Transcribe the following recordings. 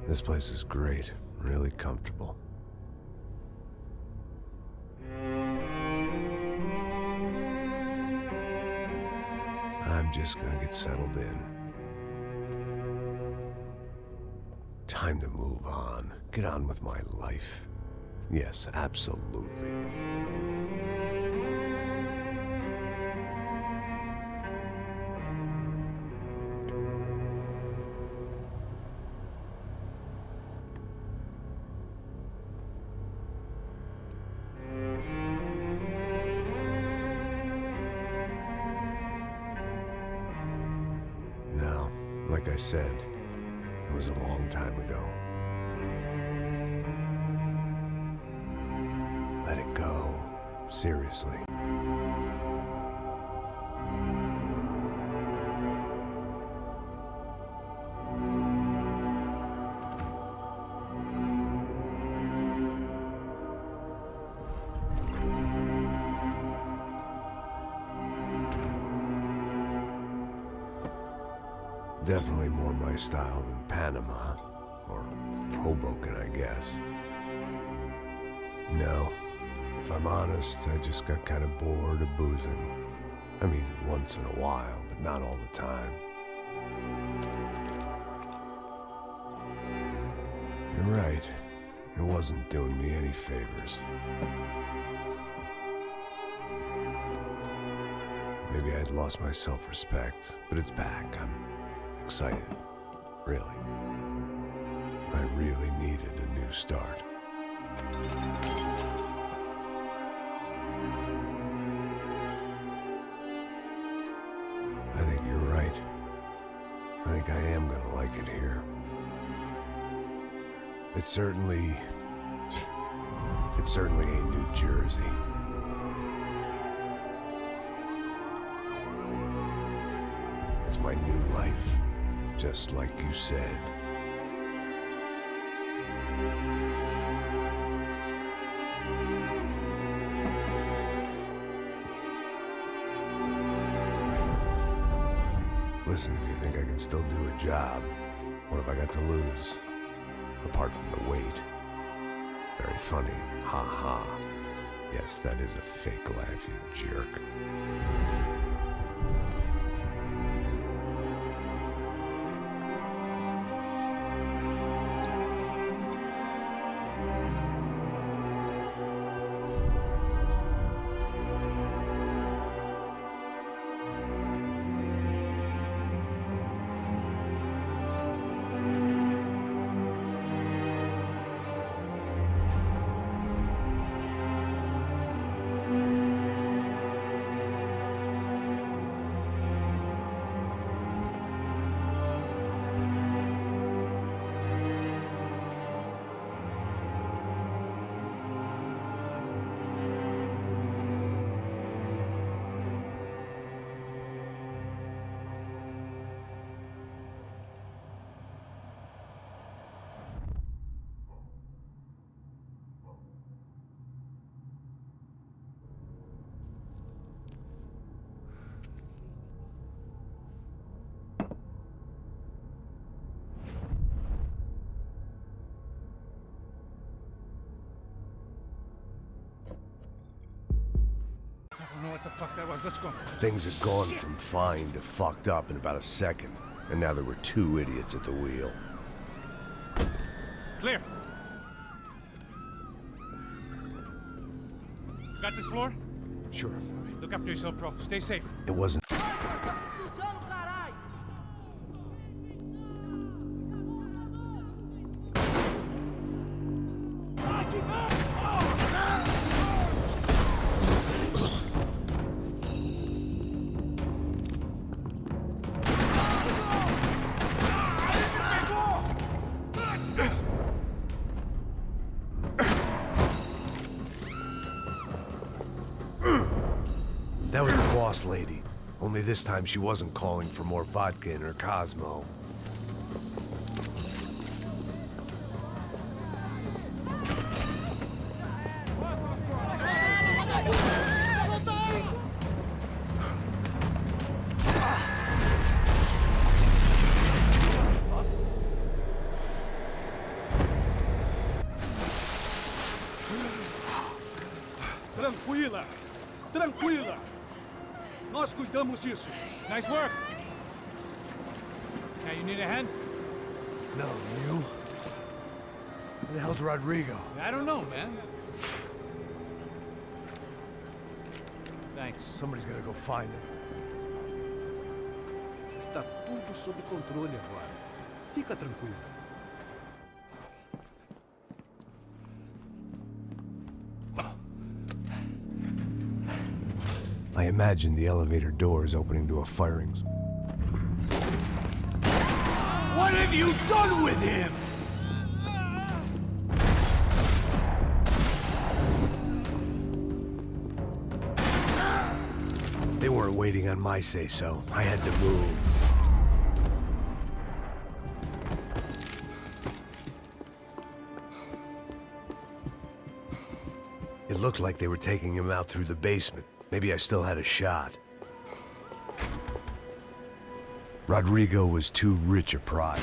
This place is great, really comfortable. I'm just gonna get settled in. Time to move on. Get on with my life. Yes, absolutely. Now, like I said, it was a long time ago. Let it go. Seriously. Definitely more my style than Panama, or Hoboken, I guess. No, if I'm honest, I just got kind of bored of boozing. I mean, once in a while, but not all the time. You're right, it wasn't doing me any favors. Maybe I'd lost my self-respect, but it's back. I'm excited, really. I really needed a new start. I think you're right. I think I am gonna like it here. It's certainly ain't New Jersey. It's my new life. Just like you said. Listen, if you think I can still do a job, what have I got to lose? Apart from the weight. Very funny. Ha ha. Yes, that is a fake laugh, you jerk. I don't know what the fuck that was. Let's go. Things had gone from fine to fucked up in about a second, and now there were two idiots at the wheel. Clear. Got this floor? Sure. Look after yourself, bro. Stay safe. It wasn't. That was the boss lady. Only this time she wasn't calling for more vodka in her Cosmo. tranquila. Nós cuidamos disso. Nice work. Now you need a hand? No, you? Where the hell's Rodrigo? I don't know, man. Thanks. Somebody's gotta go find him. Está tudo sob controle agora. Fica tranquilo. I imagine the elevator door is opening to a firing. What have you done with him? They weren't waiting on my say-so. I had to move. It looked like they were taking him out through the basement. Maybe I still had a shot. Rodrigo was too rich a prize.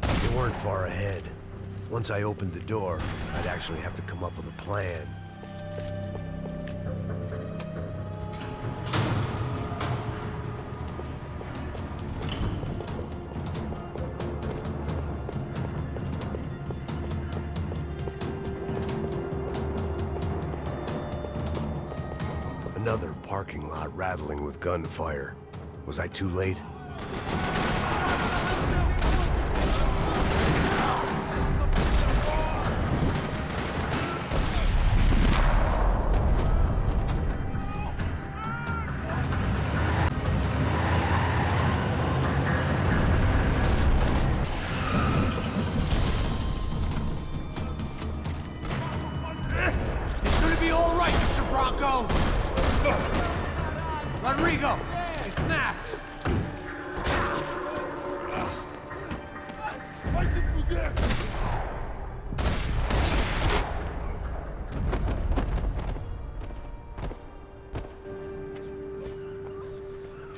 They weren't far ahead. Once I opened the door, I'd actually have to come up with a plan. Another parking lot rattling with gunfire. Was I too late? It's gonna be all right, Mr. Bronco. Rodrigo, it's Max.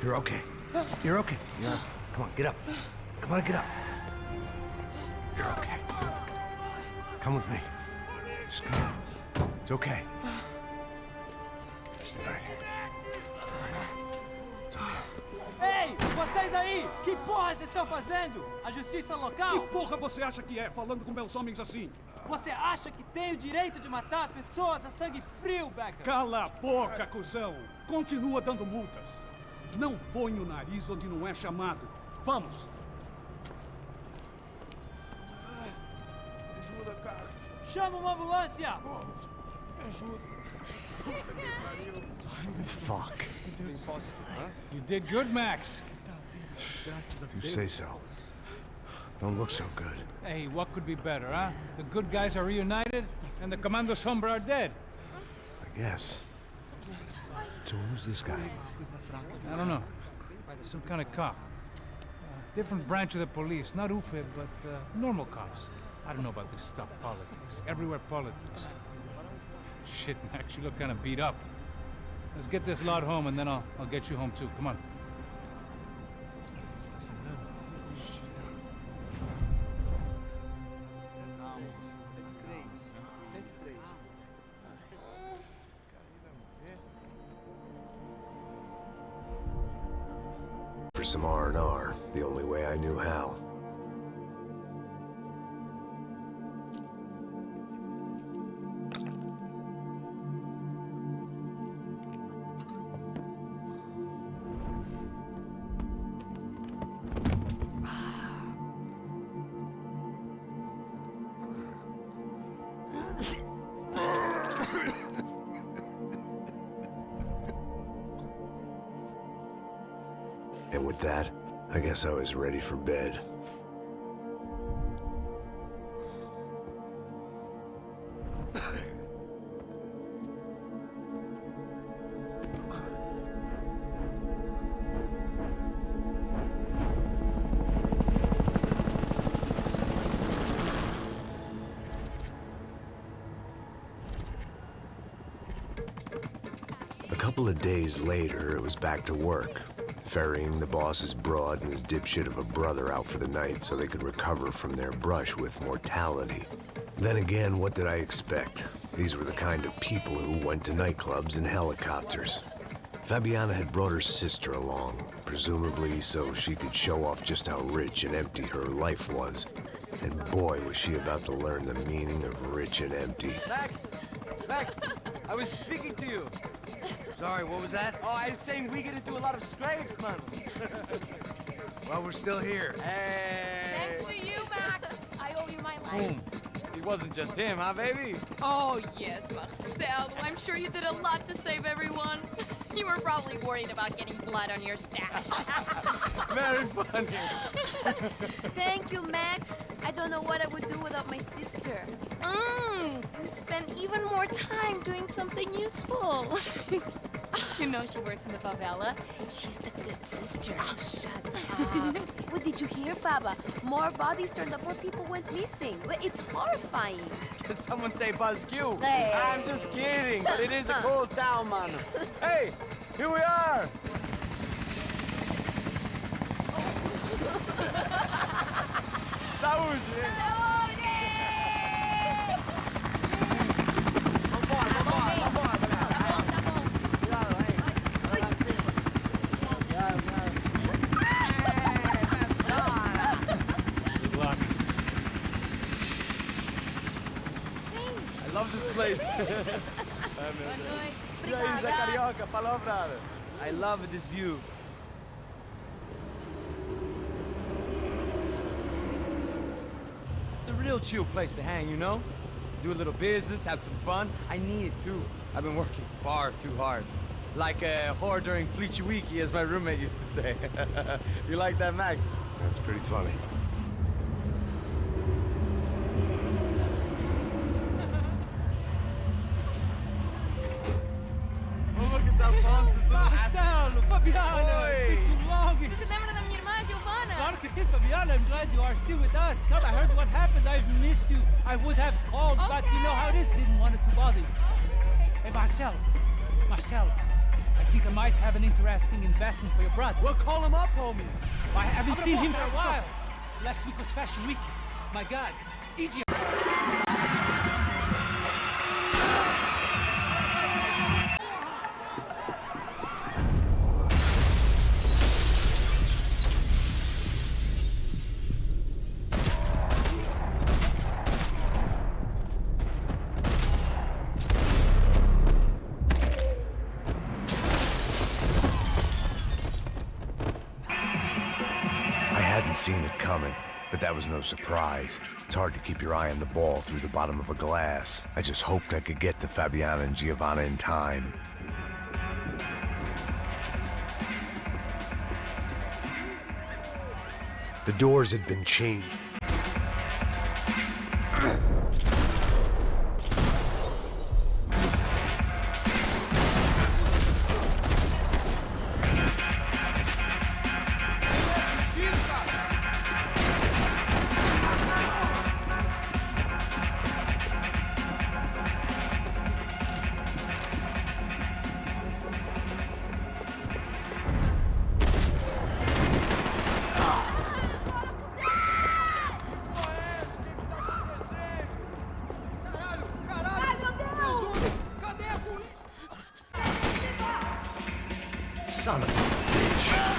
You're okay. You're okay. Yeah. Come on, get up. Come on, get up. You're okay. Come with me. Just come on. It's okay. It's all right. It's okay. Ei, vocês aí! Que porra vocês estão fazendo? A justiça Que local? porra você acha que é, falando com meus homens assim? Você acha que tem o direito de matar as pessoas a sangue frio, Becker? Cala a boca, cuzão. Continua dando multas. Não põe o nariz onde não é chamado. Vamos. Ajuda, cara. Chama uma ambulância! Me ajuda. Fuck. You did good, Max. You say so. Don't look so good. Hey, what could be better, huh? The good guys are reunited, and the Commando Sombra are dead. I guess. So who's this guy? I don't know. Some kind of cop. Different branch of the police. Not UFE, but normal cops. I don't know about this stuff, politics. Everywhere politics. Shit, Max, you look kind of beat up. Let's get this lot home, and then I'll get you home too. Come on. For some R&R, the only way I knew how. And with that, I guess I was ready for bed. couple of days later, it was back to work, ferrying the boss's broad and his dipshit of a brother out for the night so they could recover from their brush with mortality. Then again, what did I expect? These were the kind of people who went to nightclubs in helicopters. Fabiana had brought her sister along, presumably so she could show off just how rich and empty her life was. And boy, was she about to learn the meaning of rich and empty. Max! Max! I was speaking to you! Sorry, what was that? Oh, I was saying we gotta do a lot of scrapes, man. Well, we're still here. Hey! Thanks to you, Max. I owe you my life. Boom. It wasn't just him, huh, baby? Oh, yes, Marcel. I'm sure you did a lot to save everyone. You were probably worried about getting blood on your stash. Very funny. Thank you, Max. I don't know what I would do without my sister. Spend even more time doing something useful. You know she works in the favela. She's the good sister. Oh, shut up. What did you hear, Faba? More bodies turned up, more people went missing. It's horrifying. Did someone say Buzz Q? Hey. I'm just kidding, but it is a cold town, man. Hey, here we are. Saúde! Good luck. I love this place. Isa carioca, palavra. I love this view. It's a real chill place to hang, you know? Do a little business, have some fun. I need it too. I've been working far too hard. Like a whore during Fleechy Weeky, as my roommate used to say. You like that, Max? That's pretty funny. Oh, look, it's Alfonso's little Marcelo, Fabiana, Oi. it's been too long. Você se lembra da minha irmã, Giovanna? Claro que sim, Fabiana. I'm glad you are still with us. Come, I heard what happened. I've missed you. I would have called, but you know how it is. Didn't want it to bother you. Hey, Marcelo. Marcelo, I think I might have an interesting investment for your brother. We'll call him up, homie. I haven't seen him for a while. Last week was Fashion Week. My God. EG. Seen it coming, but that was no surprise. It's hard to keep your eye on the ball through the bottom of a glass. I just hoped I could get to Fabiana and Giovanna in time. The doors had been changed. Son of a bitch.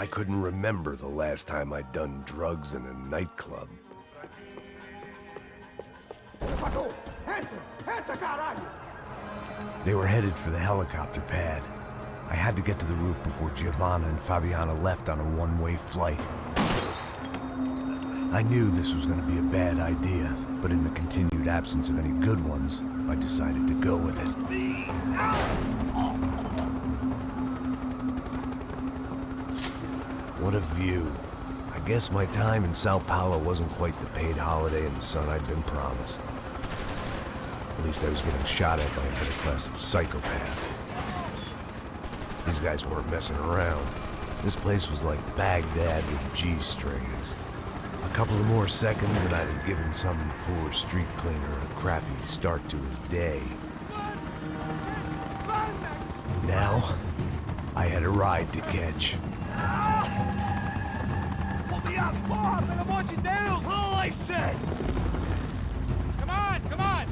I couldn't remember the last time I'd done drugs in a nightclub. They were headed for the helicopter pad. I had to get to the roof before Giovanna and Fabiana left on a one-way flight. I knew this was going to be a bad idea, but in the continued absence of any good ones, I decided to go with it. What a view. I guess my time in Sao Paulo wasn't quite the paid holiday in the sun I'd been promised. At least I was getting shot at by a middle class of psychopaths. These guys weren't messing around. This place was like Baghdad with G-strings. A couple of more seconds and I'd have given some poor street cleaner a crappy start to his day. Now, I had a ride to catch. Pull me up! Porra, pelo amor de Deus! All I said! Come on!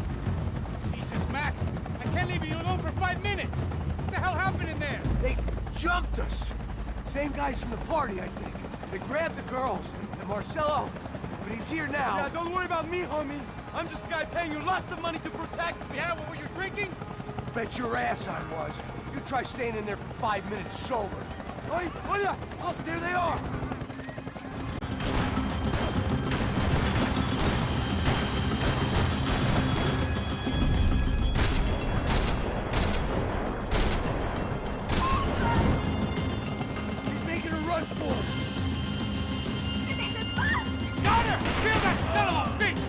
Jesus, Max, I can't leave you alone for 5 minutes. What the hell happened in there? They jumped us! Same guys from the party, I think. They grabbed the girls, and Marcelo, but he's here now. Yeah, don't worry about me, homie. I'm just a guy paying you lots of money to protect me. Yeah, what were you drinking? Bet your ass I was. You try staying in there for 5 minutes sober. Oi, olha! Look, there they are! She's making a run for it. Got her! Kill that son of a bitch!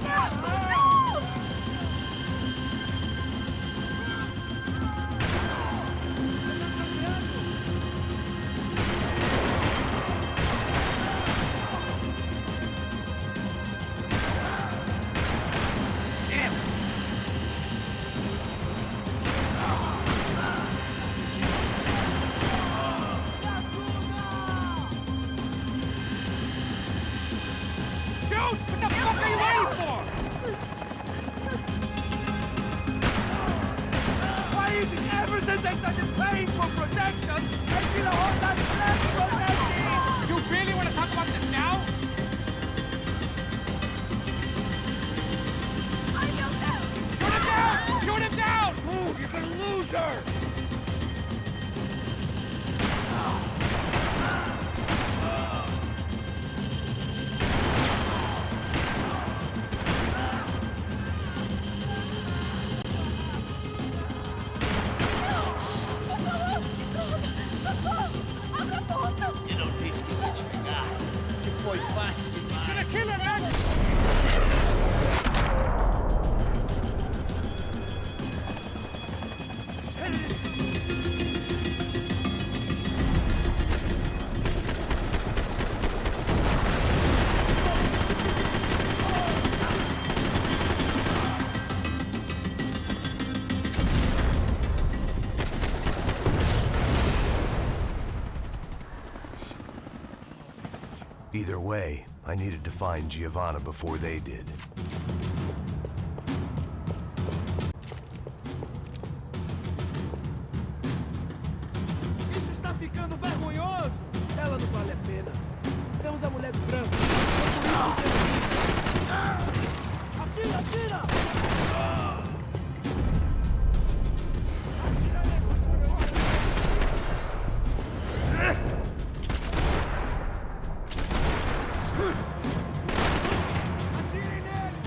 Shoot! What the fuck are you waiting for? Why is it ever since I started paying for protection, I feel a whole lot less protected? You really want to talk about this now? Shoot him down! Shoot him down! Move, you're gonna lose her! Eu não disse que eu ia te pegar. Que foi fácil demais. Gonna kill her, Max! Either way, I needed to find Giovanna before they did. Isso está ficando vergonhoso! Ela não vale a pena. Temos a mulher do branco. Atira, atira! Atirem nele!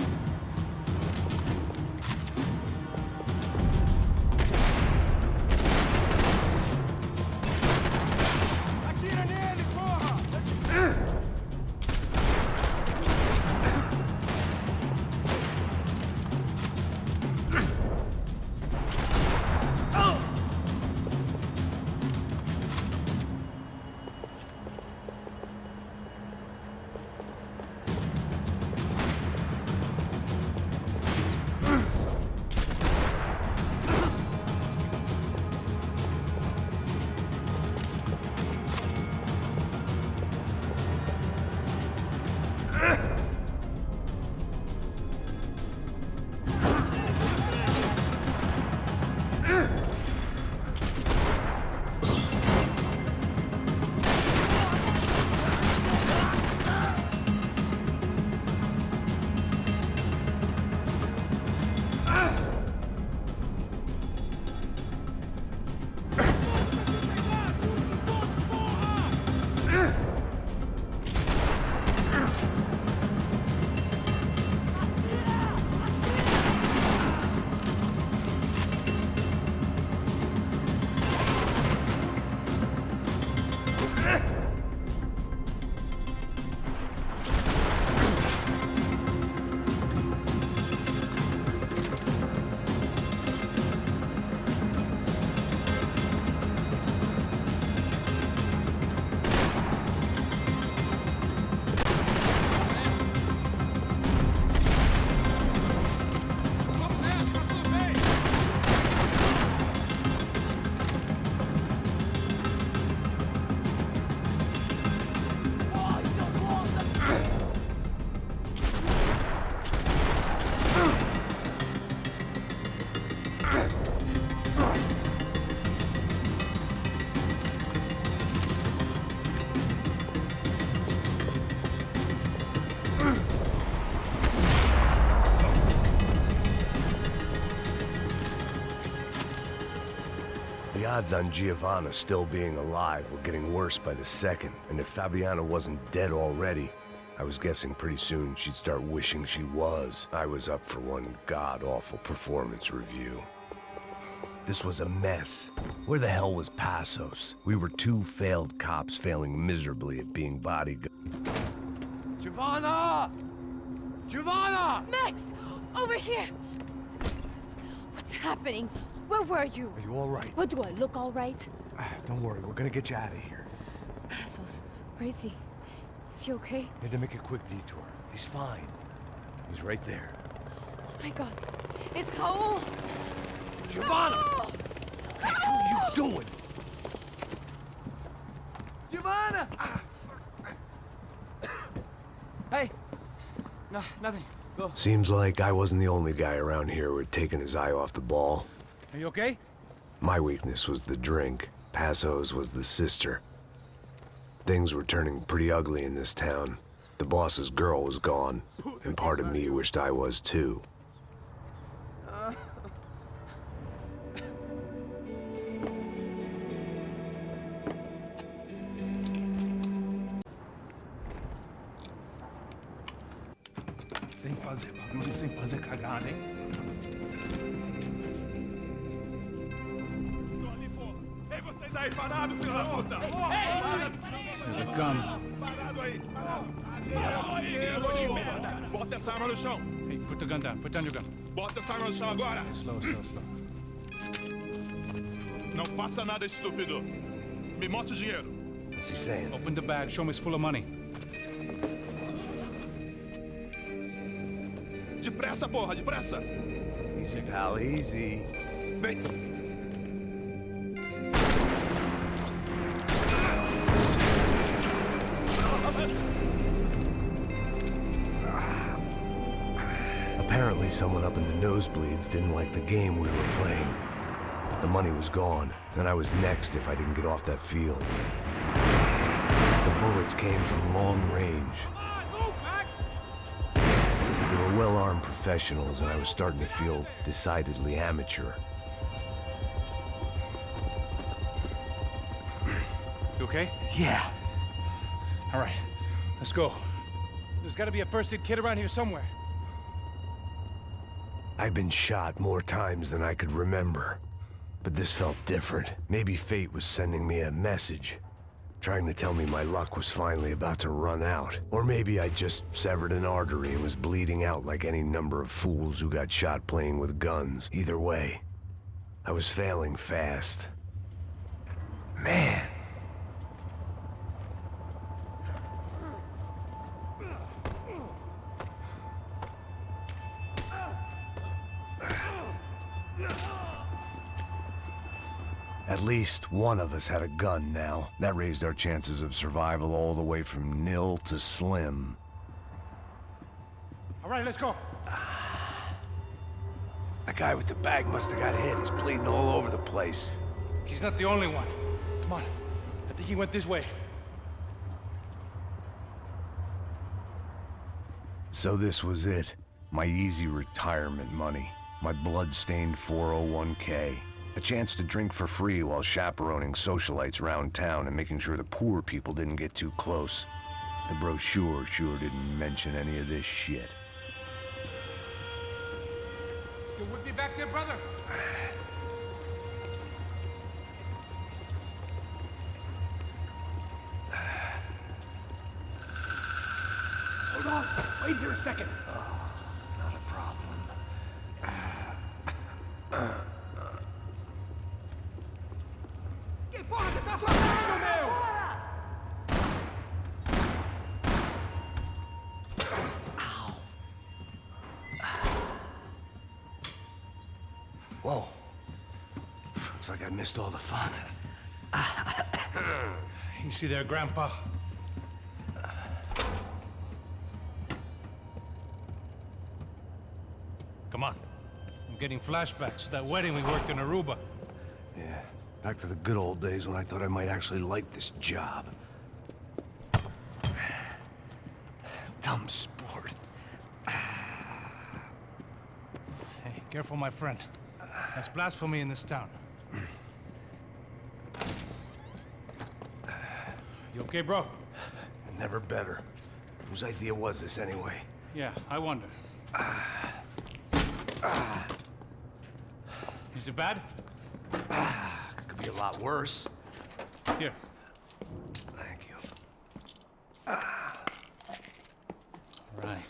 The odds on Giovanna still being alive were getting worse by the second, and if Fabiana wasn't dead already, I was guessing pretty soon she'd start wishing she was. I was up for one god-awful performance review. This was a mess. Where the hell was Passos? We were two failed cops failing miserably at being bodyguards. Giovanna! Giovanna! Max! Over here! What's happening? Where were you? Are you all right? What, do I look all right? Don't worry, we're gonna get you out of here. Passos, where is he? Is he okay? Had to make a quick detour. He's fine. He's right there. Oh my god. It's Raul! Giovanna! No! What the hell are you doing? Giovanna! Hey! No, nothing. Go. Seems like I wasn't the only guy around here who had taken his eye off the ball. Are you okay? My weakness was the drink. Passos was the sister. Things were turning pretty ugly in this town. The boss's girl was gone, and part of me wished I was too. Sem fazer cagada, hein? Estou ali, porra! Ei, vocês aí, parados, filho da puta! Here they come. Parado aí, parado! Aí, merda! Bota essa arma no chão! Hey, put the gun down. Put down your gun. Bota essa arma no chão agora! Slow, slow, slow. Não faça nada, estúpido! Me mostre o dinheiro! What's he saying? Open the bag. Show me it's full of money. Depressa, porra, depressa! Easy, pal, easy. Vem! Apparently someone up in the nosebleeds didn't like the game we were playing. The money was gone, and I was next if I didn't get off that field. The bullets came from long range. They were well-armed professionals, and I was starting to feel decidedly amateur. You okay? Yeah. All right. Let's go. There's got to be a first-aid kit around here somewhere. I've been shot more times than I could remember. But this felt different. Maybe fate was sending me a message, trying to tell me my luck was finally about to run out. Or maybe I just severed an artery and was bleeding out like any number of fools who got shot playing with guns. Either way, I was failing fast. Man. At least one of us had a gun now. That raised our chances of survival all the way from nil to slim. All right, let's go. The guy with the bag must have got hit. He's bleeding all over the place. He's not the only one. Come on. I think he went this way. So this was it. My easy retirement money. My blood-stained 401k. A chance to drink for free while chaperoning socialites around town and making sure the poor people didn't get too close. The brochure sure didn't mention any of this shit. Still with me back there, brother? Hold on! Wait here a second! Not a problem. Que porra você tá fazendo, meu? Whoa. Looks like I missed all the fun. You see there, Grandpa? Come on. I'm getting flashbacks to that wedding we worked in Aruba. Yeah, back to the good old days when I thought I might actually like this job. Dumb sport. Hey, careful, my friend. That's blasphemy in this town. You okay, bro? Never better. Whose idea was this anyway? Yeah, I wonder. Is it bad? Could be a lot worse. Here. Thank you. Right.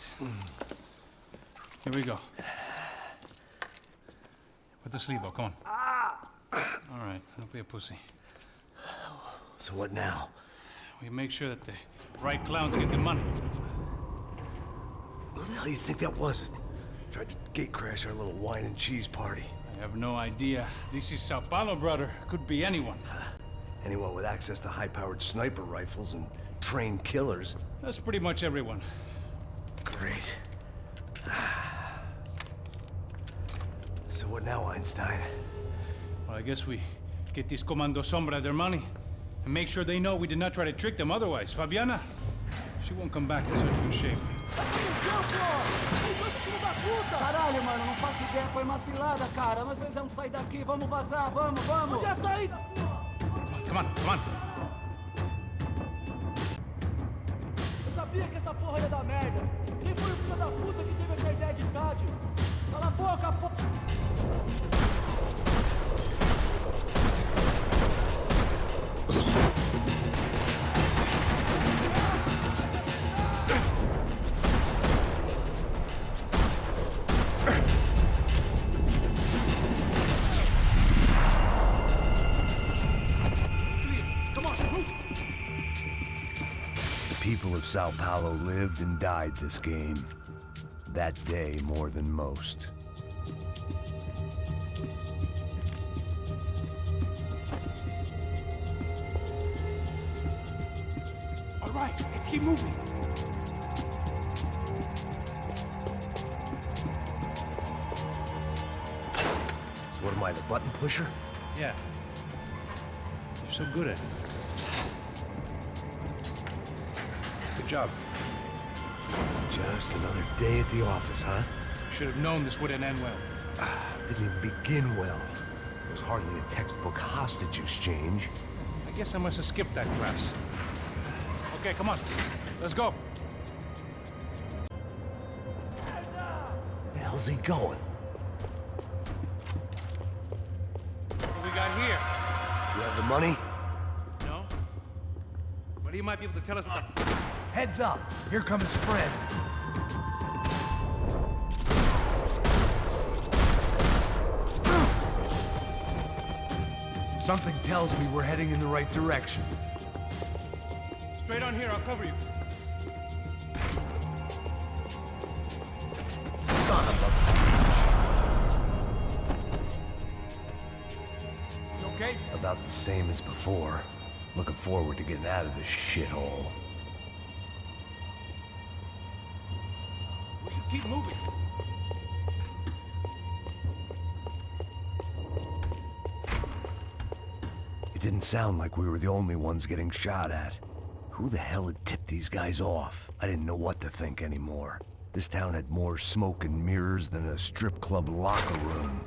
Here we go. Put the sleeve on, come on. All right, don't be a pussy. So what now? We make sure that the right clowns get the money. Who the hell do you think that was? Tried to gate crash our little wine and cheese party. I have no idea. This is Sao Paulo, brother. Could be anyone. Anyone with access to high-powered sniper rifles and trained killers. That's pretty much everyone. Great. So what now, Einstein? Well, I guess we get these Comando Sombra their money and make sure they know we did not try to trick them otherwise. Fabiana, she won't come back in such good shape. Caralho, mano, não faço ideia, foi uma cilada, cara. Nós precisamos sair daqui, vamos vazar, vamos, vamos! Onde é a saída? Come on, come on. Eu sabia que essa porra ia dar merda. Quem foi o filho da puta que teve essa ideia de estádio? Cala a boca, The people of Sao Paulo lived and died this game. That day more than most. All right, let's keep moving. So what am I, the button pusher? Yeah. You're so good at it. Good job. Just another day at the office, huh? Should have known this wouldn't end well. Didn't even begin well. It was hardly a textbook hostage exchange. I guess I must have skipped that class. Okay, come on. Let's go. The hell's he going? What do we got here? Does he have the money? No? But he might be able to tell us what the... Heads up, here come his friends. Something tells me we're heading in the right direction. Straight on here, I'll cover you. Son of a bitch. You okay? About the same as before. Looking forward to getting out of this shithole. We should keep moving. It didn't sound like we were the only ones getting shot at. Who the hell had tipped these guys off? I didn't know what to think anymore. This town had more smoke and mirrors than a strip club locker room.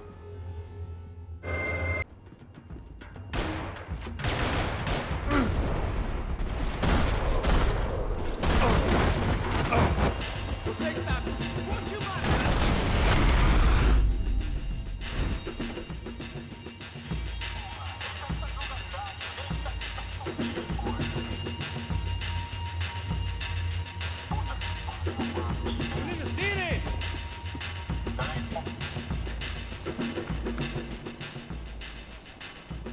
You need to see this!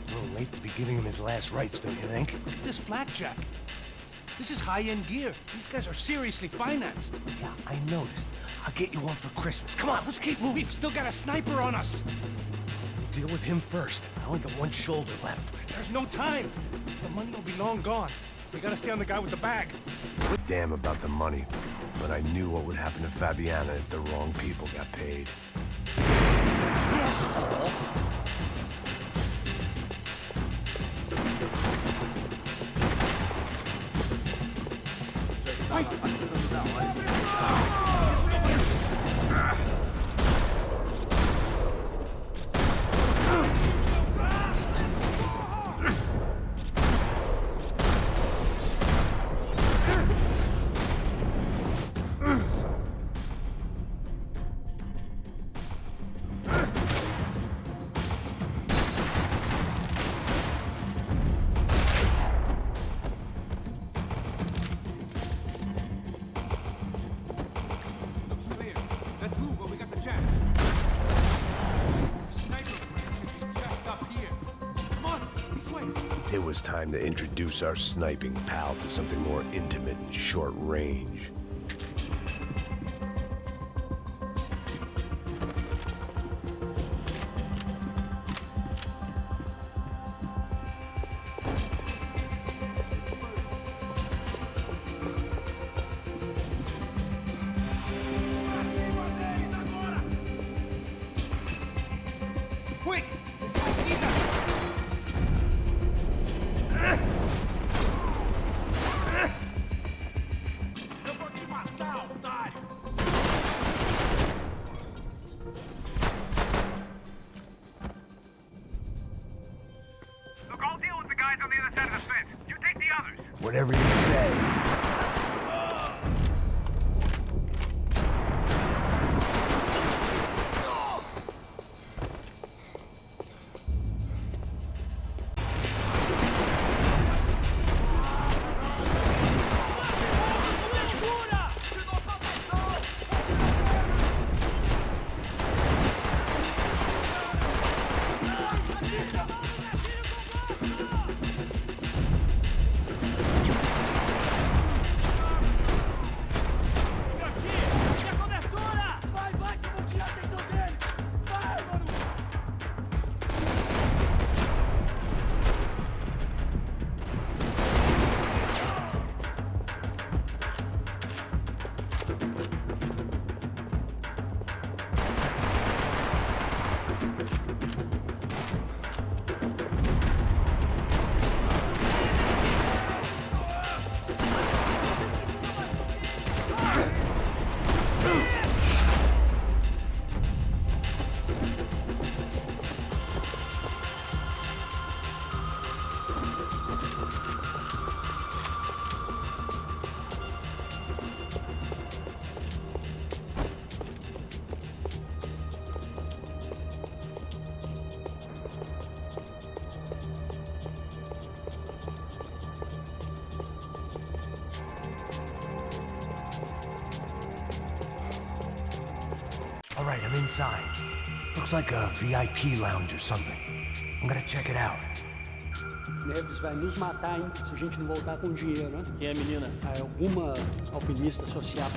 A little late to be giving him his last rites, don't you think? Look at this blackjack. This is high-end gear. These guys are seriously financed. Yeah, I noticed. I'll get you one for Christmas. Come on, let's keep moving. We've still got a sniper on us. We'll deal with him first. I only got one shoulder left. There's no time. The money will be long gone. We gotta stay on the guy with the bag. Damn about the money, but I knew what would happen to Fabiana if the wrong people got paid. Asshole! was time to introduce our sniping pal to something more intimate and short range. Quick! Caesar! Eu vou te matar, otário! Look, I'll deal with the guys on the other side of the fence. You take the others. Whatever you say. Vai, que eu vou tirar a atenção dele! Vai, mano! All right, I'm inside. Looks like a VIP lounge or something. I'm gonna check it out. Neves vai nos matar, hein? Se a gente não voltar com dinheiro, né? Quem é a menina? É alguma alpinista social.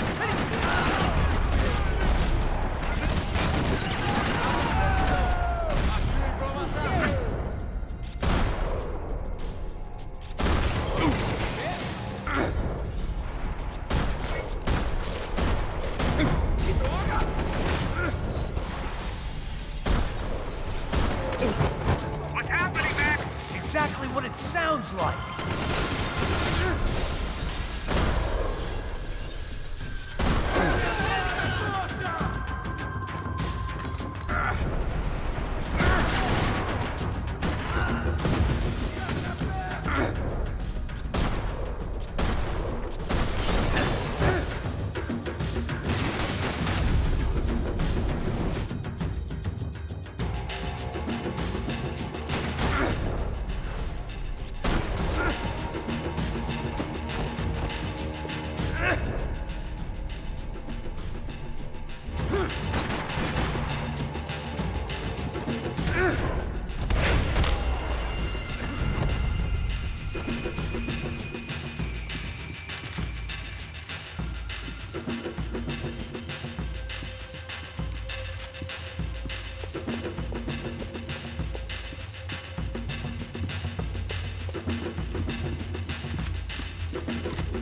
What's happening, Mac? Exactly what it sounds like.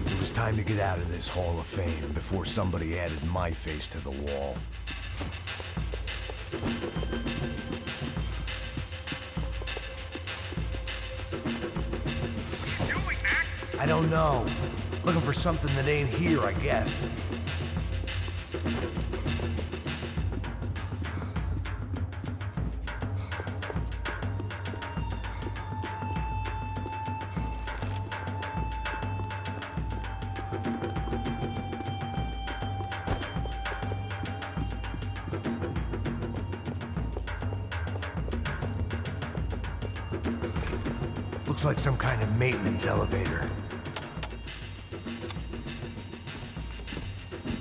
It was time to get out of this Hall of Fame before somebody added my face to the wall. Doing, Mac? I don't know. Looking for something that ain't here, I guess. Looks like some kind of maintenance elevator.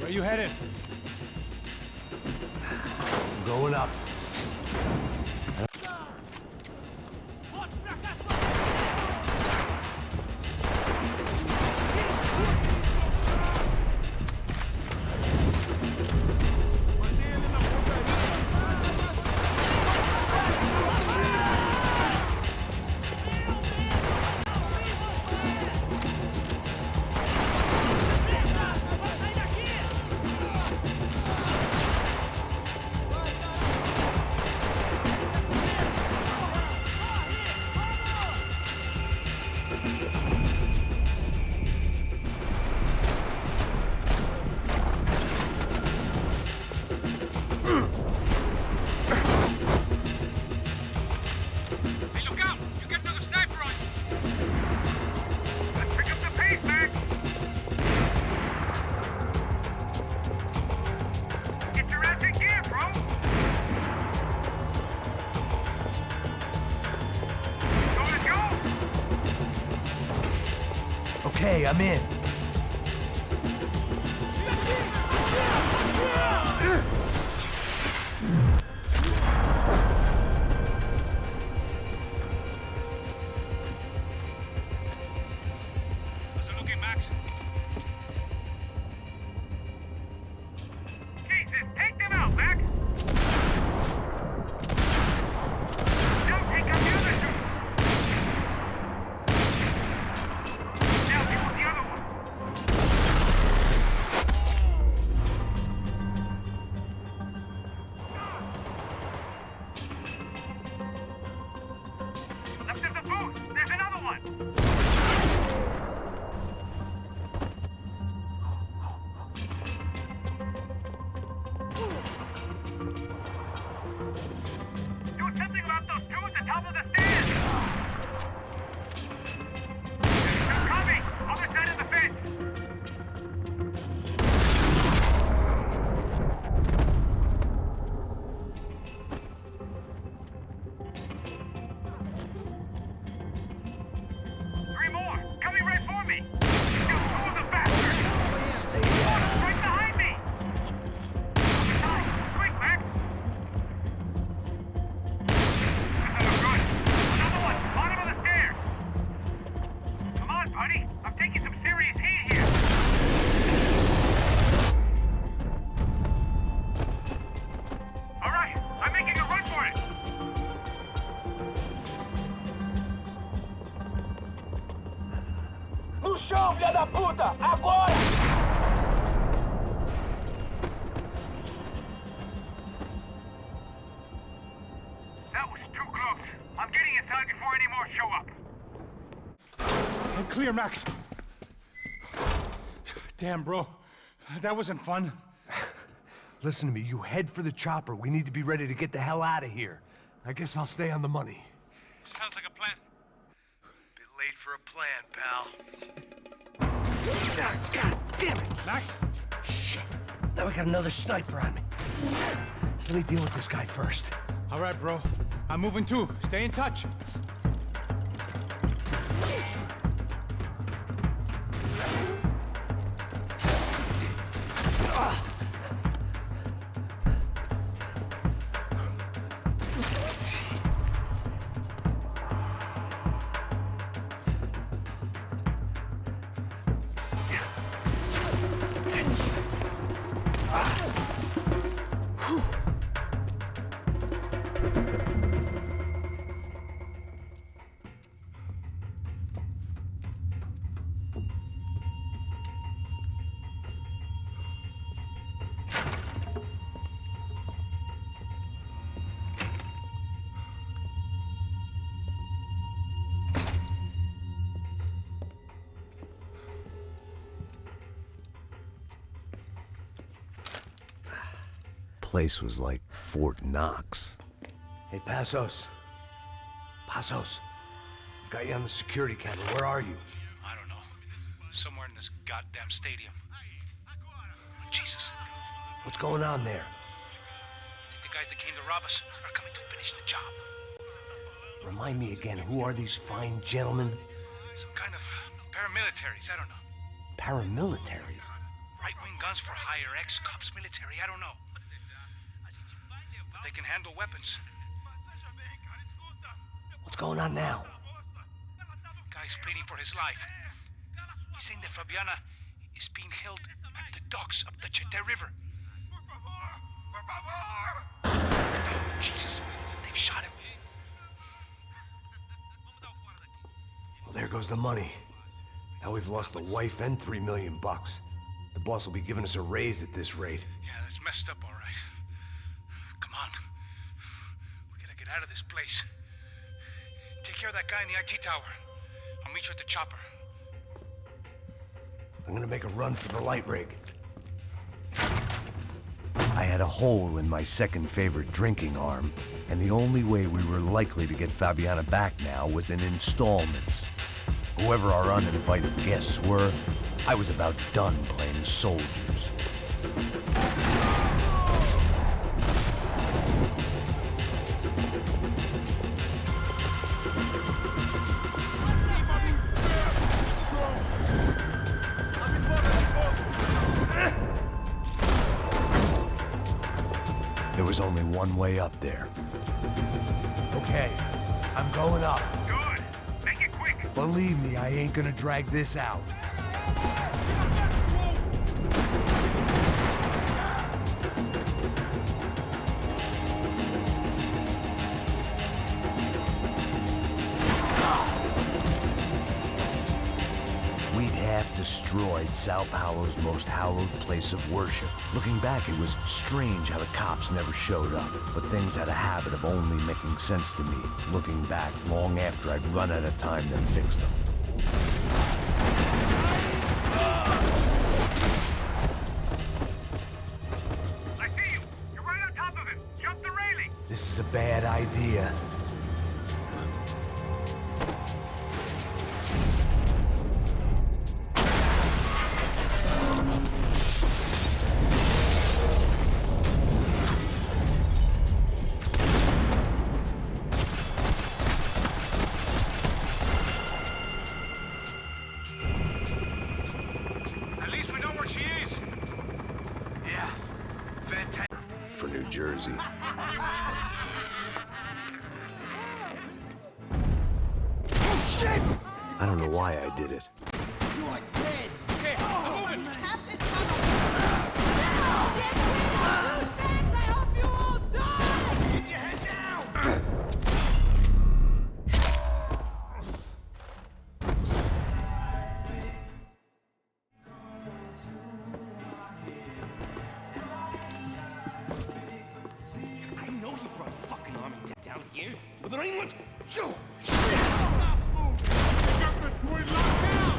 Where you headed? I'm going up. Hey, look out! You get another sniper on you! Let's pick up the pace, Max! Get your ass in gear, bro! So let's go! Okay, I'm in. How's it looking, Max? Jesus, take them out, Max! Now take out the other two! Now deal with the other one! Left of the booth! There's another one! Do something about those two at the top of the stairs! They're coming! Other side of the fence! Three more! Coming right for me! Kill two of the bastards! Stay down. Right behind me! Quick, Max! Good. Another one! Bottom of the stairs! Come on, buddy! I'm taking some serious heat here! All right! I'm making a run for it! No chão, filha da puta! Agora! That was too close. I'm getting inside before any more show up. I'm clear, Max. Damn, bro. That wasn't fun. Listen to me, you head for the chopper. We need to be ready to get the hell out of here. I guess I'll stay on the money. Sounds like a plan. Bit late for a plan, pal. God damn it! Max? Shit. Now we got another sniper on me. So let me deal with this guy first. All right, bro. I'm moving too. Stay in touch. Place was like Fort Knox. Hey, Passos. Passos. I've got you on the security camera. Where are you? I don't know. Somewhere in this goddamn stadium. Jesus. What's going on there? The guys that came to rob us are coming to finish the job. Remind me again, who are these fine gentlemen? Some kind of paramilitaries, I don't know. Paramilitaries? Right-wing guns for hire, ex-cops, military, I don't know. But they can handle weapons. What's going on now? Guy's pleading for his life. He's saying that Fabiana is being held at the docks of the Chete River. Jesus, they've shot him. Well, there goes the money. Now we've lost the wife and $3 million bucks. The boss will be giving us a raise at this rate. Yeah, that's messed up, all right. Come on. We gotta get out of this place. Take care of that guy in the IT tower. I'll meet you at the chopper. I'm gonna make a run for the light rig. I I had a hole in my second favorite drinking arm, and the only way we were likely to get Fabiana back now was in installments. Whoever our uninvited guests were, I was about done playing soldiers. There was only one way up there. Okay, I'm going up. Good. Make it quick. Believe me, I ain't gonna drag this out. We'd half destroyed Sao Paulo's most hallowed place of worship. Looking back, it was strange how the cops never showed up, but things had a habit of only making sense to me, looking back long after I'd run out of time to fix them. I see you. You're right on top of him. Jump the railing. This is a bad idea. At least we know where she is. Yeah, fantastic. For New Jersey. Oh, shit! I don't know why I did it. You are dead. Okay, move it. Tap this I hope you all die! Keep your head down. I know you brought a fucking army down here, but there ain't much. Shit! Stop moving. Got the twin locked down.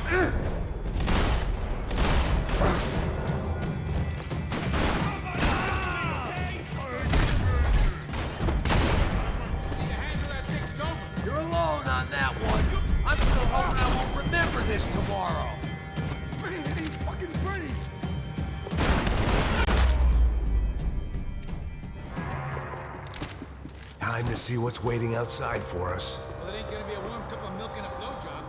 You're alone on that one. I'm still hoping I won't remember this tomorrow. Man, it ain't fucking pretty. Time to see what's waiting outside for us. Well, it ain't gonna be a warm cup of milk and a blowjob.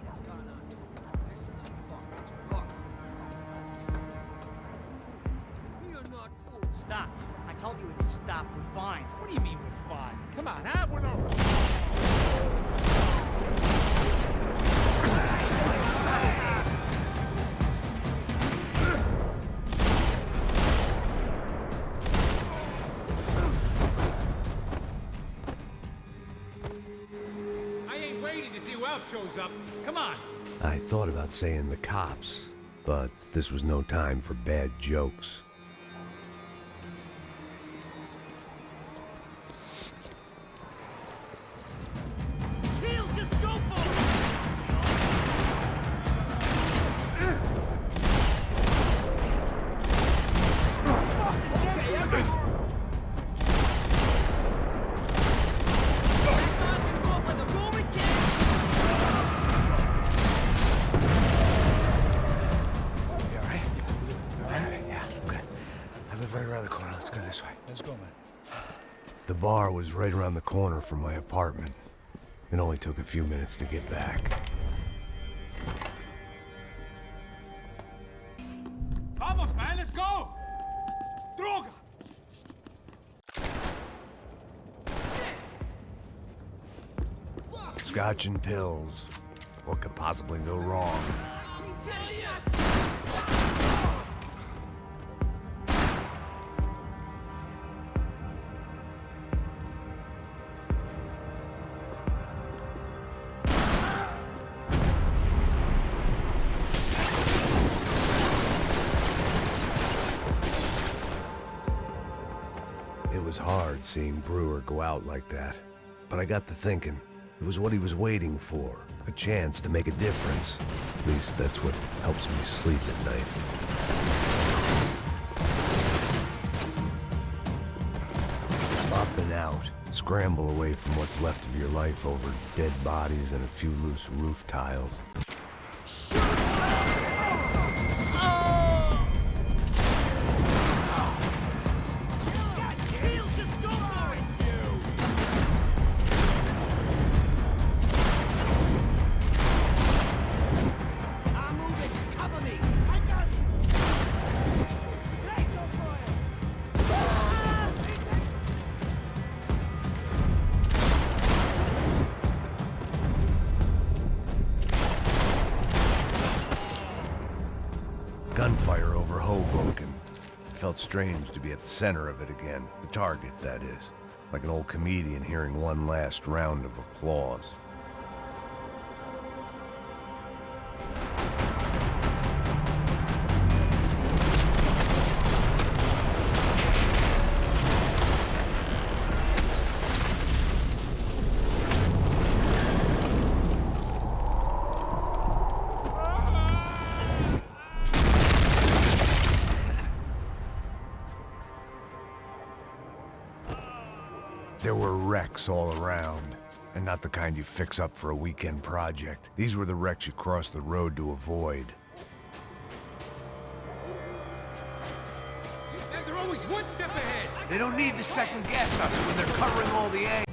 What's going on? This is fucked. It's fucked. We are not good. Stopped. I told you to stop. We're fine. What do you mean we're fine? Come on, huh? We're not. I ain't waiting to see who else shows up. Come on. I thought about saying the cops, but this was no time for bad jokes. Kill, just go for it. Right around the corner. Let's go this way. Let's go, man. The bar was right around the corner from my apartment. It only took a few minutes to get back. Vamos, man. Let's go. Droga. Scotch and pills. What could possibly go wrong? It was hard seeing Brewer go out like that, but I got to thinking, It was what he was waiting for. A chance to make a difference. At least that's what helps me sleep at night. Up and out. Scramble away from what's left of your life over dead bodies and a few loose roof tiles. Gunfire over Hoboken. It felt strange to be at the center of it again. The target, that is. Like an old comedian hearing one last round of applause. There were wrecks all around, and not the kind you fix up for a weekend project. These were the wrecks you cross the road to avoid. And they're always one step ahead. They don't need to second guess us when they're covering all the angles.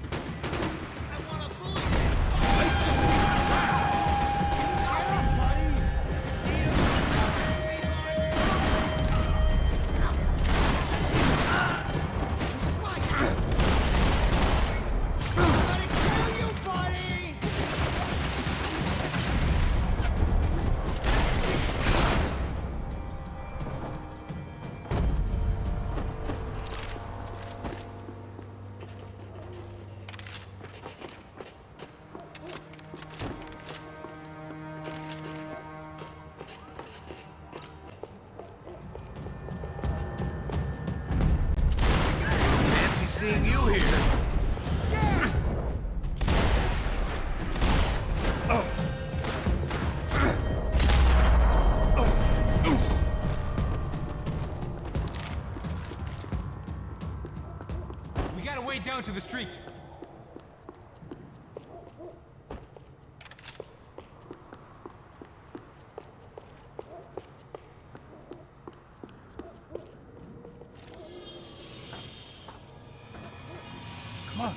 Seeing you here. We gotta wade down to the street. Come on.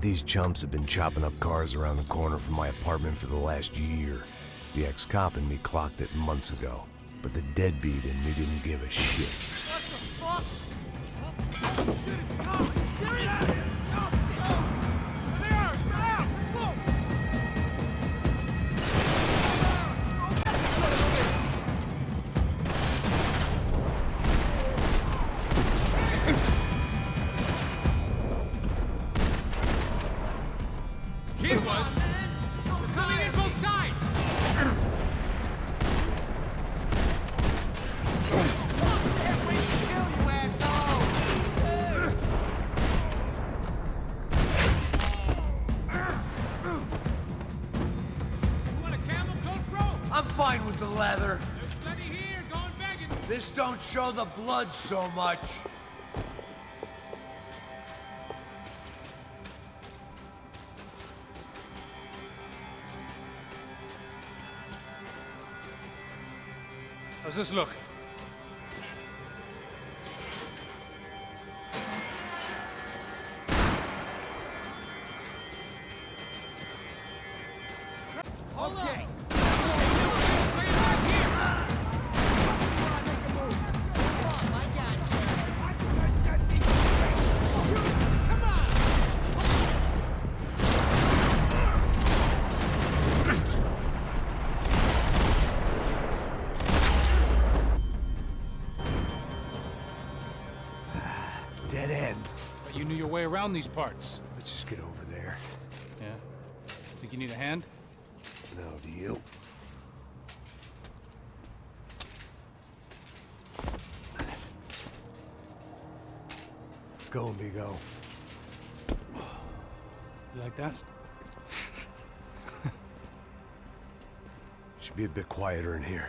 These chumps have been chopping up cars around the corner from my apartment for the last year. The ex-cop in me clocked it months ago, but the deadbeat in me didn't give a shit. What the fuck? Oh, shit, it's Tom! Serious? It was. They're coming in both sides. Can't wait to kill you, asshole. You want a camel coat, bro? I'm fine with the leather. There's plenty here. Going begging. This don't show the blood so much. How's this look? Okay. Dead end. But you knew your way around these parts. Let's just get over there. Yeah? Think you need a hand? No, do you? going, Bigo. You like that? Should be a bit quieter in here.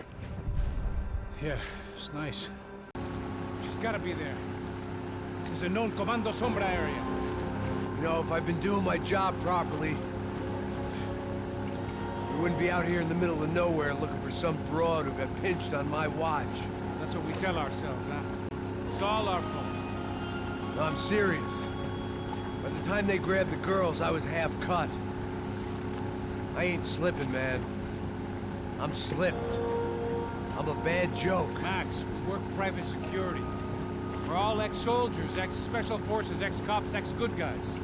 Yeah, it's nice. She's gotta be there. This is a known Comando Sombra area. You know, if I'd been doing my job properly, we wouldn't be out here in the middle of nowhere looking for some broad who got pinched on my watch. That's what we tell ourselves, huh? It's all our fault. No, I'm serious. By the time they grabbed the girls, I was half cut. I ain't slipping, man. I'm slipped. I'm a bad joke. Max, we work private security. We're all ex-soldiers, ex-special forces, ex-cops, ex-good guys.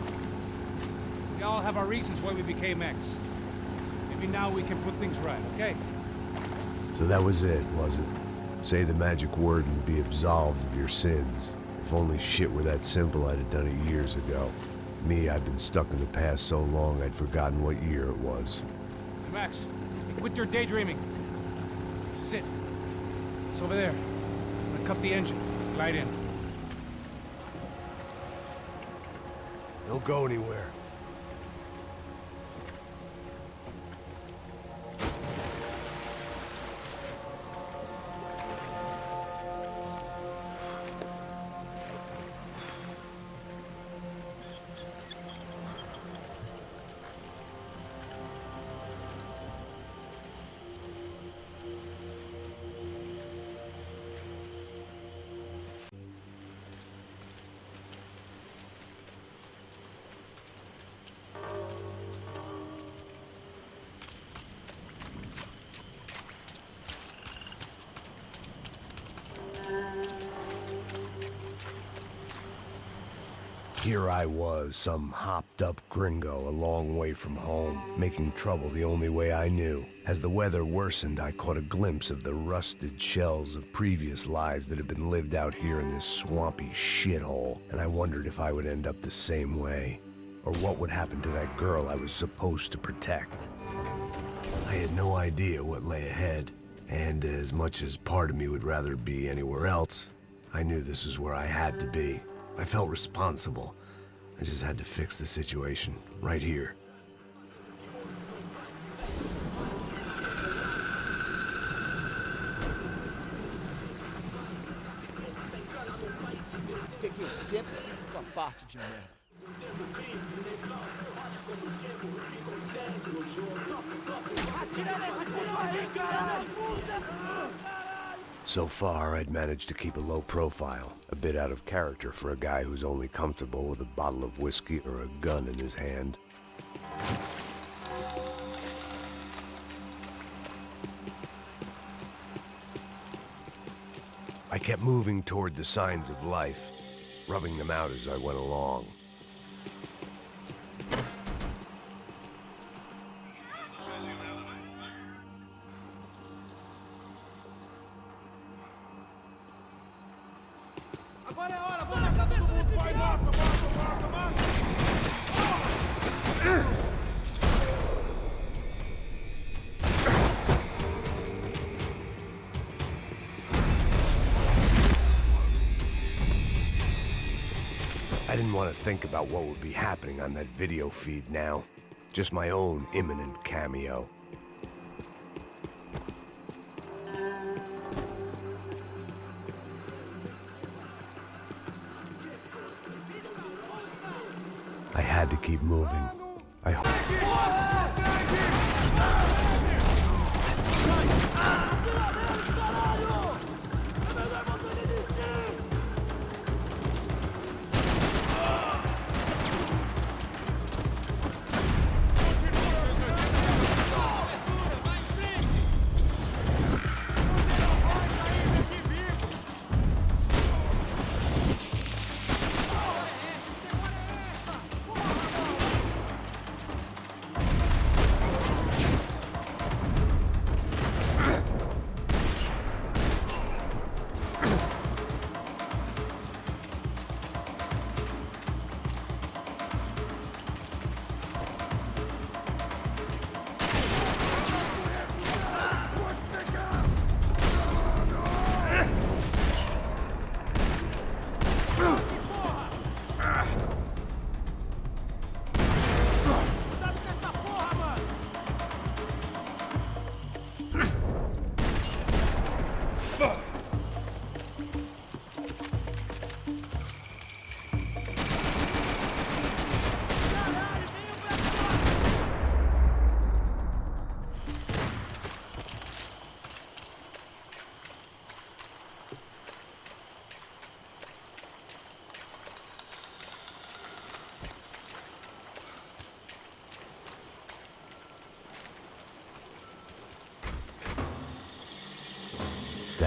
We all have our reasons why we became ex. Maybe now we can put things right, okay? So that was it, was it? Say the magic word and be absolved of your sins. If only shit were that simple, I'd have done it years ago. Me, I've been stuck in the past so long I'd forgotten what year it was. Hey, Max, quit your daydreaming. This is it. It's over there. I'm gonna cut the engine. Glide in. Don't go anywhere. Here I was, some hopped-up gringo a long way from home, making trouble the only way I knew. As the weather worsened, I caught a glimpse of the rusted shells of previous lives that had been lived out here in this swampy shithole, and I wondered if I would end up the same way, or what would happen to that girl I was supposed to protect. I had no idea what lay ahead, and as much as part of me would rather be anywhere else, I knew this was where I had to be. I felt responsible. I just had to fix the situation, right here. Peguei o sempre com a parte de merda. So far, I'd managed to keep a low profile, a bit out of character for a guy who's only comfortable with a bottle of whiskey or a gun in his hand. I kept moving toward the signs of life, rubbing them out as I went along. I didn't want to think about what would be happening on that video feed now. Just my own imminent cameo. I had to keep moving.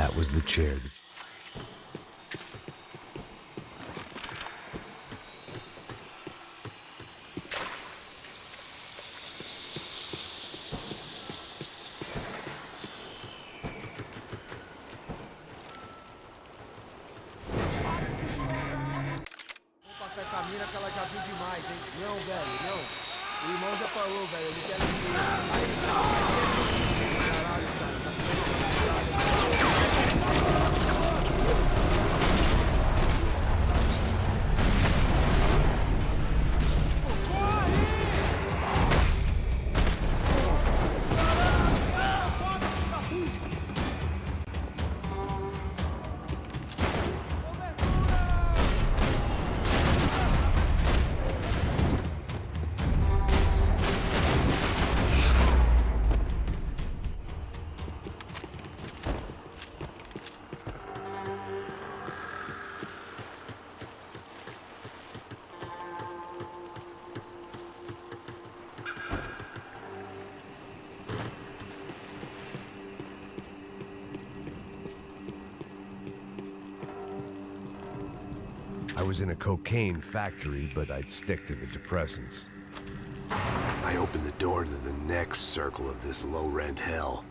That was the chair. Essa mina que ela já viu demais, hein? Não, velho, não. O irmão já falou, velho. Ele quer me... Caralho, cara. I was in a cocaine factory, but I'd stick to the depressants. I opened the door to the next circle of this low-rent hell.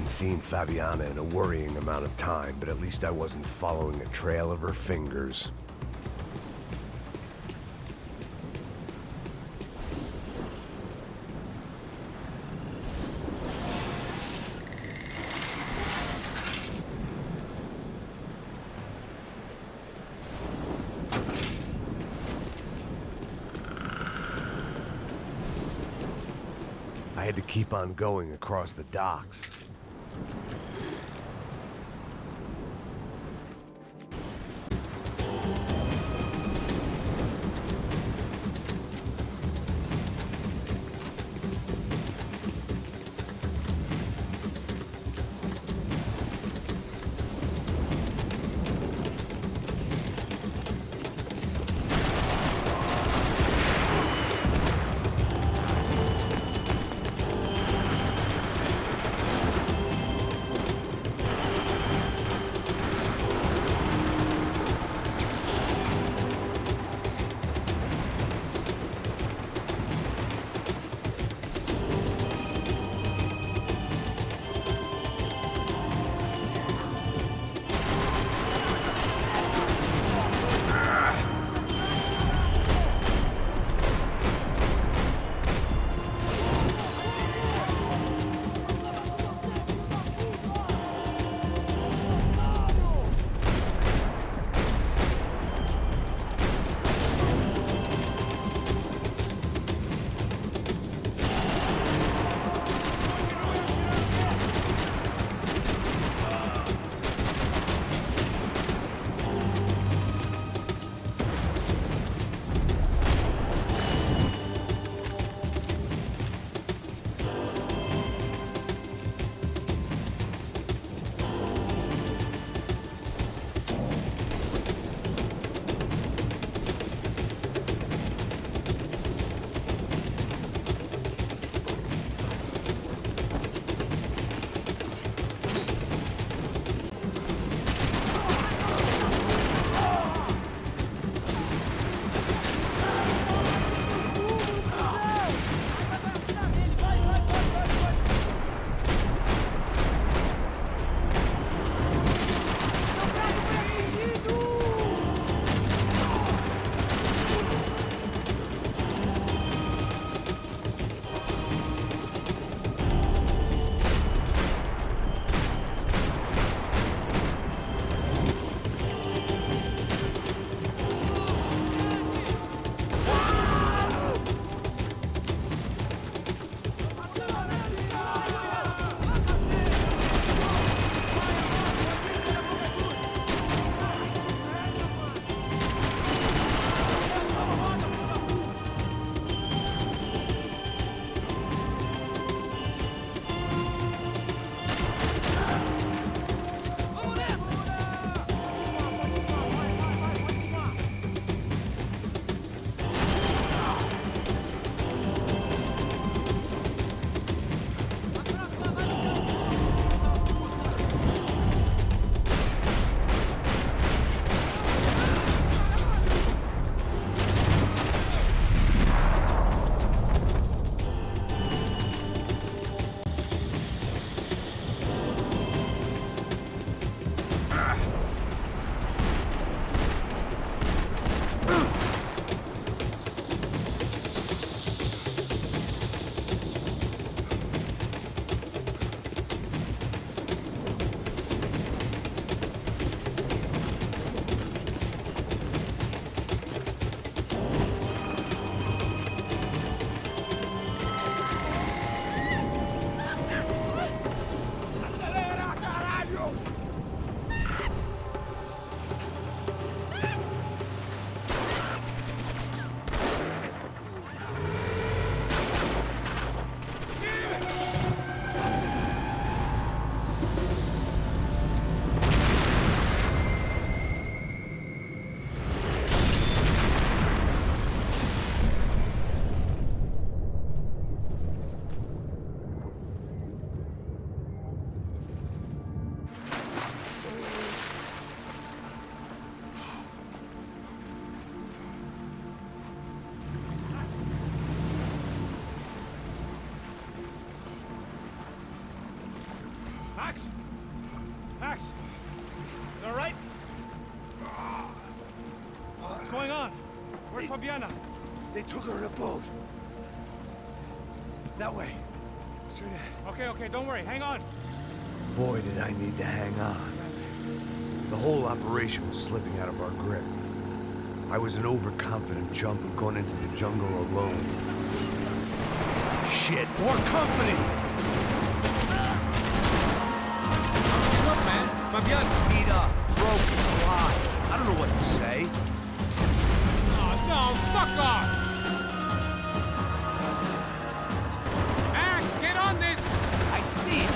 Seen Fabiana in a worrying amount of time, but at least I wasn't following a trail of her fingers. I had to keep on going across the docks. Max. You all right? What's going on? Where's Fabiana? They took her in a boat. That way. Straight ahead. Okay, don't worry. Hang on. Boy, did I need to hang on. The whole operation was slipping out of our grip. I was an overconfident chump who'd gone into the jungle alone. Shit, more company! Look, man. Fabiana. Beat up, broken, alive. I don't know what to say. Oh, no, fuck off! Max, get on this! I see it.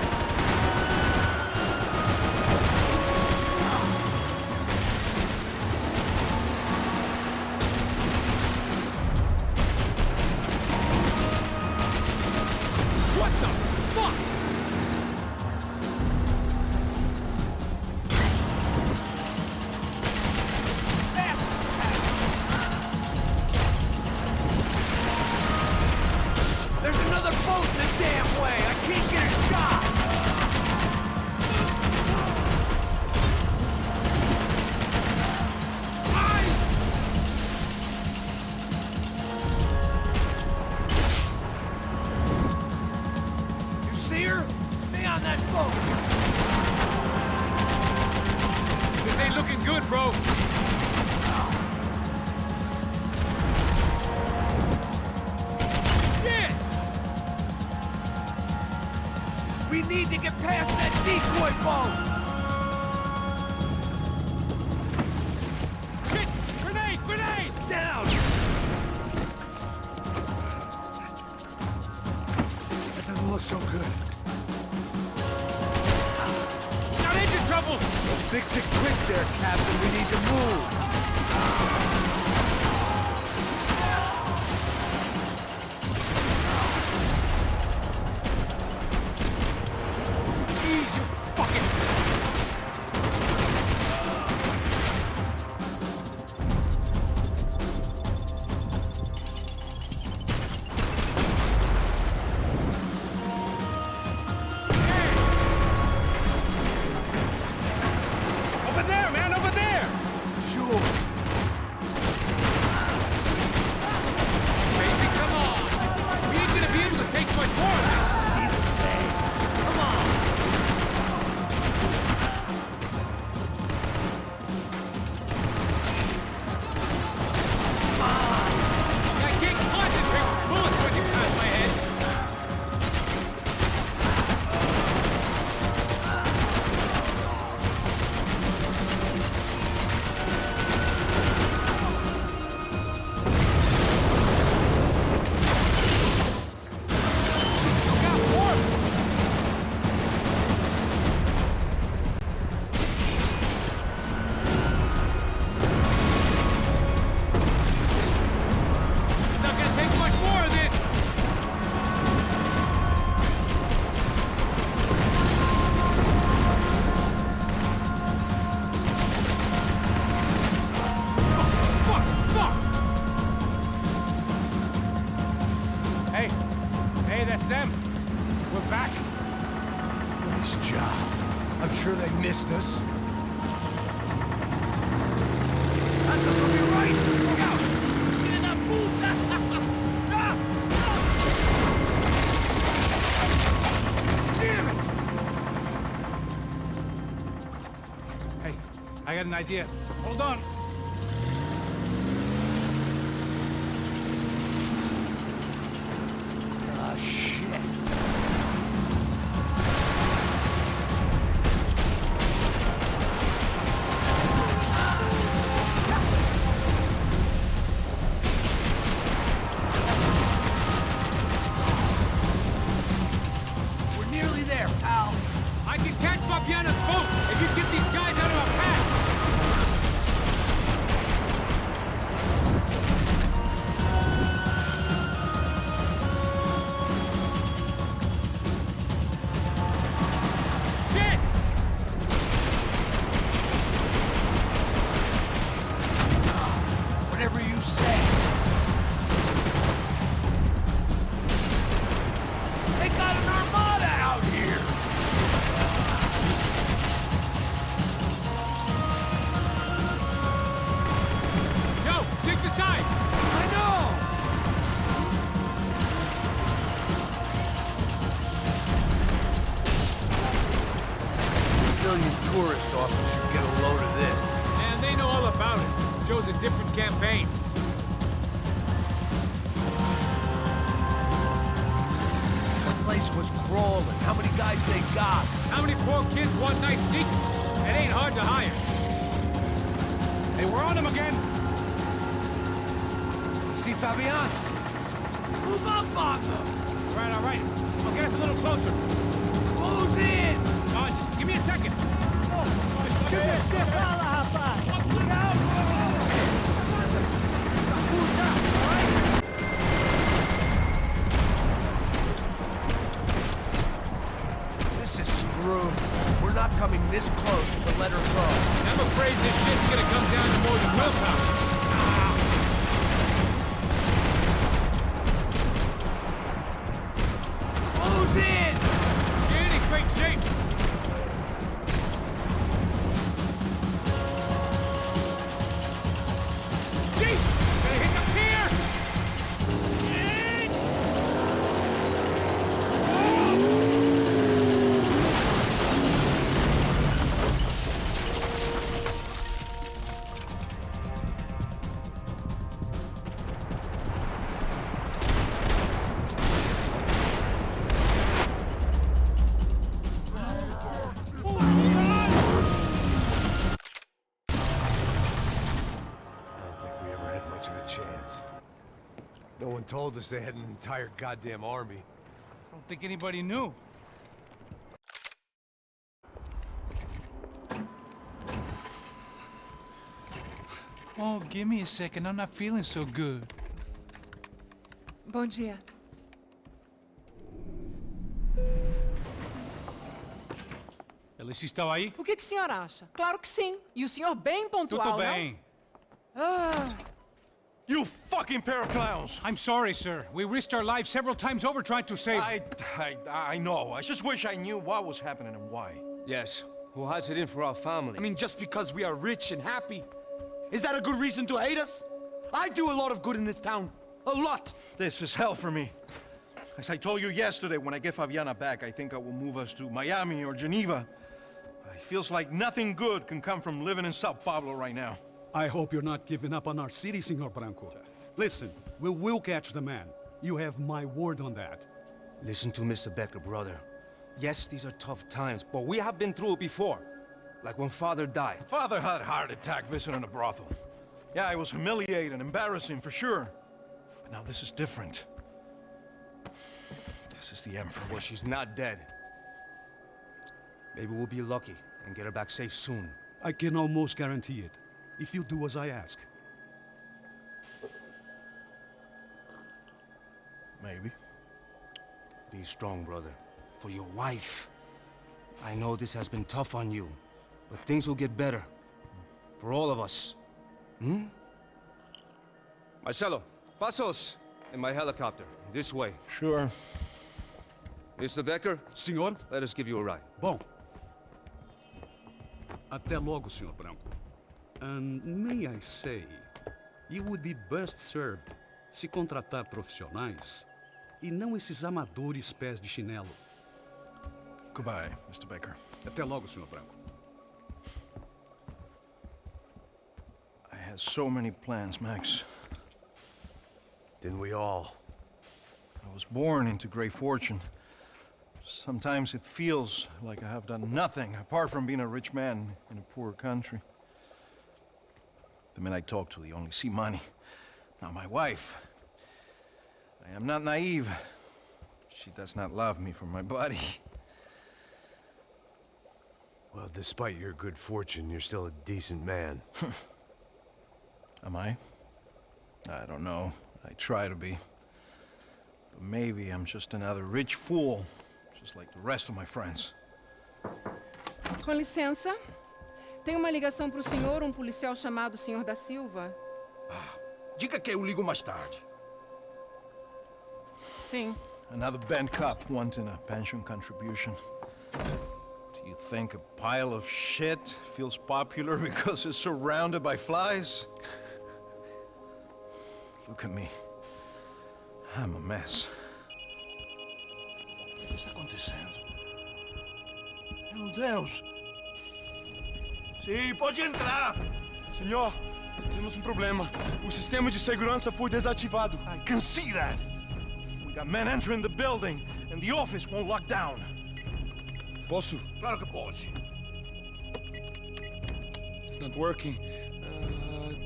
What the fuck? There's another boat in the damn way! I can't get a shot! You see her? Stay on that boat! This ain't looking good, bro. Shit! We need to get past that decoy boat! Shit! Grenade! Down! That doesn't look so good. Got engine trouble! Fix it quick there, Captain. We need to move. Ease, you fucking... Over there, man, over there! Sure. Baby, come on! We ain't gonna be able to take much more of this! Come on! I can't concentrate with bullets when you pass my head! Look out, more! Not gonna take much more of this! Fuck! Hey, that's them. We're back. Nice job. I'm sure they missed us. That's us on your right! Look out! Get in that Damn it! Hey, I got an idea. Hold on. Ah, shit. We're nearly there, pal. I can catch Fabiana's boat if you get these guys out of our path! civilian tourist office should get a load of this. And they know all about it. Shows a different campaign. The place was crawling. How many guys they got? How many poor kids want nice sneakers? It ain't hard to hire. Hey, we're on him again. See Fabian? Move up, Father! All right. I'll get us a little closer. Who's in? Come on, just give me a second. This is screwed. We're not coming this close to let her go. I'm afraid this shit's gonna come down to more than willpower. Who's in? She ain't in great shape. Gee! Gonna hit the pier! I don't think we ever had much of a chance. No one told us they had an entire goddamn army. I don't think anybody knew. Oh, give me a second. I'm not feeling so good. Bom dia. Alice estava aí? O que o senhor acha? Claro que sim. E o senhor bem pontual, Tudo bem. Ah, You fucking pair of clowns! I'm sorry, sir. We risked our lives several times over trying to save... I know. I just wish I knew what was happening and why. Yes, who has it in for our family? I mean, just because we are rich and happy, is that a good reason to hate us? I do a lot of good in this town. A lot! This is hell for me. As I told you yesterday, when I get Fabiana back, I think I will move us to Miami or Geneva. It feels like nothing good can come from living in Sao Paulo right now. I hope you're not giving up on our city, Senor Branco. Listen, we will catch the man. You have my word on that. Listen to Mr. Becker, brother. Yes, these are tough times, but we have been through it before. Like when Father died. Father had a heart attack visiting a brothel. Yeah, it was humiliating, embarrassing, for sure. But now this is different. This is the end for me. Well, she's not dead. Maybe we'll be lucky and get her back safe soon. I can almost guarantee it, if you do as I ask. Maybe. Be strong, brother. For your wife. I know this has been tough on you, but things will get better. For all of us. Hmm? Marcelo, pasos in my helicopter. This way. Sure. Mr. Becker? Senhor? Let us give you a ride. Bom. Até logo, Senhor Branco. And may I say, you would be best served se contratar profissionais e não esses amadores pés de chinelo. Goodbye, Mr. Baker. Até logo, Senhor Branco. I had so many plans, Max. Didn't we all? I was born into great fortune. Sometimes it feels like I have done nothing apart from being a rich man in a poor country. The men I talk to, they only see money. Now my wife, I am not naive. She does not love me for my body. Well, despite your good fortune, you're still a decent man. Am I? I don't know. I try to be. But maybe I'm just another rich fool, just like the rest of my friends. com licença. Tem uma ligação pro senhor, um policial chamado Senhor da Silva. Diga que eu ligo mais tarde. Sim. Another band cop wanting a pension contribution. Do you think a pile of shit feels popular because it's surrounded by flies? Look at me. I'm a mess. O que está acontecendo? Meu Deus! Sim, pode entrar. Senhor, temos um problema. O sistema de segurança foi desativado. I can see that. We got men entering the building, and the office won't lock down. Posso? Claro que pode. It's not working.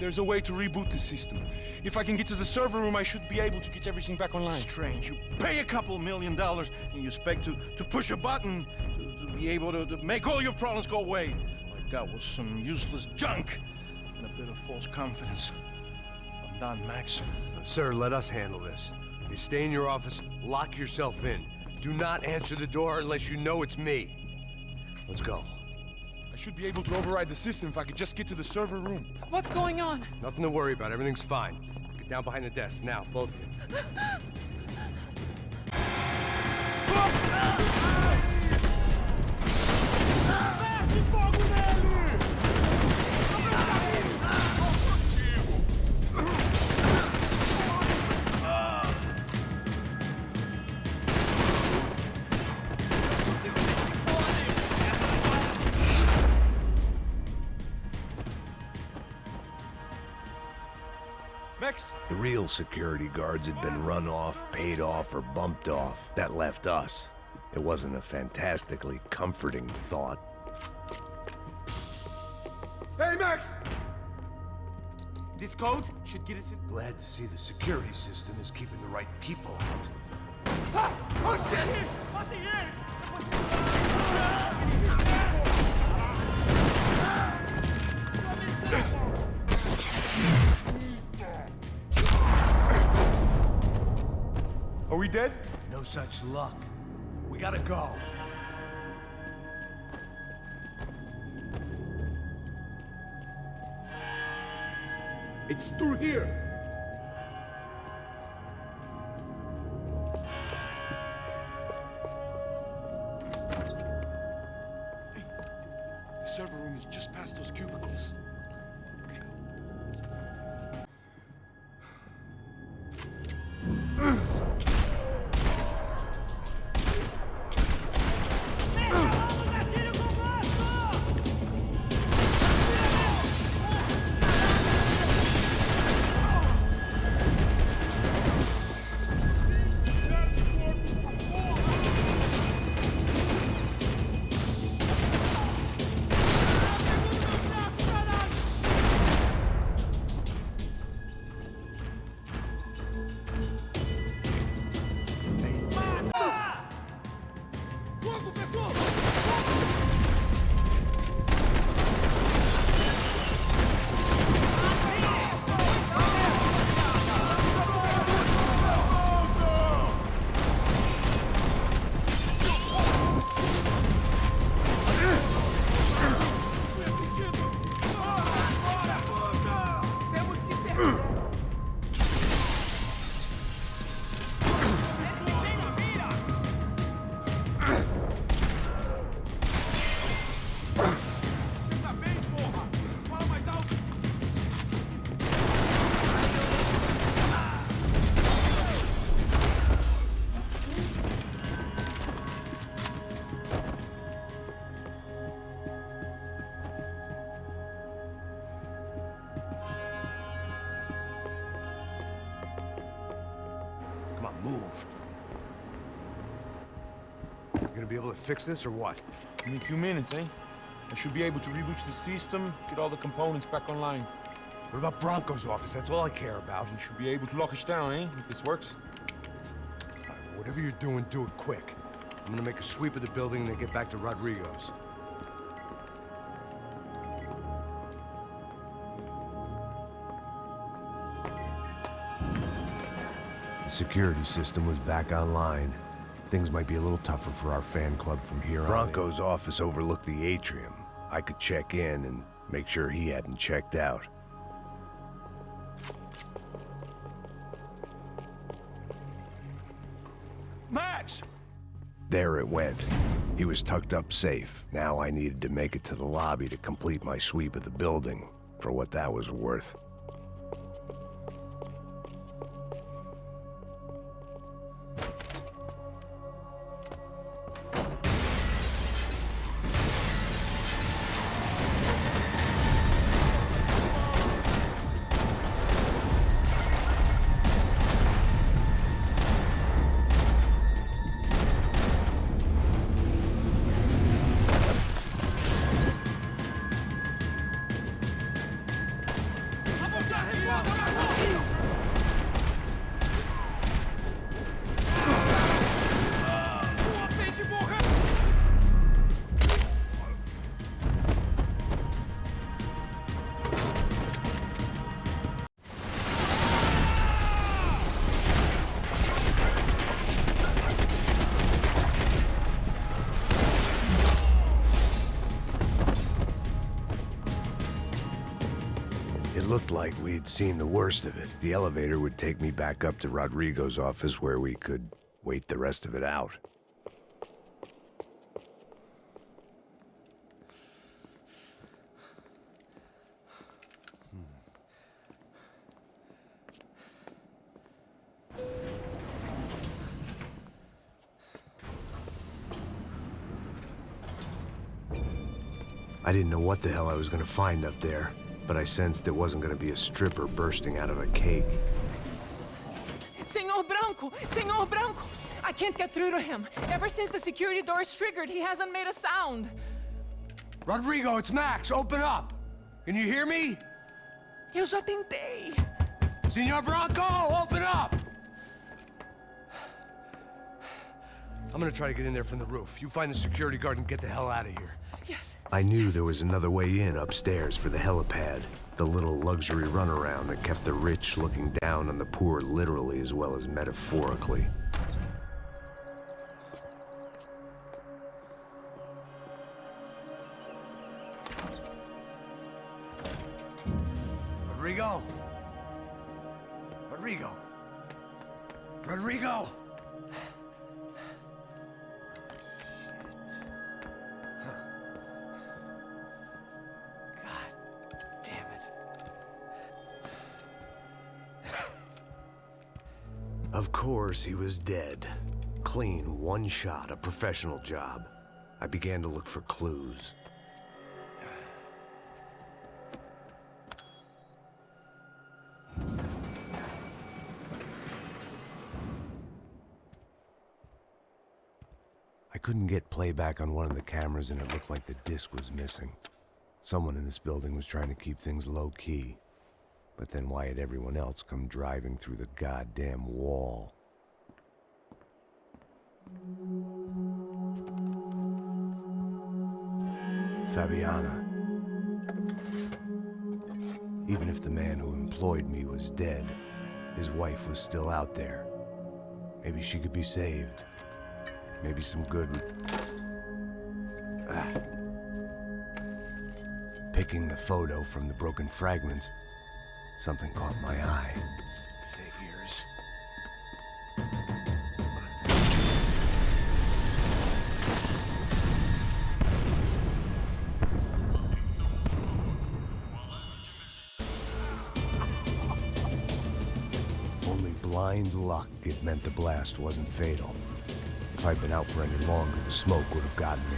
There's a way to reboot the system. If I can get to the server room, I should be able to get everything back online. Strange. You pay a couple $1 million, and you expect to push a button to be able to make all your problems go away. All I got was some useless junk and a bit of false confidence. I'm done, Max. Sir, let us handle this. You stay in your office, lock yourself in. Do not answer the door unless you know it's me. Let's go. I should be able to override the system if I could just get to the server room. What's going on? Nothing to worry about. Everything's fine. Get down behind the desk now, both of you. Max? The real security guards had been run off, paid off, or bumped off. That left us. It wasn't a fantastically comforting thought. Hey, Max! This code should get us in. Glad to see the security system is keeping the right people out. Ah! Oh, shit! Are we dead? No such luck. We gotta go. It's through here. Hey, the server room is just past those cubicles. Come on, move. You gonna be able to fix this or what? In a few minutes, eh? I should be able to reboot the system, get all the components back online. What about Bronco's office? That's all I care about. You should be able to lock us down, eh? If this works. All right, whatever you're doing, do it quick. I'm gonna make a sweep of the building and then get back to Rodrigo's. The security system was back online. Things might be a little tougher for our fan club from here on. Bronco's office overlooked the atrium. I could check in and make sure he hadn't checked out. Max! There it went. He was tucked up safe. Now I needed to make it to the lobby to complete my sweep of the building, for what that was worth. It looked like we'd seen the worst of it. The elevator would take me back up to Rodrigo's office where we could wait the rest of it out. I didn't know what the hell I was gonna find up there, but I sensed it wasn't gonna be a stripper bursting out of a cake. Senor Branco! Senor Branco! I can't get through to him. Ever since the security door is triggered, he hasn't made a sound. Rodrigo, it's Max. Open up. Can you hear me? Eu já tentei. Senor Branco, open up! I'm gonna try to get in there from the roof. You find the security guard and get the hell out of here. Yes. I knew there was another way in upstairs for the helipad. The little luxury runaround that kept the rich looking down on the poor literally as well as metaphorically. Rodrigo! Rodrigo! Rodrigo! Of course, he was dead. Clean, one shot, a professional job. I began to look for clues. I couldn't get playback on one of the cameras and it looked like the disc was missing. Someone in this building was trying to keep things low-key. But then why had everyone else come driving through the goddamn wall? Fabiana. Even if the man who employed me was dead, his wife was still out there. Maybe she could be saved. Maybe some good would... Picking the photo from the broken fragments, something caught my eye. Figures. Only blind luck it meant the blast wasn't fatal. If I'd been out for any longer, the smoke would have gotten me.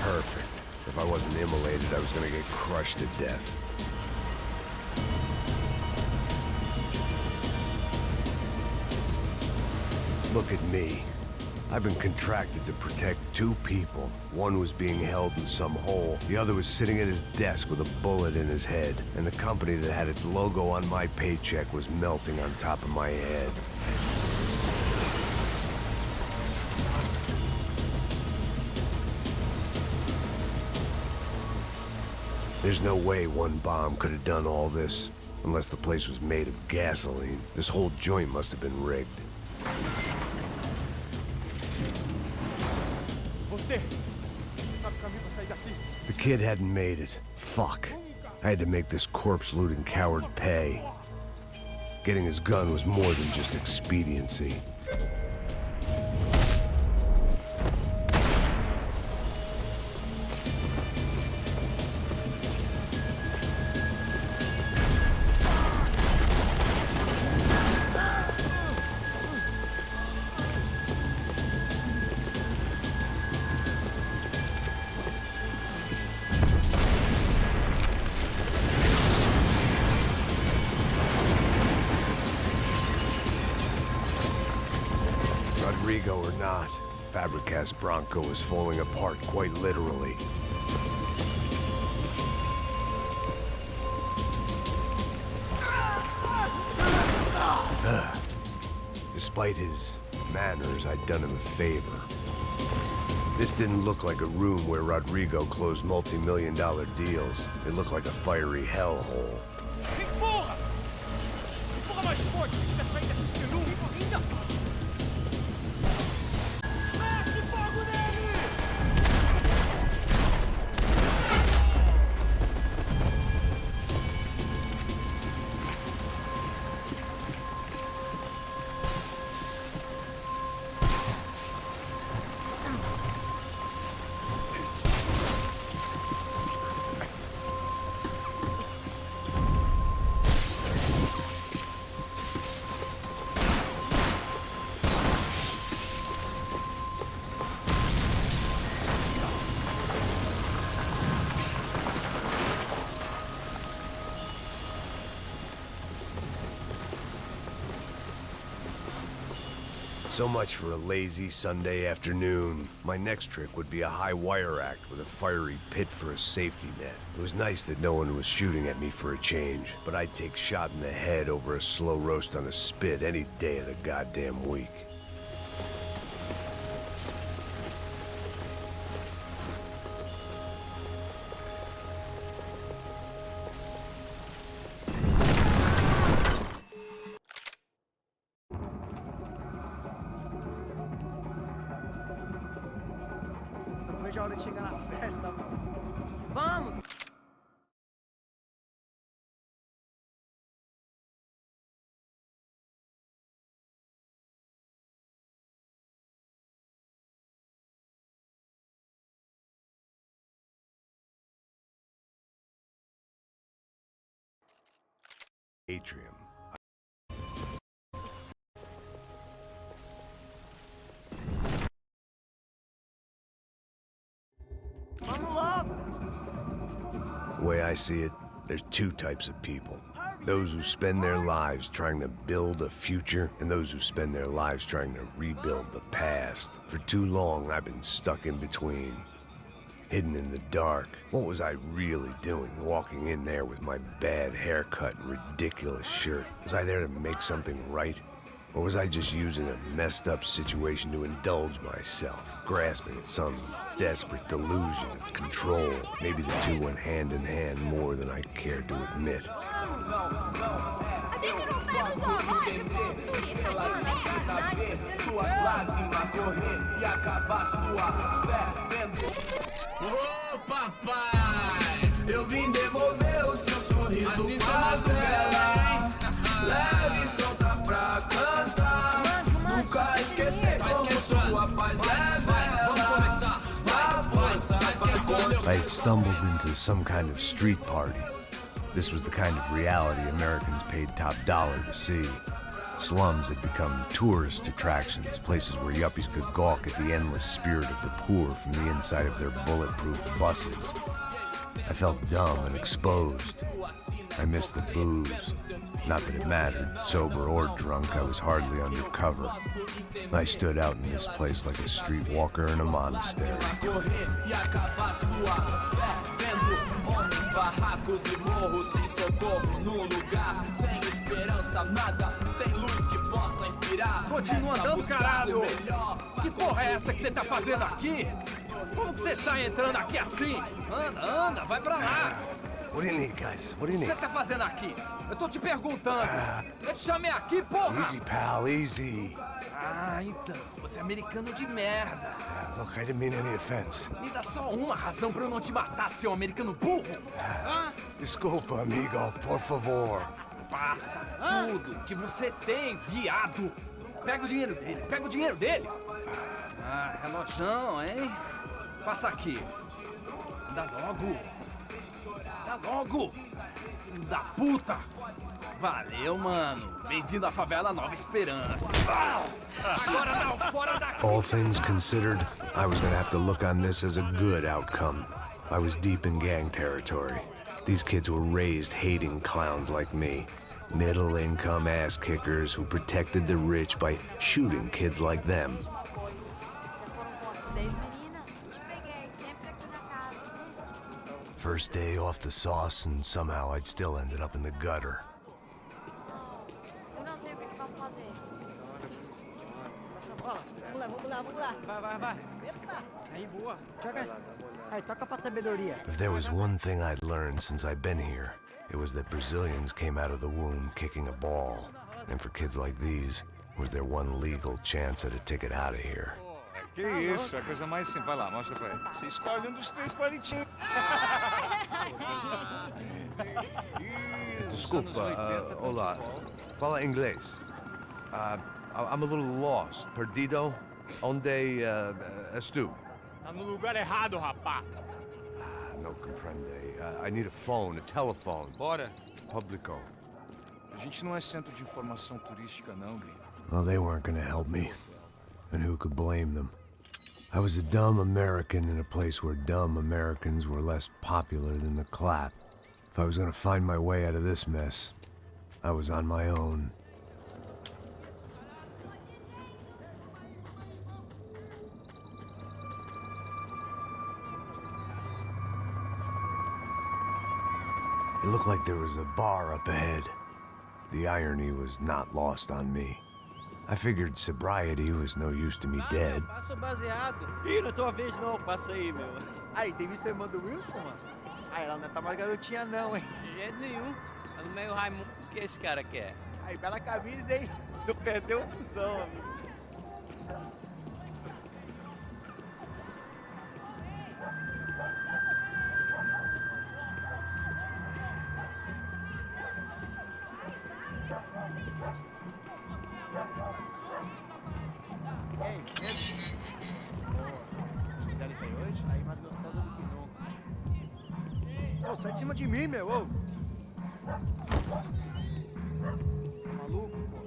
Perfect. If I wasn't immolated, I was gonna get crushed to death. Look at me. I've been contracted to protect two people. One was being held in some hole. The other was sitting at his desk with a bullet in his head. And the company that had its logo on my paycheck was melting on top of my head. There's no way one bomb could have done all this. Unless the place was made of gasoline. This whole joint must have been rigged. The kid hadn't made it. Fuck. I had to make this corpse-looting coward pay. Getting his gun was more than just expediency. Rodrigo or not, Fabricas Bronco is falling apart quite literally. Despite his manners, I'd done him a favor. This didn't look like a room where Rodrigo closed multi-million-dollar deals. It looked like a fiery hellhole. mais forte se você sair dessa espelunca. Mete fogo nele! So much for a lazy Sunday afternoon. My next trick would be a high wire act with a fiery pit for a safety net. It was nice that no one was shooting at me for a change, but I'd take shot in the head over a slow roast on a spit any day of the goddamn week. Vejo a hora de chegar na festa, mano. Vamos! Atrium. Vamos logo! The way I see it, there's two types of people. Those who spend their lives trying to build a future, and those who spend their lives trying to rebuild the past. For too long, I've been stuck in between. Hidden in the dark. What was I really doing, walking in there with my bad haircut and ridiculous shirt? Was I there to make something right? Or was I just using a messed up situation to indulge myself, grasping at some desperate delusion of control? Maybe the two went hand in hand more than I cared to admit. Ô papai, eu vim devolver o seu sorriso favela. Leve e solta pra cantar. Nunca esquecer como sua paz é bela. A força I had stumbled into some kind of street party. This was the kind of reality Americans paid top dollar to see. Slums had become tourist attractions, places where yuppies could gawk at the endless spirit of the poor from the inside of their bulletproof buses. I felt dumb and exposed. I missed the booze. Not that it mattered, sober or drunk, I was hardly under cover. I stood out in this place like a streetwalker in a monastery. barracos e morros sem socorro no lugar, sem esperança, nada, sem luz que possa inspirar. Continua andando, caralho! Que porra é essa que você tá fazendo aqui? Como que você sai entrando aqui assim? Anda, anda, vai pra lá! What do you need, guys? What do you O que need? você tá fazendo aqui? Eu tô te perguntando. Eu te chamei aqui, porra! Easy, pal, easy. Ah, então. Você é americano de merda. Look, I didn't mean any offense. Me dá só uma razão pra eu não te matar, seu americano burro. Desculpa, amigo, por favor. Passa tudo que você tem, viado. Pega o dinheiro dele, pega o dinheiro dele. Ah, relojão, hein? Passa aqui. Dá logo. Dá logo. Filho da puta. Valeu, mano. Bem-vindo à favela Nova Esperança. Agora não, fora daqui. All things considered, I was gonna have to look on this as a good outcome. I was deep in gang territory. These kids were raised hating clowns like me. Middle-income ass-kickers who protected the rich by shooting kids like them. First day off the sauce, and somehow I'd still ended up in the gutter. Vamos lá. Vai. Aí, boa. Joga. Aí, toca pra sabedoria. If there was one thing I'd learned since I'd been here, it was that Brazilians came out of the womb kicking a ball. And for kids like these, was their one legal chance at a ticket out of here. Que isso, é a coisa mais simples. Vai lá, mostra pra ele. Você escolhe um dos três palitinhos. Desculpa, olá. Fala inglês. I'm a little lost. Perdido? Onde és tu? Tá no lugar errado, rapá. No comprende. I need a phone, a telephone. Bora. Publico. A gente não é centro de informação turística, não, gringo. Well, they weren't gonna help me. And who could blame them? I was a dumb American in a place where dumb Americans were less popular than the clap. If I was gonna find my way out of this mess, I was on my own. It looked like there was a bar up ahead. The irony was not lost on me. I figured sobriety was no use to me dead. Passa o baseado. Ih, não é tua vez não, passa aí, meu. Aí, tem visto a irmã do Wilson, mano? Aí, ela não tá mais garotinha não, hein? De jeito nenhum. Tá no meio Raimundo. O que esse cara quer? Aí, bela camisa, hein? Tu perdeu o busão, amigo. Ei, entra. Gisele tem hoje? Aí, mais gostosa do que nunca. Ô, sai de cima de mim, meu, ô. Maluco, pô.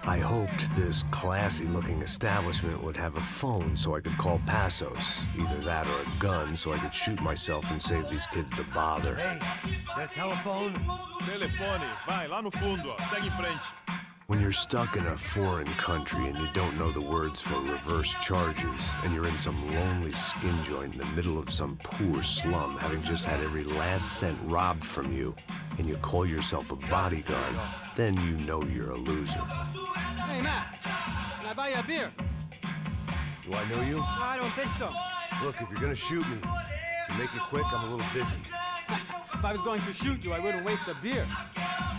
I hoped this classy-looking establishment would have a phone so I could call Passos. Either that or a gun so I could shoot myself and save these kids the bother. Hey, got a telephone? Telefone, vai, lá no fundo, ó. Segue em frente. When you're stuck in a foreign country and you don't know the words for reverse charges, and you're in some lonely skin joint in the middle of some poor slum, having just had every last cent robbed from you, and you call yourself a bodyguard, then you know you're a loser. Hey, Matt. Can I buy you a beer? Do I know you? I don't think so. Look, if you're gonna shoot me, make it quick, I'm a little busy. If I was going to shoot you, I wouldn't waste a beer.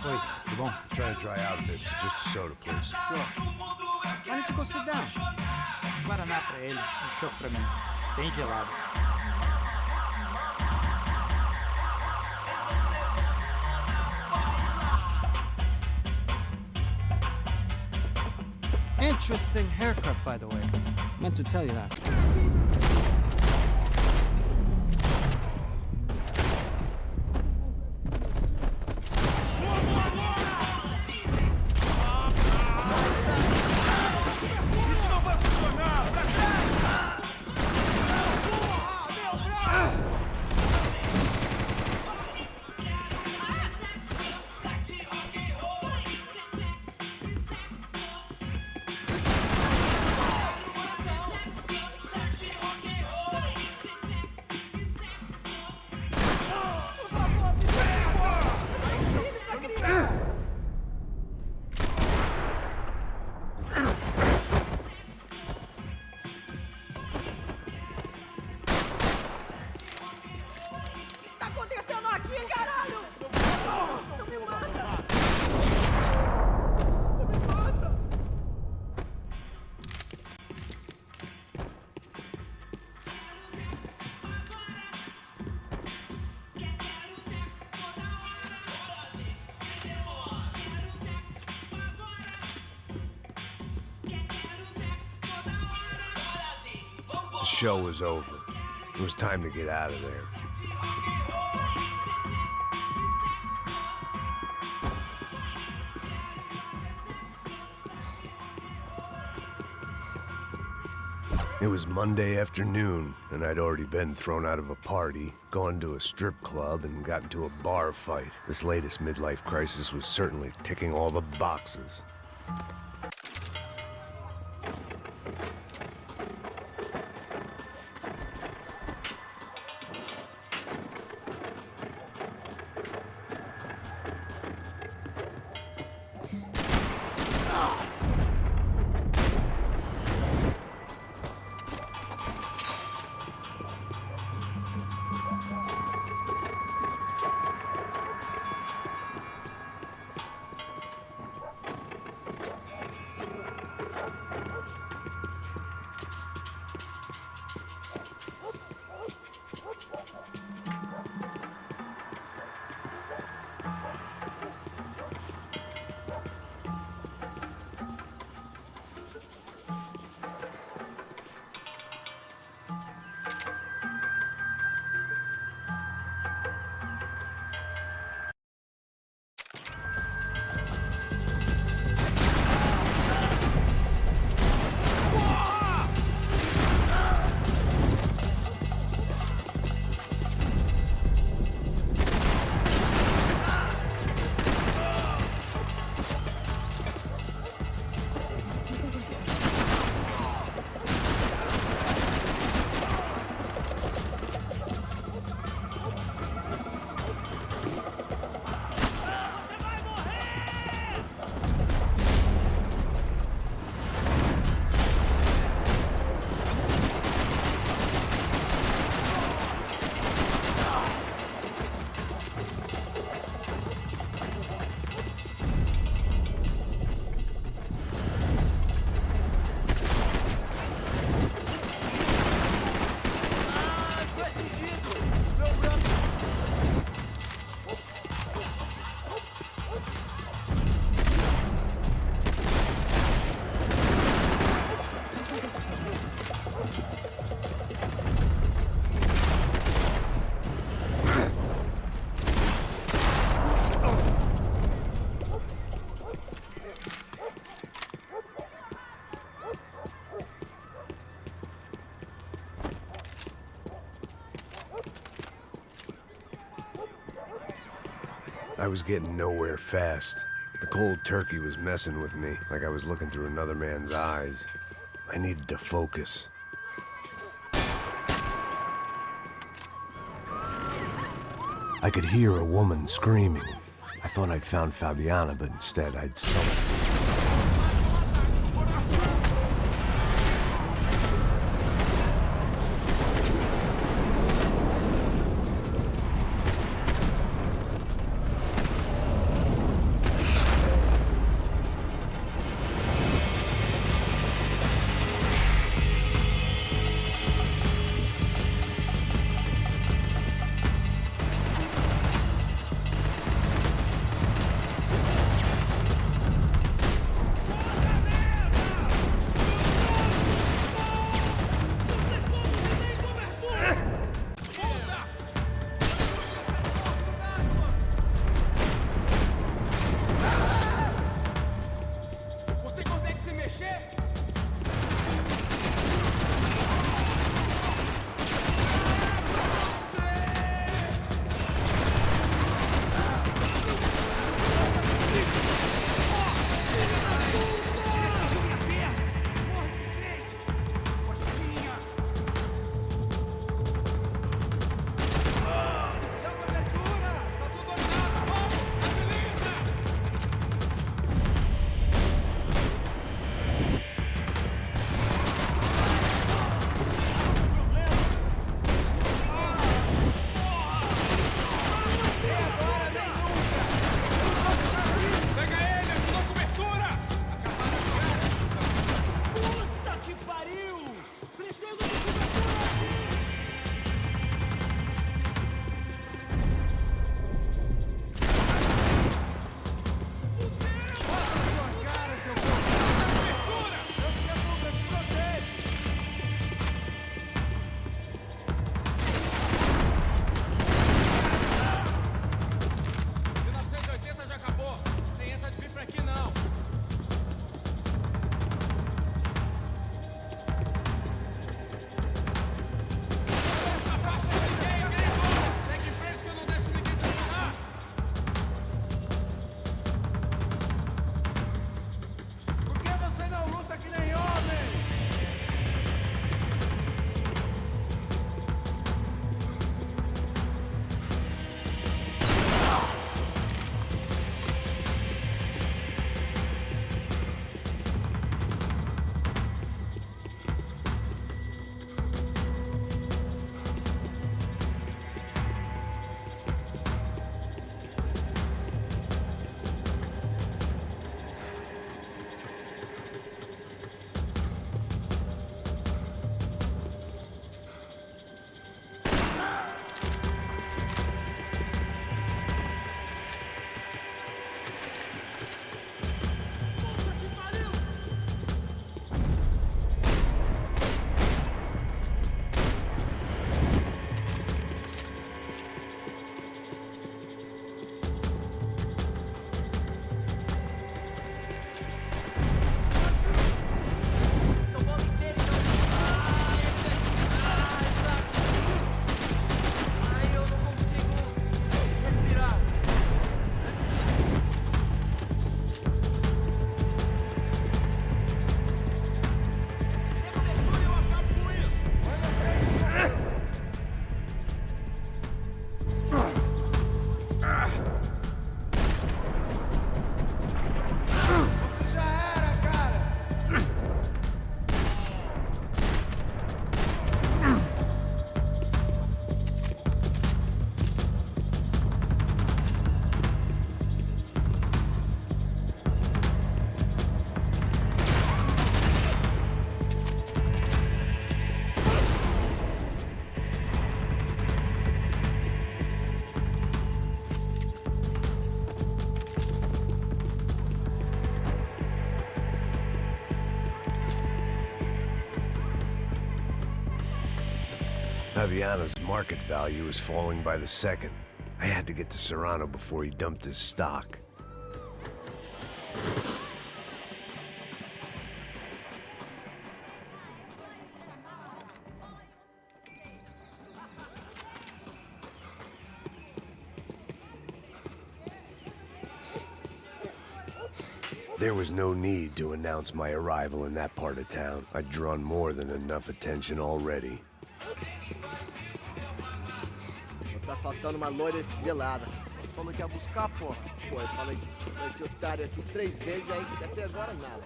Wait, come on. I'm trying to dry out a bit, so just a soda, please. Sure. Why don't you go sit down? Guaraná pra ele, chopp pra mim. Bem gelado. Interesting haircut, by the way. Meant to tell you that. The show was over. It was time to get out of there. It was Monday afternoon, and I'd already been thrown out of a party, gone to a strip club, and got into a bar fight. This latest midlife crisis was certainly ticking all the boxes. I was getting nowhere fast. The cold turkey was messing with me, like I was looking through another man's eyes. I needed to focus. I could hear a woman screaming. I thought I'd found Fabiana, but instead I'd stumbled. Fabiano's market value was falling by the second. I had to get to Serrano before he dumped his stock. There was no need to announce my arrival in that part of town. I'd drawn more than enough attention already. Tá faltando uma loira gelada. Você falou que ia buscar, porra? Pô, eu falei que esse otário aqui 3 vezes aí, que até agora nada.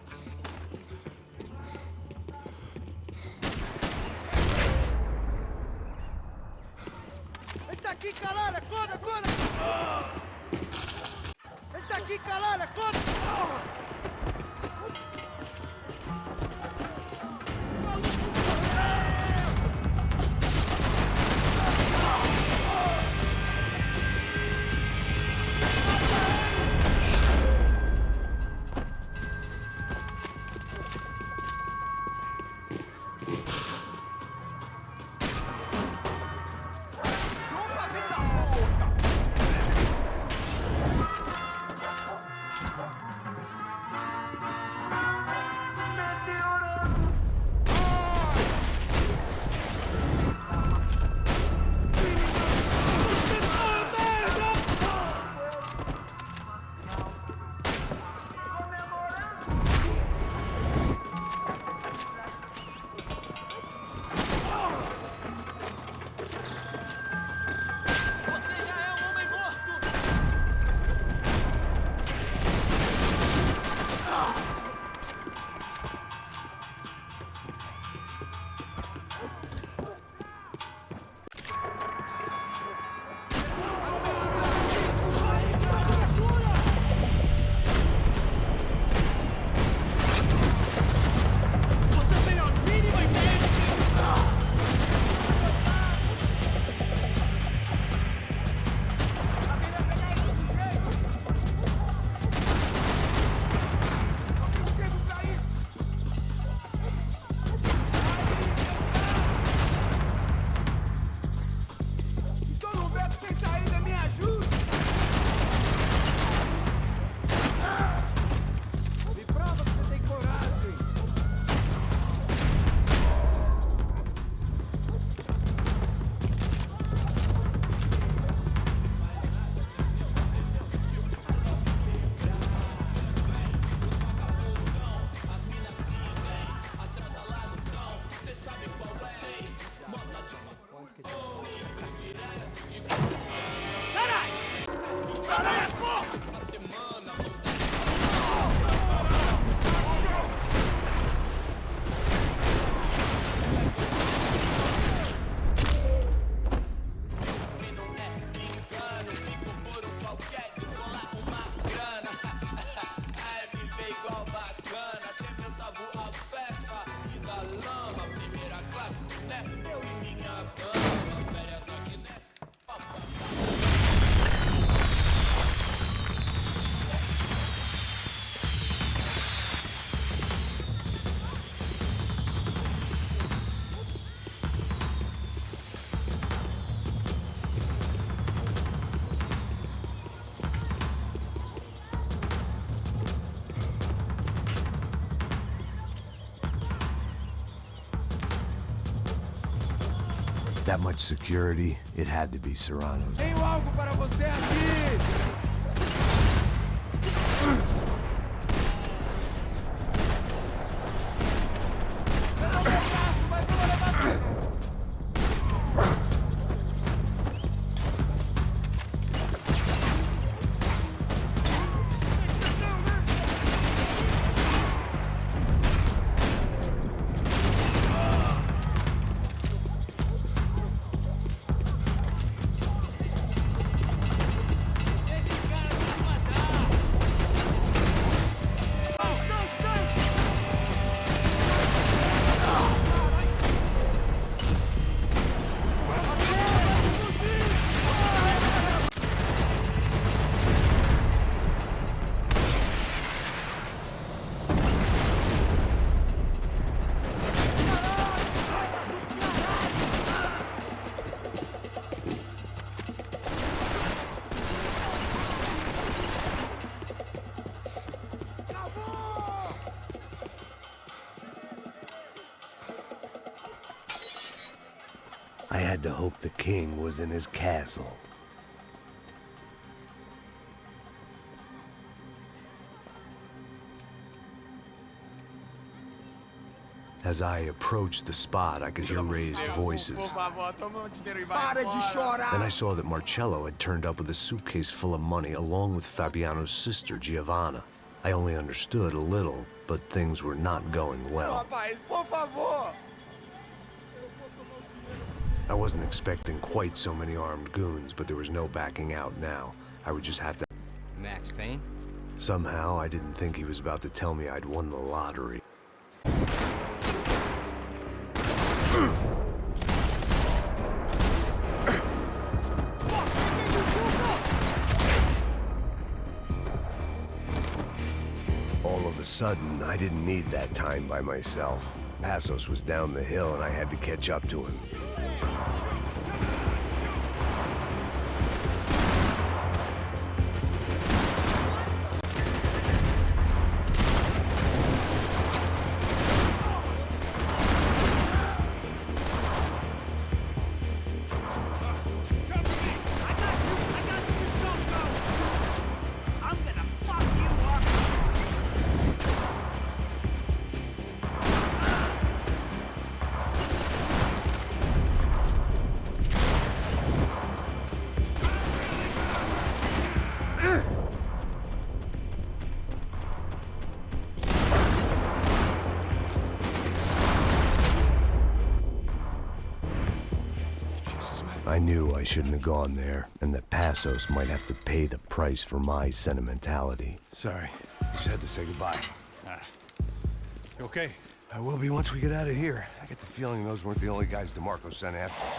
Ele tá aqui, caralho! Acorda, acorda! Ele tá aqui, caralho! Acorda! That much security, it had to be Serrano's. Tenho algo para você aqui! I had to hope the king was in his castle. As I approached the spot, I could hear raised voices. Then I saw that Marcello had turned up with a suitcase full of money along with Fabiano's sister, Giovanna. I only understood a little, but things were not going well. I wasn't expecting quite so many armed goons, but there was no backing out now. I would just have to... Max Payne? Somehow, I didn't think he was about to tell me I'd won the lottery. All of a sudden, I didn't need that time by myself. Passos was down the hill and I had to catch up to him. I knew I shouldn't have gone there, and that Passos might have to pay the price for my sentimentality. Sorry, just had to say goodbye. You okay? I will be once we get out of here. I get the feeling those weren't the only guys DeMarco sent after us.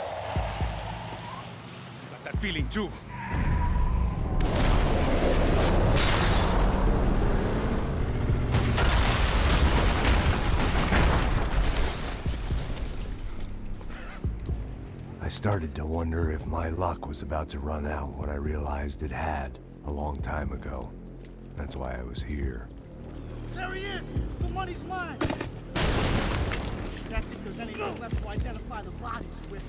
Got that feeling too. I started to wonder if my luck was about to run out when I realized it had, a long time ago. That's why I was here. There he is! The money's mine! That's if there's anything left to identify the bodies with.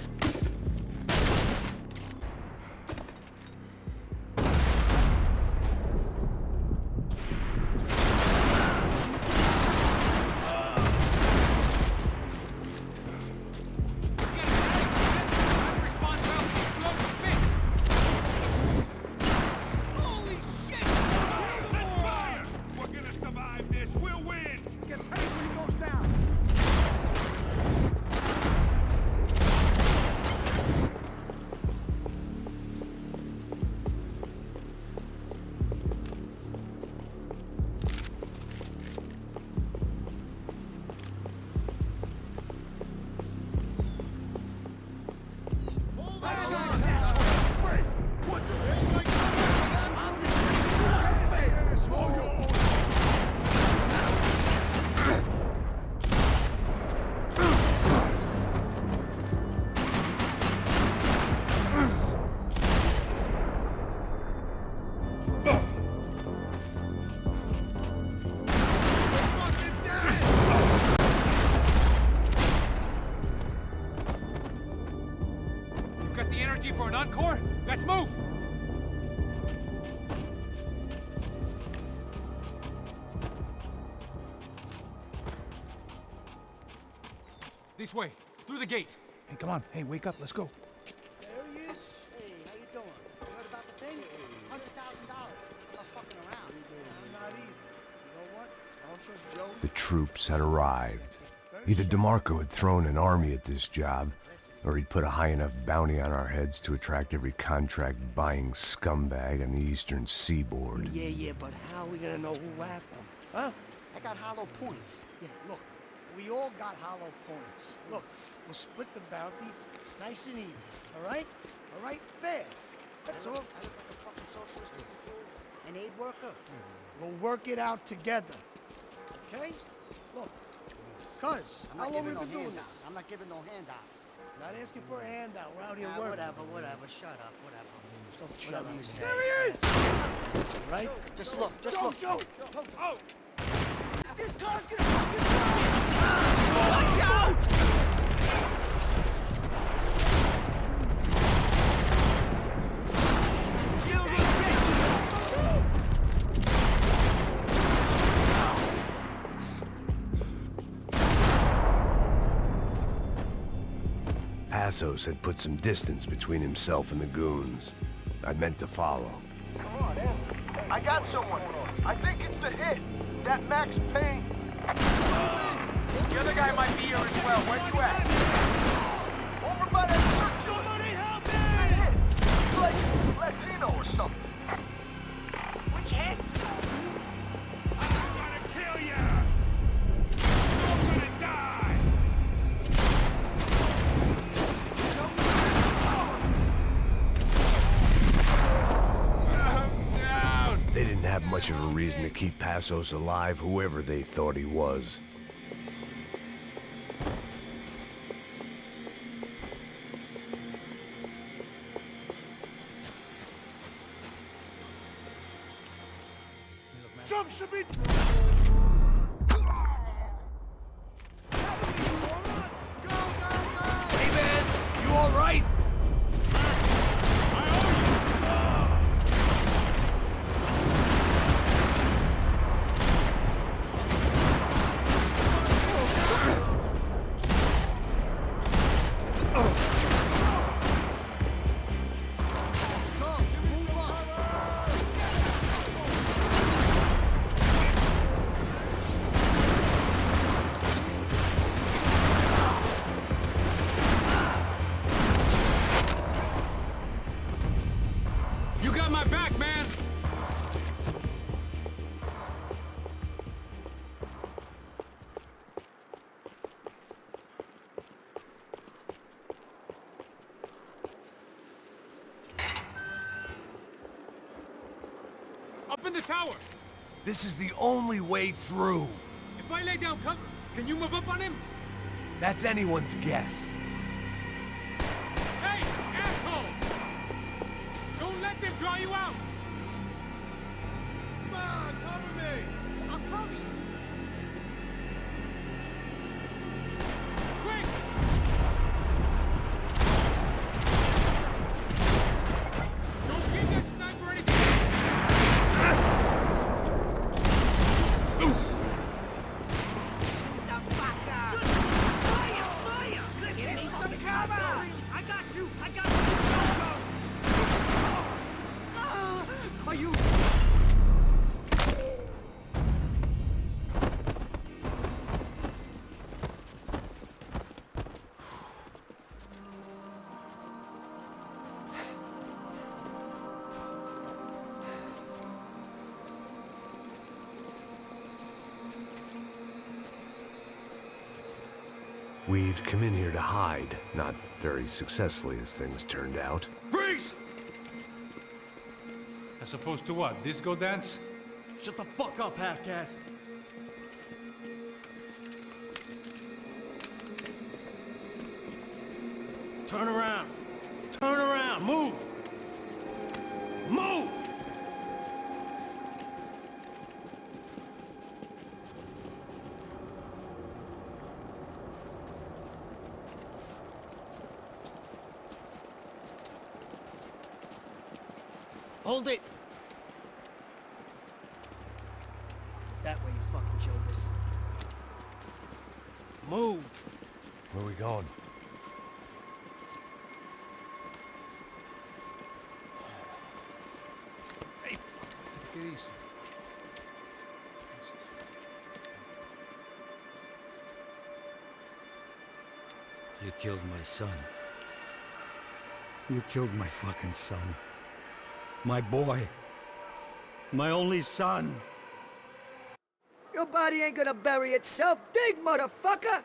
For an encore? Let's move! This way, through the gate. Hey, come on. Hey, wake up. Let's go. There he is. Hey, how you doing? You heard about the thing? $100,000. I'm not fucking around. I'm not either. You know what? I don't trust Joe. The troops had arrived. Either DeMarco had thrown an army at this job, or he'd put a high enough bounty on our heads to attract every contract-buying scumbag on the eastern seaboard. Yeah, but how are we gonna know who whacked them? Huh? I got hollow points. Yeah, look, we all got hollow points. Look, we'll split the bounty nice and even, all right? All right? Fair. That's all. I look like a fucking socialist to you, fool. An aid worker? We'll work it out together, okay? Look, cuz, how long we been doing this? I'm not giving no handouts. Not asking for a handout. We're out here working. Whatever. Shut up. Whatever. Don't shut up. There he is! Right? Just look. Joe. Oh! This car's gonna fucking go! Watch out! Passos had put some distance between himself and the goons. I meant to follow. Come on, Em. I got someone. I think it's the hit. That Max Payne. The other guy might be here as well. Where you at? Over by that church. Somebody help me! He's like Latino or something. Which hit? I'm gonna kill ya! You're gonna die! I'm down! They didn't have much of a reason to keep Passos alive, whoever they thought he was. Jump should be... Hey man, you alright? You got my back, man! Up in the tower! This is the only way through. If I lay down cover, can you move up on him? That's anyone's guess. Hey, asshole! Don't let them draw you out! Come on, cover me! I'll cover you! Quick! Don't give that sniper anything! Are you... We'd come in here to hide, not very successfully as things turned out. Freeze! As opposed to what? Disco dance? Shut the fuck up, half-caste. Turn around. Turn around. Move. Move! Hold it! That way, you fucking jokers. Move! Where are we going? Hey, take it easy. You killed my son. You killed my fucking son. My boy. My only son. Your body ain't gonna bury itself. Dig, motherfucker!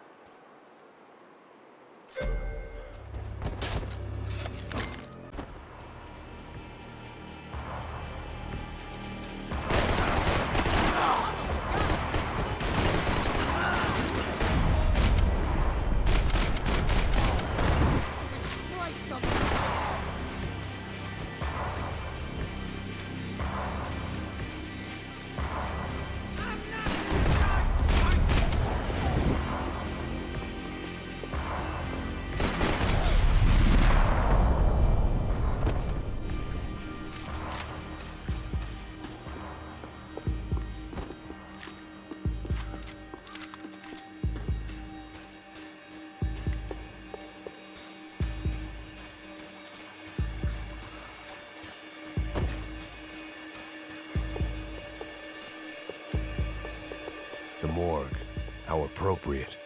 morgue. How appropriate.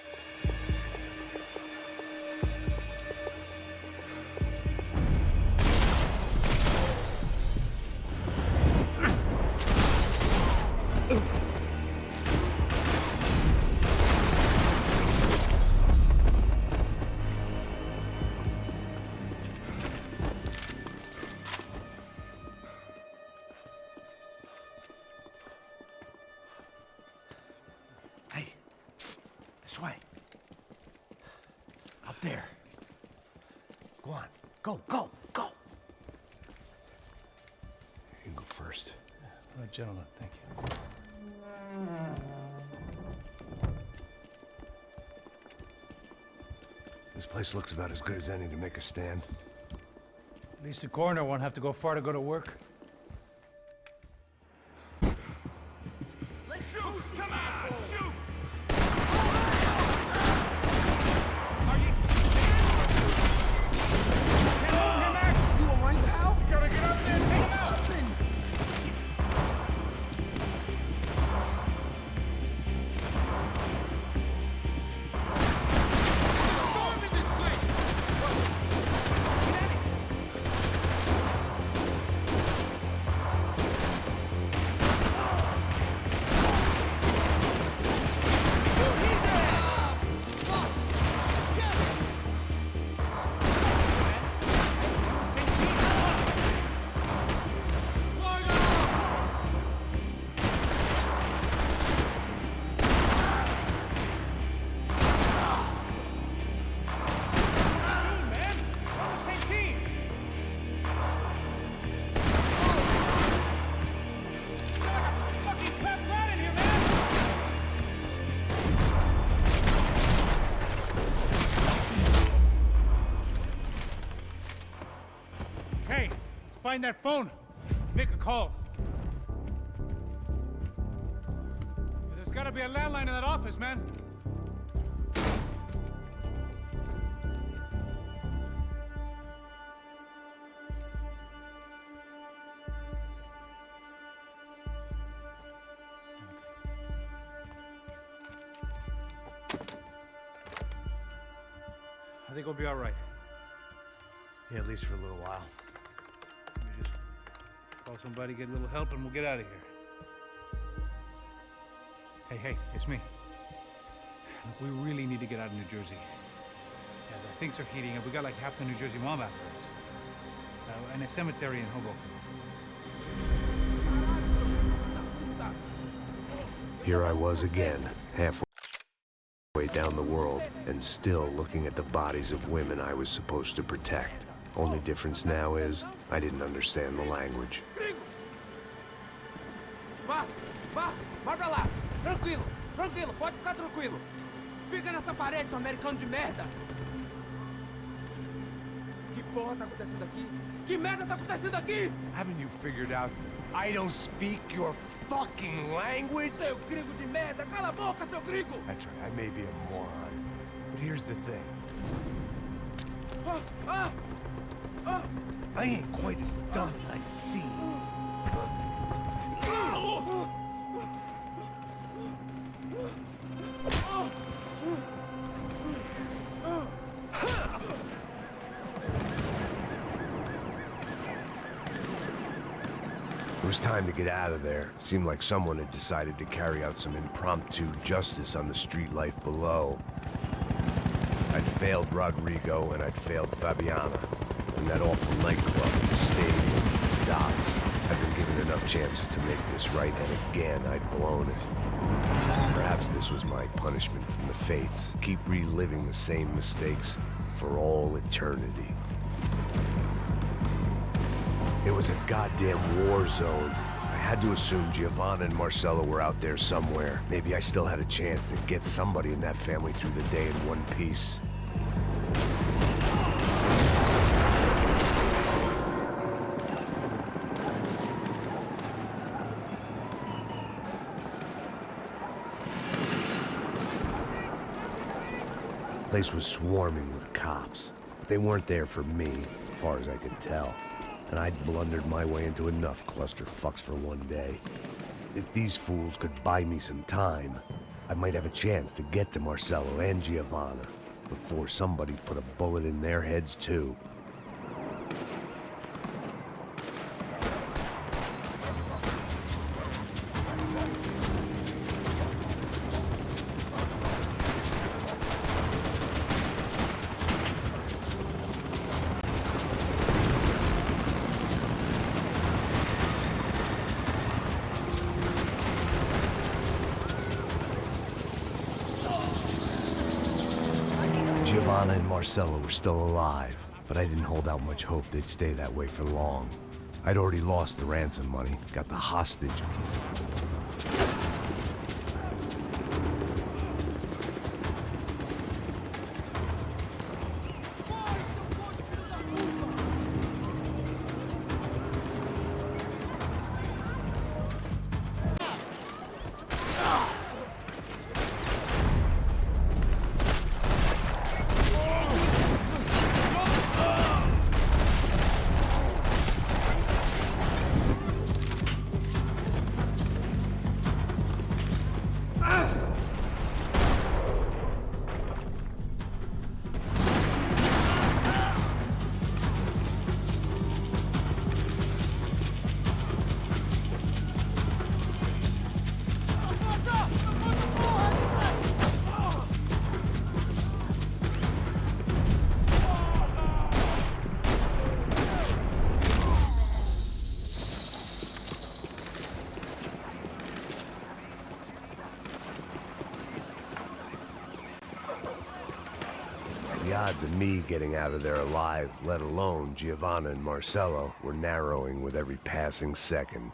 Hey, psst, this way. Up there. Go on, go, go, go. You go first. All right, gentlemen, thank you. This place looks about as good as any to make a stand. At least the coroner won't have to go far to go to work. Let's shoot! Come on, shoot! You all right, pal? Gotta get up there, take him out! Hey, find that phone. Make a call. There's gotta be a landline in that office, man. I think we'll be all right. Yeah, at least for a little while. Let me just call somebody, get a little help, and we'll get out of here. Hey, it's me. Look, we really need to get out of New Jersey. Yeah, things are heating up. We got like half the New Jersey mob after us. And a cemetery in Hoboken. Here I was again, halfway down the world, and still looking at the bodies of women I was supposed to protect. Only difference now is, I didn't understand the language. Vai pra lá. Tranquilo, pode ficar tranquilo. Fica nessa parede, seu americano de merda. Que porra tá acontecendo aqui? Que merda tá acontecendo aqui? Haven't you figured out I don't speak your fucking language? Seu gringo de merda, cala a boca, seu gringo! That's right, I may be a moron, but here's the thing. I ain't quite as dumb as I seem. It was time to get out of there. Seemed like someone had decided to carry out some impromptu justice on the street life below. I'd failed Rodrigo and I'd failed Fabiana. And that awful nightclub, the stadium, the docks. I'd been given enough chances to make this right, and again I'd blown it. Perhaps this was my punishment from the fates. Keep reliving the same mistakes for all eternity. It was a goddamn war zone. I had to assume Giovanna and Marcella were out there somewhere. Maybe I still had a chance to get somebody in that family through the day in one piece. The place was swarming with cops. But they weren't there for me, as far as I could tell. And I'd blundered my way into enough clusterfucks for one day. If these fools could buy me some time, I might have a chance to get to Marcello and Giovanna before somebody put a bullet in their heads too. Giovanna and Marcello were still alive, but I didn't hold out much hope they'd stay that way for long. I'd already lost the ransom money, got the hostage. The odds of me getting out of there alive, let alone Giovanna and Marcello, were narrowing with every passing second.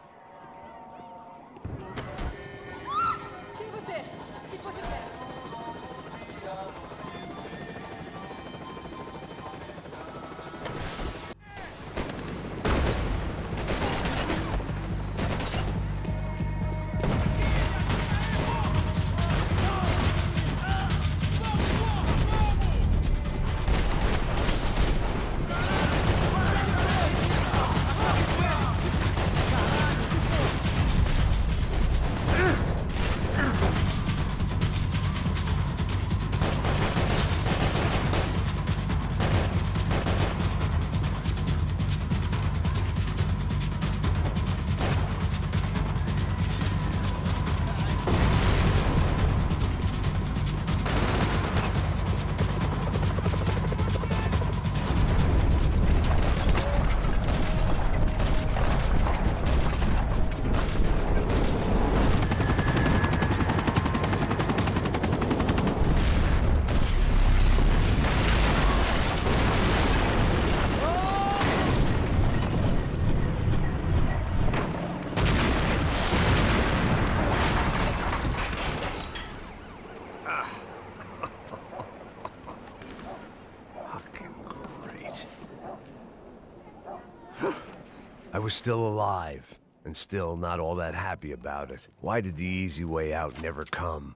I was still alive, and still not all that happy about it. Why did the easy way out never come?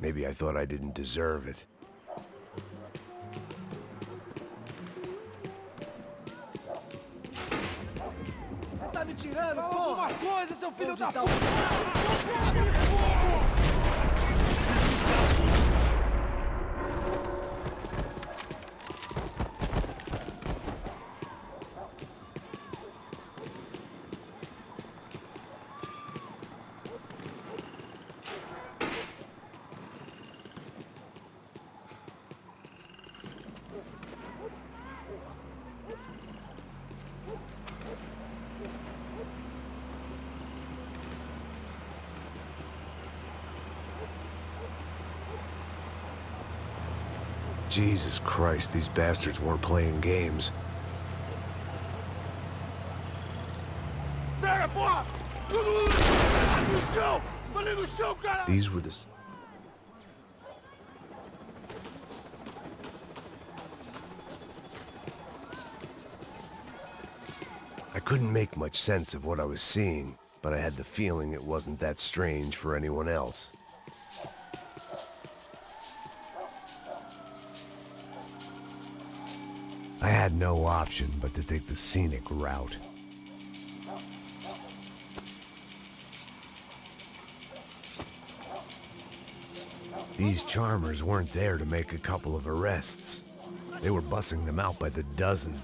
Maybe I thought I didn't deserve it. Você tá me tirando, porra! Alguma coisa, seu filho da puta! Jesus Christ, these bastards weren't playing games. These were the... I couldn't make much sense of what I was seeing, but I had the feeling it wasn't that strange for anyone else. I had no option but to take the scenic route. These charmers weren't there to make a couple of arrests. They were bussing them out by the dozen.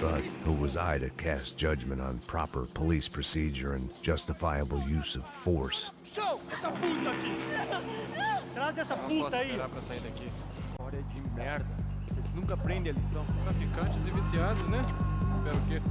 But who was I to cast judgment on proper police procedure and justifiable use of force? Show! Essa puta aqui! Traz essa puta aí! Pra sair daqui. História de merda. Eles nunca aprendem a lição. Traficantes e viciados, né? Espero o quê?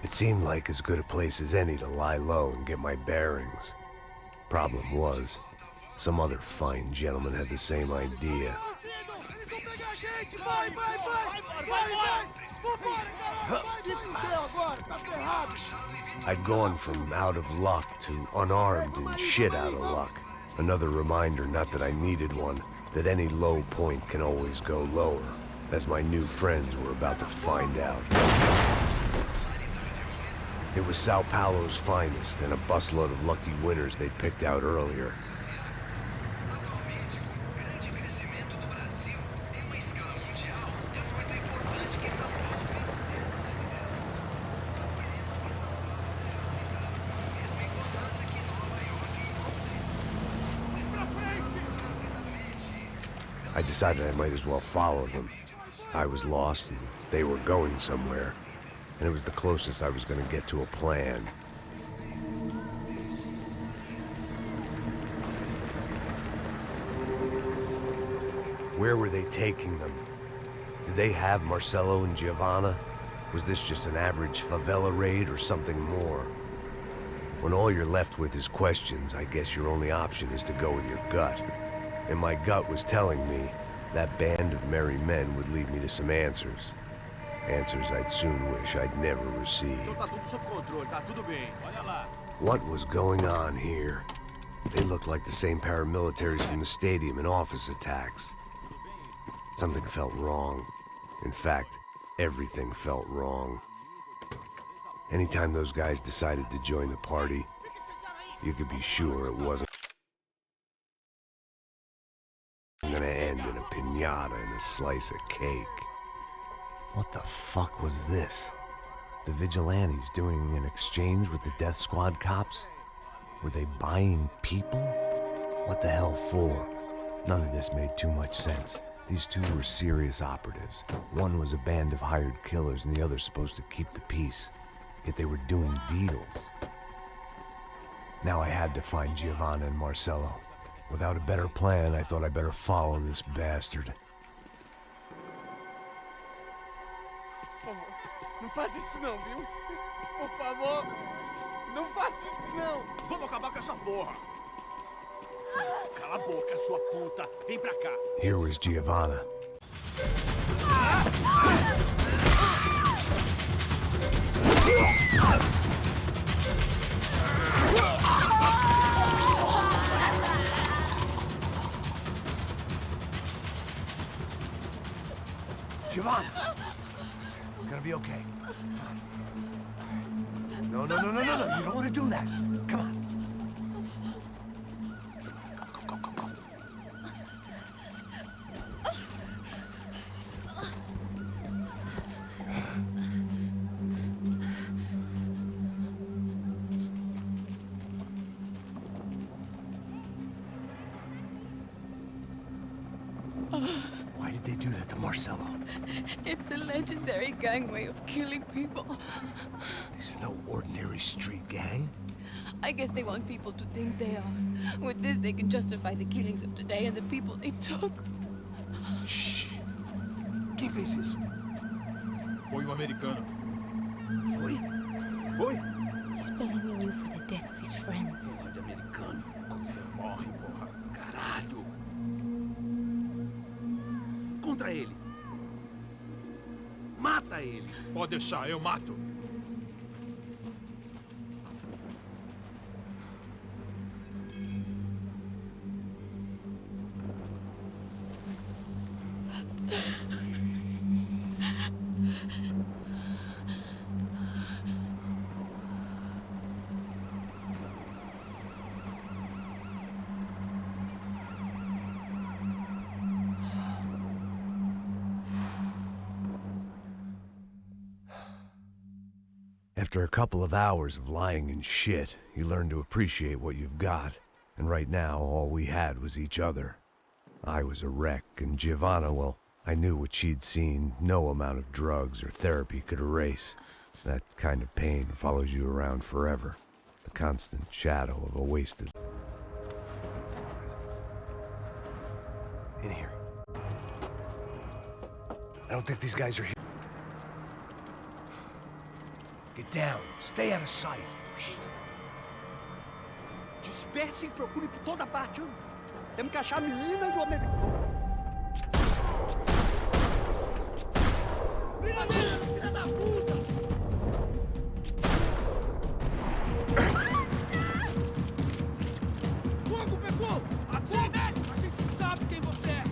It seemed like as good a place as any to lie low and get my bearings. Problem was, some other fine gentleman had the same idea. I'd gone from out of luck to unarmed and shit out of luck. Another reminder, not that I needed one, that any low point can always go lower, as my new friends were about to find out. It was Sao Paulo's finest, and a busload of lucky winners they'd picked out earlier. I decided I might as well follow them. I was lost, and they were going somewhere. And it was the closest I was going to get to a plan. Where were they taking them? Did they have Marcelo and Giovanna? Was this just an average favela raid or something more? When all you're left with is questions, I guess your only option is to go with your gut. And my gut was telling me that band of merry men would lead me to some answers. Answers I'd soon wish I'd never received. What was going on here? They looked like the same paramilitaries from the stadium in office attacks. Something felt wrong. In fact, everything felt wrong. Anytime those guys decided to join the party, you could be sure it wasn't gonna end in a piñata and a slice of cake. What the fuck was this? The vigilantes doing an exchange with the death squad cops? Were they buying people? What the hell for? None of this made too much sense. These two were serious operatives. One was a band of hired killers and the other supposed to keep the peace. Yet they were doing deals. Now I had to find Giovanna and Marcelo. Without a better plan, I thought I better follow this bastard. Não faz isso não, viu? Por favor, não faça isso não. Vamos acabar com essa porra. Cala a boca, sua puta. Vem pra cá. Here was Giovanna. Giovanna! It's gonna be okay. No, you don't want to do that. Come on. Go. Marcelo? It's a legendary gang way of killing people. These are no ordinary street gang. I guess they want people to think they are. With this, they can justify the killings of today and the people they took. Shh. Quem fez isso? Foi um americano. Foi? Foi? He's blaming you for the death of his friend. Porra de americano. Coisa morre, porra. Caralho. Contra ele. Mata ele. Pode deixar, eu mato. After a couple of hours of lying in shit, you learn to appreciate what you've got. And right now, all we had was each other. I was a wreck, and Giovanna, well, I knew what she'd seen no amount of drugs or therapy could erase. That kind of pain follows you around forever. The constant shadow of a wasted... In here. I don't think these guys are here. Get down. Stay out of sight. Dispersem e procurem por toda parte. Temos que achar a menina e o americano. Brigadeiro, filha da puta! Fogo, pessoal! Atire nele! A gente sabe quem você é!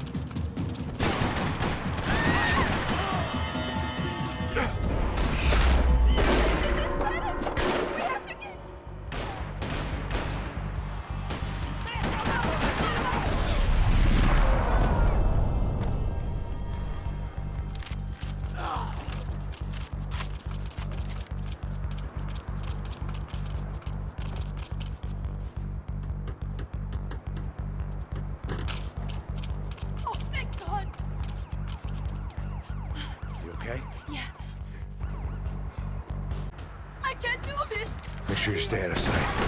Make sure you stay out of sight.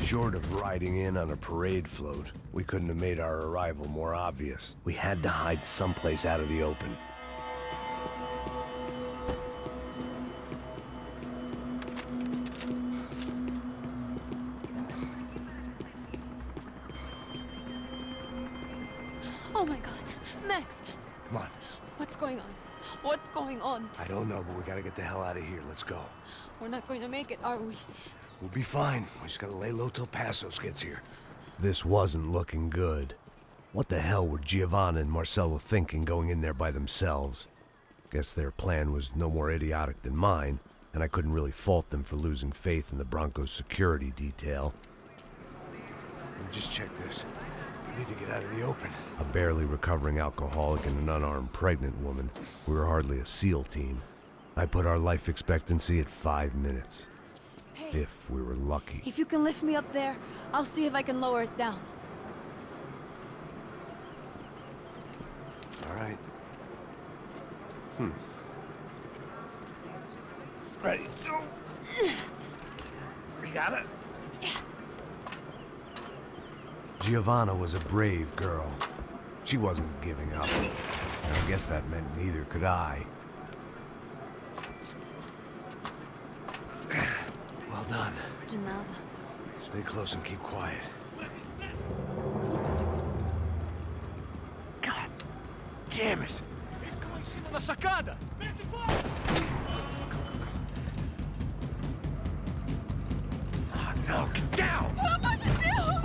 Short of riding in on a parade float, we couldn't have made our arrival more obvious. We had to hide someplace out of the open. Oh my God, Max! Come on. What's going on? What's going on? I don't know, but we gotta get the hell out of here. Let's go. We're not going to make it, are we? We'll be fine. We just gotta lay low till Passos gets here. This wasn't looking good. What the hell were Giovanna and Marcelo thinking going in there by themselves? Guess their plan was no more idiotic than mine, and I couldn't really fault them for losing faith in the Broncos security detail. Let me just check this. We need to get out of the open. A barely recovering alcoholic and an unarmed pregnant woman. We were hardly a SEAL team. I put our life expectancy at 5 minutes. Hey, if we were lucky. if you can lift me up there, I'll see if I can lower it down. All right. Ready, go. You got it? Giovanna was a brave girl. She wasn't giving up. And I guess that meant neither could I. Well done. De nada. Stay close and keep quiet. God damn it! Eles estão em cima da sacada! Vento e fogo! Oh, no, get down! Pelo amor de Deus!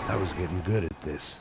I was getting good at this.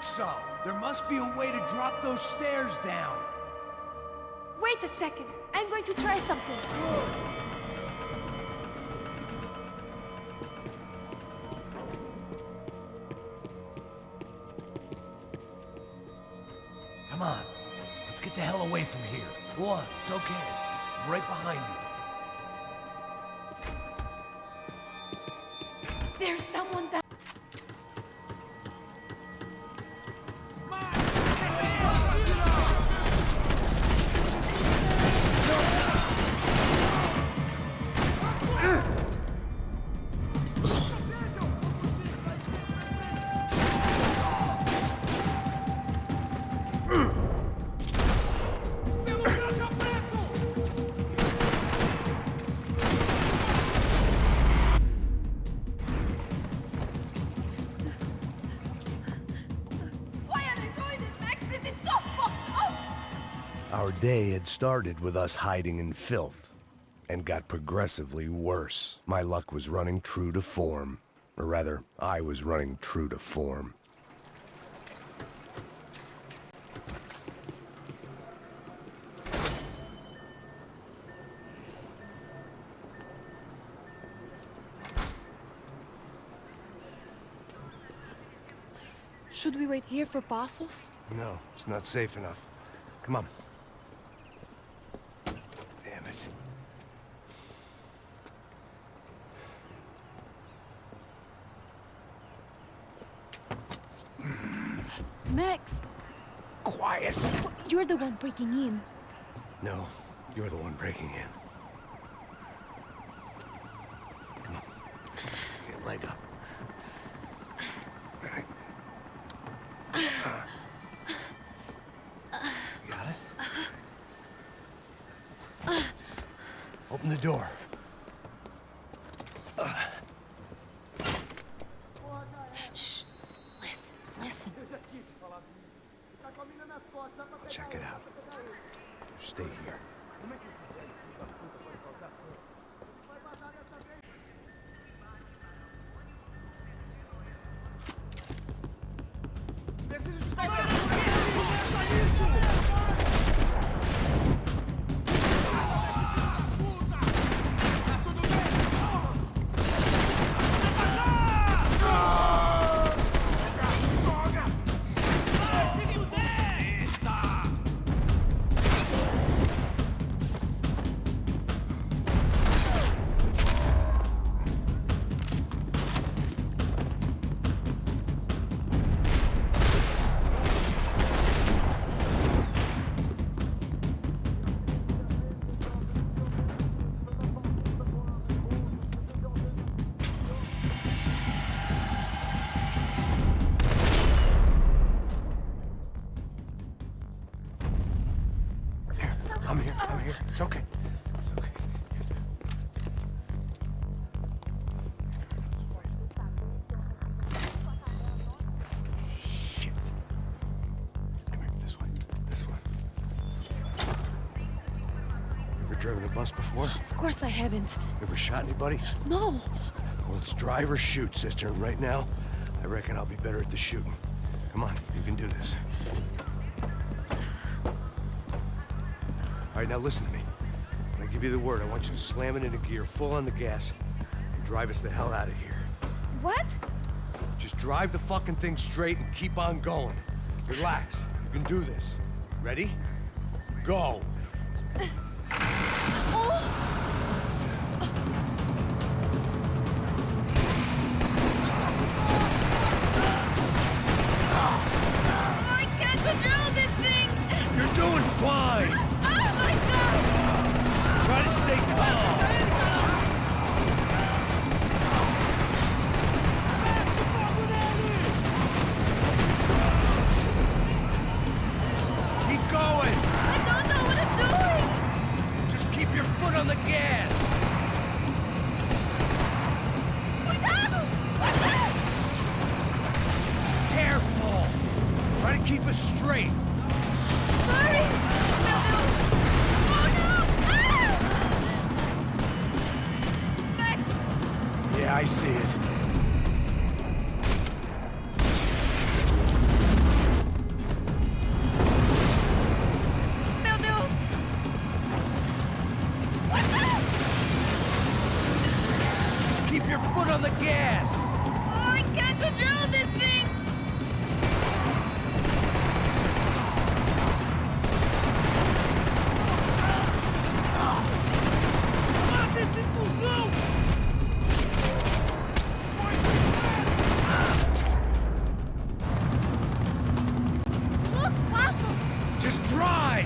So, there must be a way to drop those stairs down. Wait a second. I'm going to try something. Come on, let's get the hell away from here. Go on, it's okay. I'm right behind you. There's someone that... Our day had started with us hiding in filth, and got progressively worse. My luck was running true to form. Or rather, I was running true to form. Should we wait here for Passos? No, it's not safe enough. Come on. Damn it. Max! Quiet! You're the one breaking in. No, you're the one breaking in. Come on. Get your leg up. All right. You got it? Open the door. Shh. Listen, listen. Check it out. You stay here. I'm here. It's okay. It's okay. Shit. Come here, this way. This way. Ever driven a bus before? Of course I haven't. Ever shot anybody? No. Well, it's drive or shoot, sister. And right now, I reckon I'll be better at the shooting. Come on, you can do this. All right, now listen to me. When I give you the word, I want you to slam it into gear, full on the gas, and drive us the hell out of here. What? Just drive the fucking thing straight and keep on going. Relax. You can do this. Ready? Go! I can't control this thing! You're doing fine! Oh my god! Try to stay calm! Keep going! I don't know what I'm doing! Just keep your foot on the gas! Cuidado! Careful! Try to keep us straight! Sorry! Meu Deus! Oh no! Ah! Max! Yeah, I see it. Meu Deus! Keep your foot on the gas! Oh, I can't control this thing! Look, Waffle! Just drive!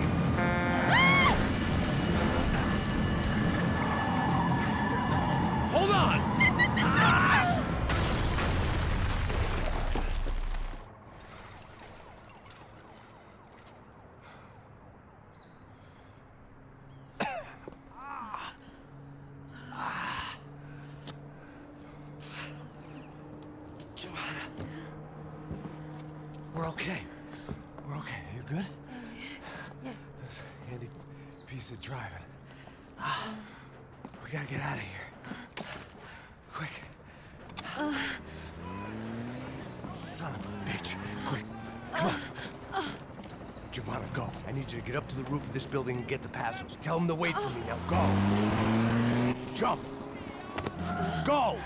Hold on! We're okay. We're okay. You good? Yes. That's a handy piece of driving. We gotta get out of here. Quick. Son of a bitch. Quick. Come on. Giovanna, go. I need you to get up to the roof of this building and get the Passos. Tell them to wait for me. Now go. Jump. Go!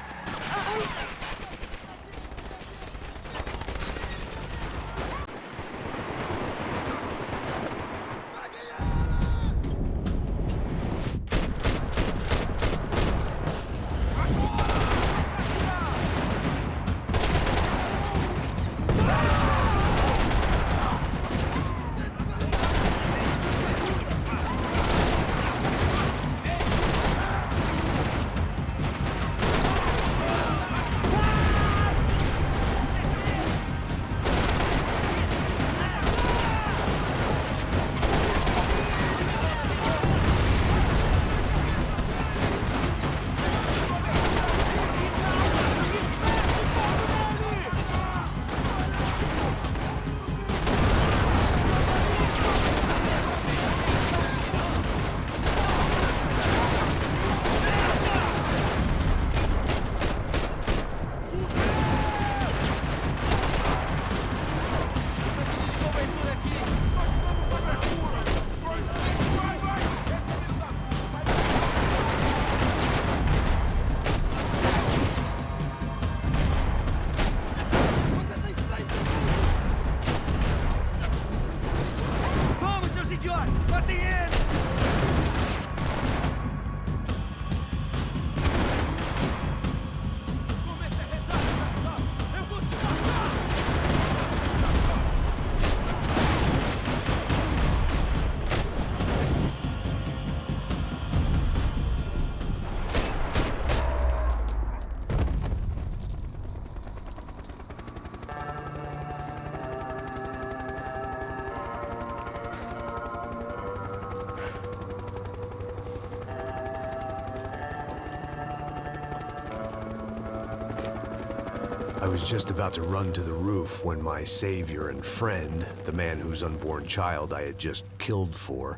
I was just about to run to the roof when my savior and friend, the man whose unborn child I had just killed for,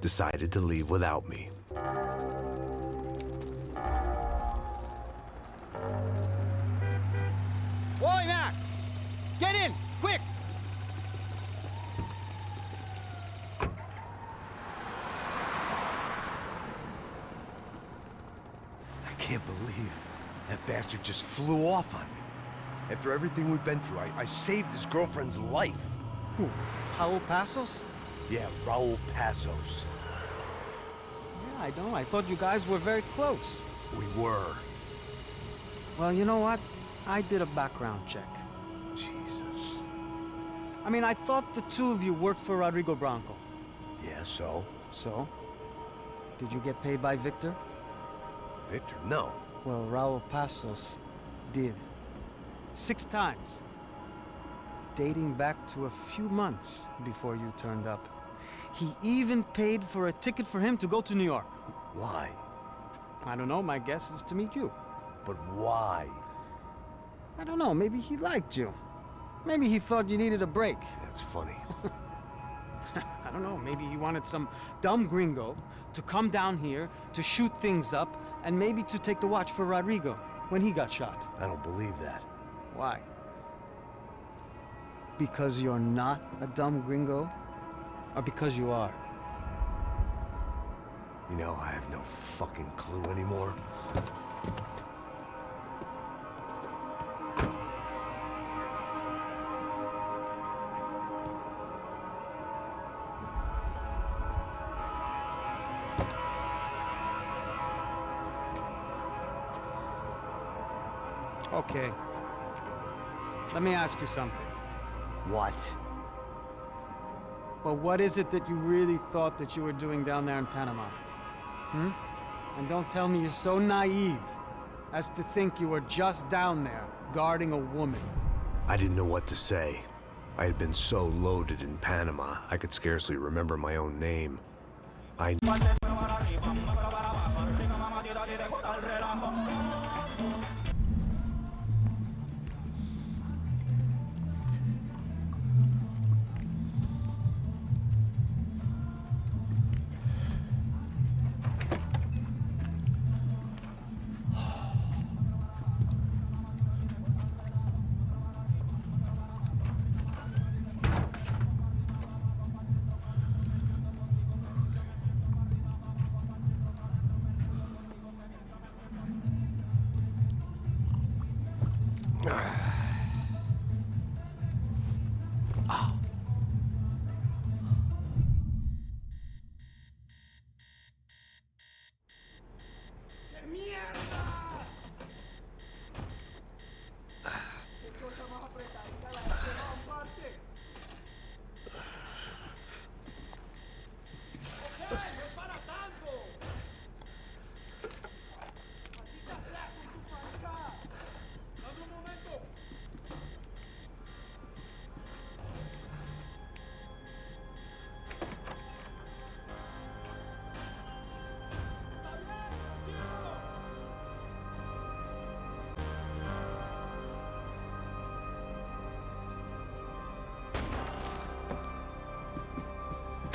decided to leave without me. Boy, Max! Get in! Quick! I can't believe that bastard just flew off on me. After everything we've been through, I saved his girlfriend's life. Who? Raul Passos? Yeah, Raul Passos. Yeah, I know. I thought you guys were very close. We were. Well, you know what? I did a background check. Jesus. I mean, I thought the two of you worked for Rodrigo Branco. Yeah, so? So? Did you get paid by Victor? Victor, no. Well, Raul Passos did. 6 times. Dating back to a few months before you turned up. He even paid for a ticket for him to go to New York. Why? I don't know, my guess is to meet you. But why? I don't know, maybe he liked you. Maybe he thought you needed a break. That's funny. I don't know, maybe he wanted some dumb gringo to come down here to shoot things up and maybe to take the watch for Rodrigo when he got shot. I don't believe that. Why? Because you're not a dumb gringo? Or because you are? You know, I have no fucking clue anymore. Okay. Let me ask you something. What? Well, what is it that you really thought that you were doing down there in Panama? Hmm? And don't tell me you're so naive as to think you were just down there guarding a woman. I didn't know what to say. I had been so loaded in Panama, I could scarcely remember my own name. I...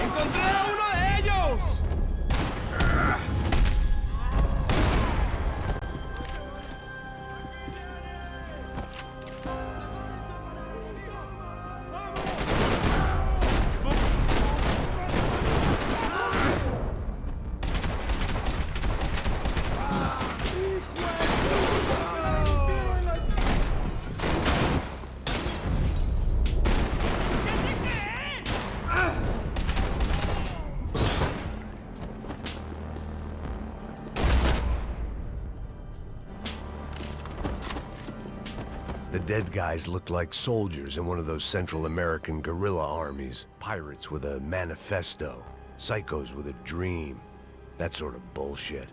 ¡Encontré a uno de ellos! The dead guys looked like soldiers in one of those Central American guerrilla armies. Pirates with a manifesto. Psychos with a dream. That sort of bullshit.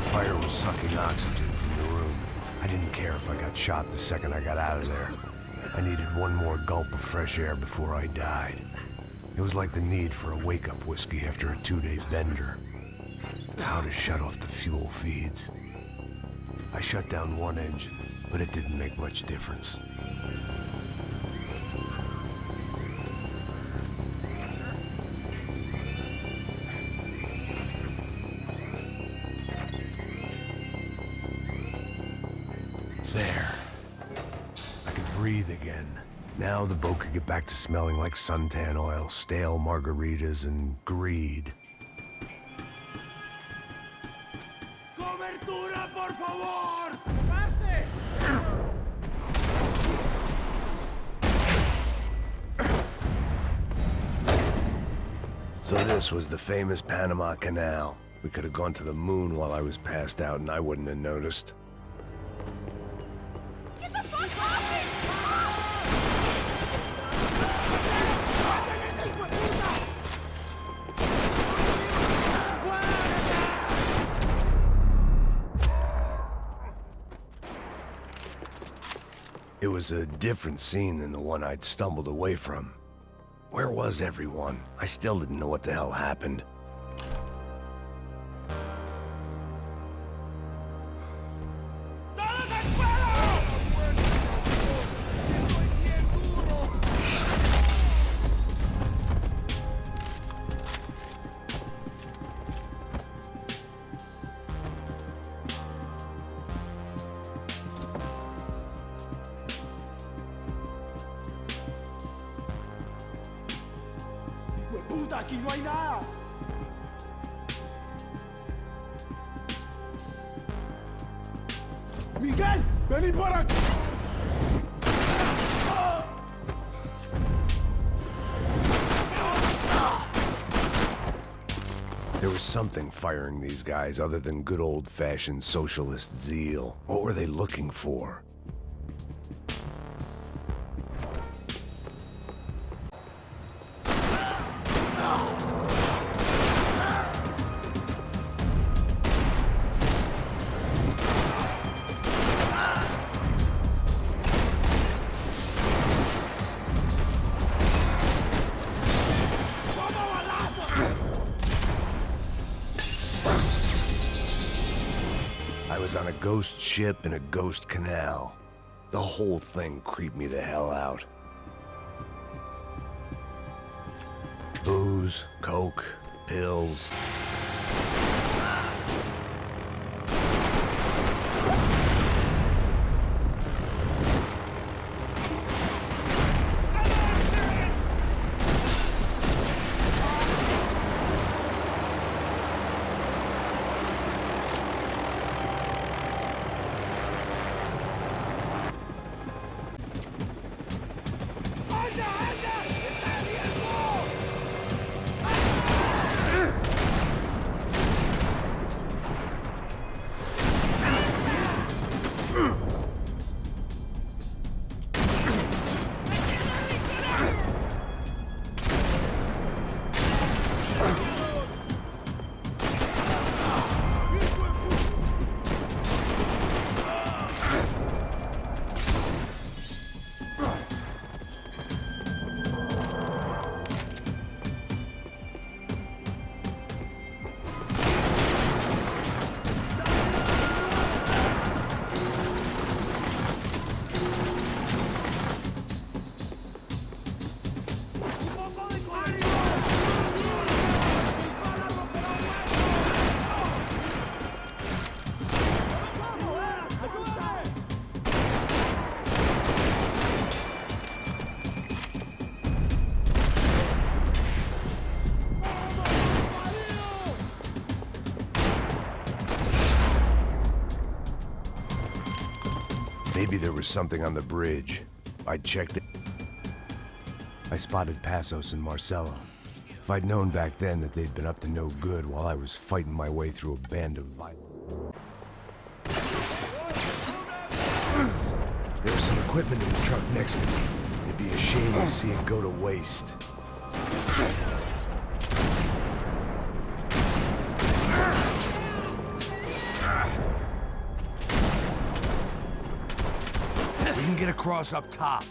Fire was sucking oxygen from the room. I didn't care if I got shot the second I got out of there. I needed one more gulp of fresh air before I died. It was like the need for a wake-up whiskey after a 2-day bender. How to shut off the fuel feeds. I shut down one engine, but it didn't make much difference. breathe again. Now the boat could get back to smelling like suntan oil, stale margaritas, and greed. ¡Cobertura, por favor! So this was the famous Panama Canal. We could have gone to the moon while I was passed out and I wouldn't have noticed. Get the fuck off me! It was a different scene than the one I'd stumbled away from. Where was everyone? I still didn't know what the hell happened. ¡Puta, aquí no hay nada! ¡Miguel! ¡Vení para aquí! There was something firing these guys other than good old-fashioned socialist zeal. What were they looking for? I was on a ghost ship in a ghost canal. The whole thing creeped me the hell out. Booze, coke, pills. Maybe there was something on the bridge. I checked it. I spotted Passos and Marcelo. If I'd known back then that they'd been up to no good while I was fighting my way through a band of violence. There was some equipment in the truck next to me. It'd be a shame to see it go to waste. We can get across up top.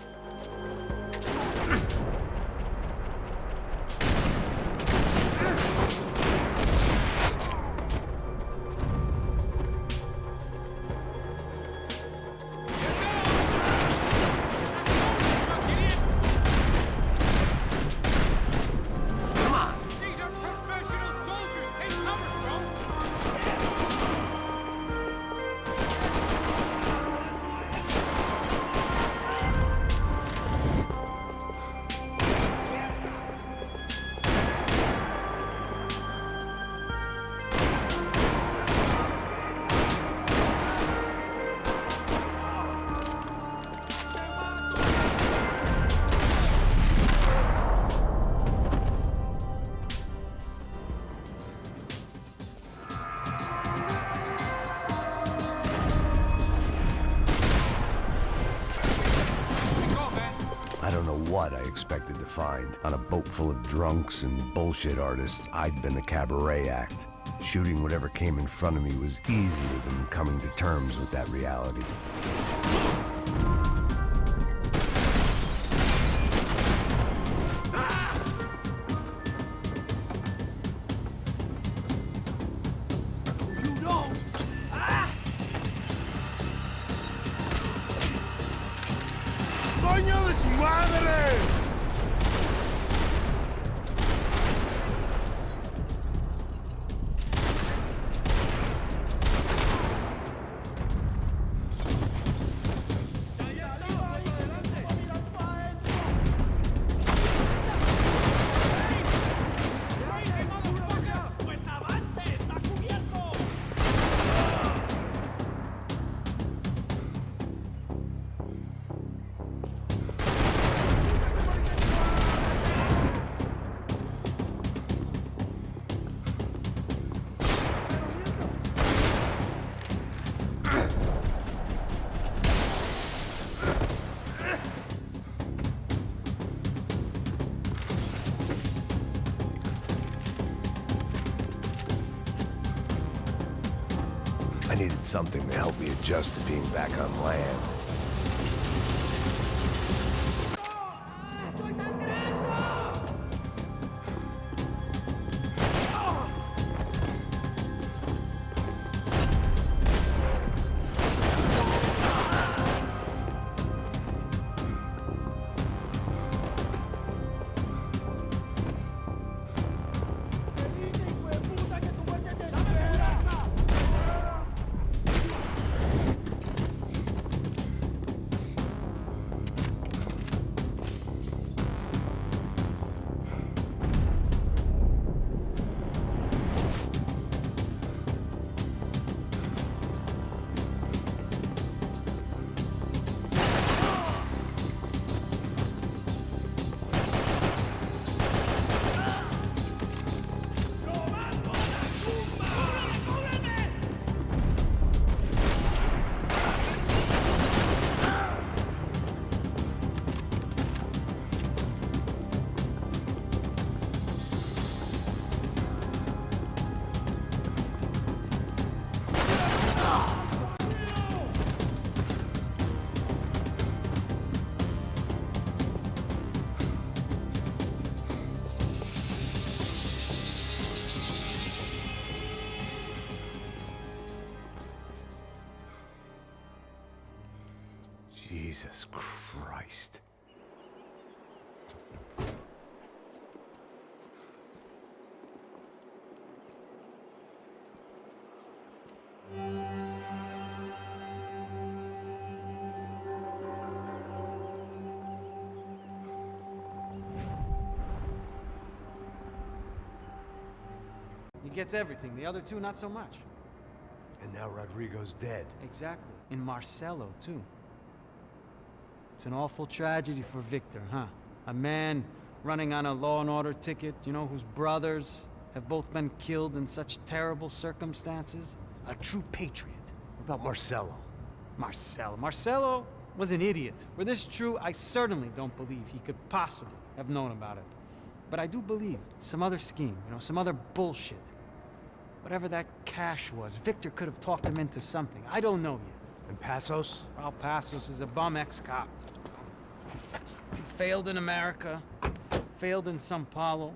what I expected to find. On a boat full of drunks and bullshit artists, I'd been the cabaret act. Shooting whatever came in front of me was easier than coming to terms with that reality. ¡Coño de su madre! I needed something to help me adjust to being back on land. Jesus Christ. He gets everything, the other two not so much. And now Rodrigo's dead. Exactly. And Marcelo, too. It's an awful tragedy for Victor, huh? A man running on a law and order ticket, you know, whose brothers have both been killed in such terrible circumstances. A true patriot. What about Marcelo? Marcelo was an idiot. Were this true, I certainly don't believe he could possibly have known about it. But I do believe some other scheme, you know, some other bullshit. Whatever that cash was, Victor could have talked him into something. I don't know yet. And Passos? Well, Passos is a bum ex-cop. He failed in America, failed in Sao Paulo.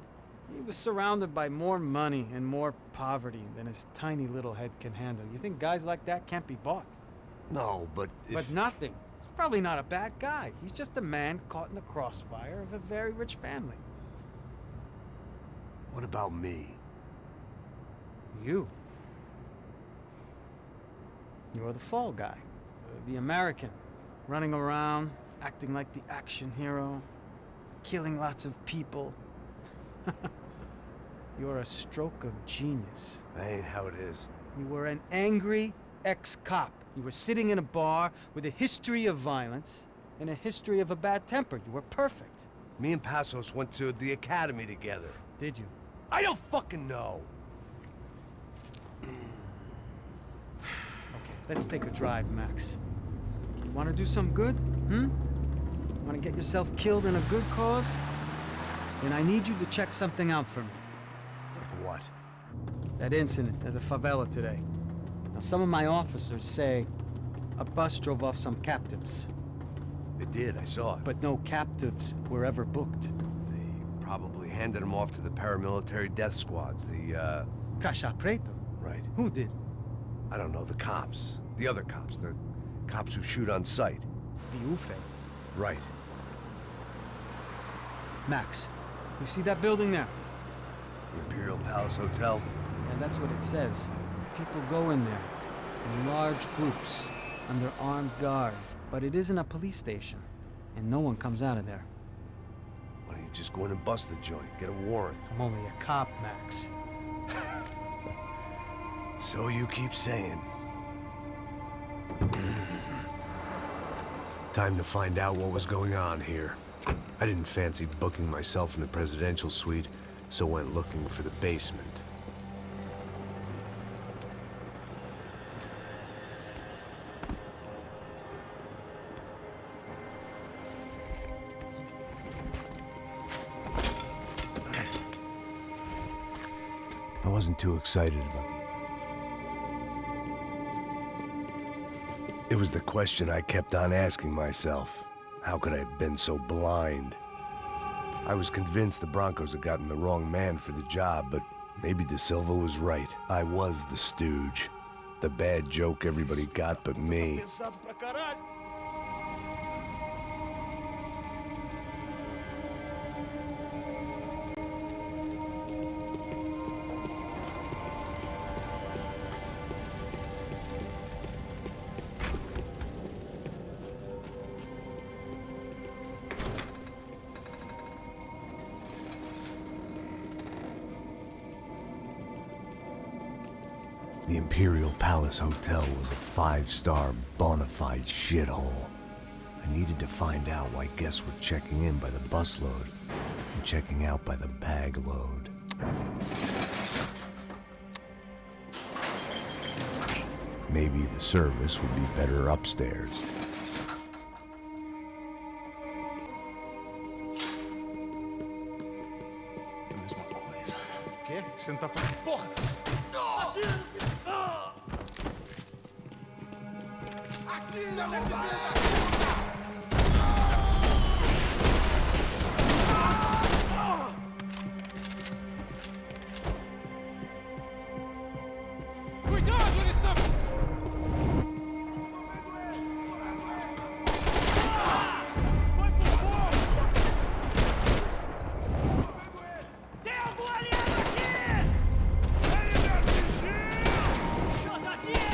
He was surrounded by more money and more poverty than his tiny little head can handle. You think guys like that can't be bought? No, but if... But nothing. He's probably not a bad guy. He's just a man caught in the crossfire of a very rich family. What about me? You. You're the fall guy. The American. Running around, acting like the action hero. Killing lots of people. You're a stroke of genius. That ain't how it is. You were an angry ex-cop. You were sitting in a bar with a history of violence and a history of a bad temper. You were perfect. Me and Passos went to the academy together. Did you? I don't fucking know. Okay, let's take a drive, Max. You want to do some good? Want to get yourself killed in a good cause? Then I need you to check something out for me. Like what? That incident at the favela today. Now, some of my officers say a bus drove off some captives. It did, I saw it. But no captives were ever booked. They probably handed them off to the paramilitary death squads, the, Caixa Preto? Right. Who did? I don't know, the cops. The other cops, the cops who shoot on sight. The UFE. Right. Max, you see that building there? The Imperial Palace Hotel? Yeah, that's what it says. People go in there, in large groups, under armed guard. But it isn't a police station, and no one comes out of there. Why don't you just go in and bust the joint, get a warrant? I'm only a cop, Max. So you keep saying. Time to find out what was going on here. I didn't fancy booking myself in the presidential suite, so went looking for the basement. I wasn't too excited about it was the question I kept on asking myself. How could I have been so blind? I was convinced the Broncos had gotten the wrong man for the job, but maybe De Silva was right. I was the stooge. The bad joke everybody got but me. The Imperial Palace Hotel was a 5-star, bona fide shithole. I needed to find out why guests were checking in by the busload and checking out by the bag load. Maybe the service would be better upstairs. Quê? Você não tá falando? Porra! Cuidado, eles estão... Tem algum aliado aqui! Ele me atingiu! Nos atira!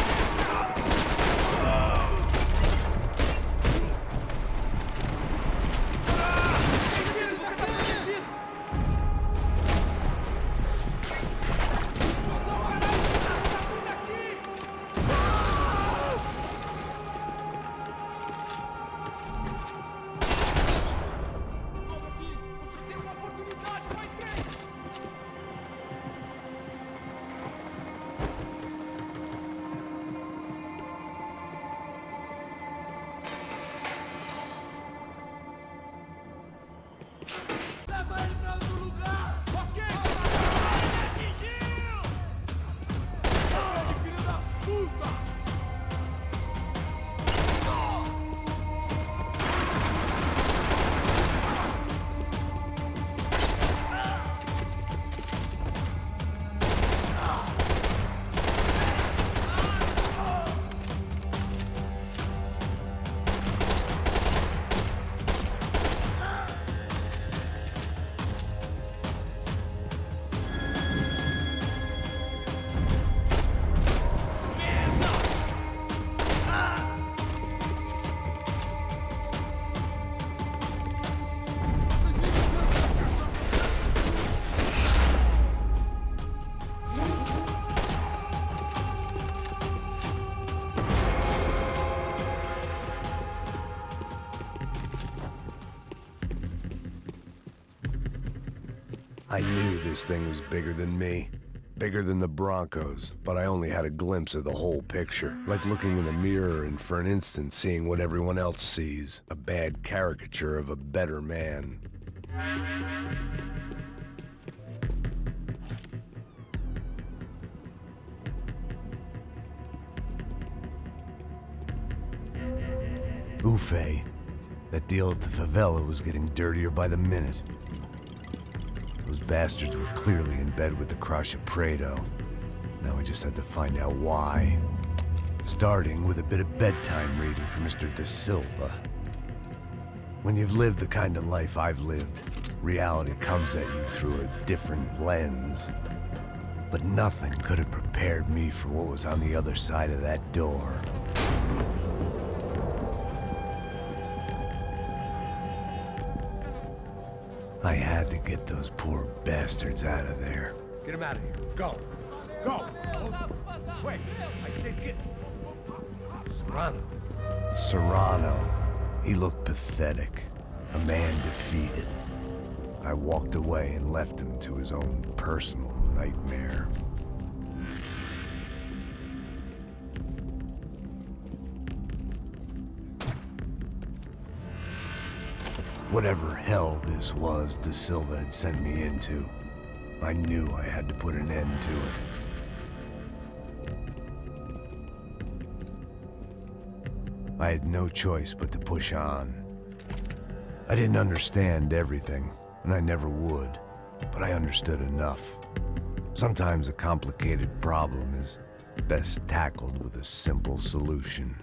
I knew this thing was bigger than me. Bigger than the Broncos, but I only had a glimpse of the whole picture. Like looking in the mirror and for an instant seeing what everyone else sees. A bad caricature of a better man. Ufe. That deal at the favela was getting dirtier by the minute. Those bastards were clearly in bed with the Crusher Prado. Now we just had to find out why. Starting with a bit of bedtime reading for Mr. De Silva. When you've lived the kind of life I've lived, reality comes at you through a different lens. But nothing could have prepared me for what was on the other side of that door. I had to get those poor bastards out of there. Get him out of here. Go. Go. Wait. I said get... Serrano. Serrano. He looked pathetic. A man defeated. I walked away and left him to his own personal nightmare. Whatever hell this was De Silva had sent me into, I knew I had to put an end to it. I had no choice but to push on. I didn't understand everything, and I never would, but I understood enough. Sometimes a complicated problem is best tackled with a simple solution.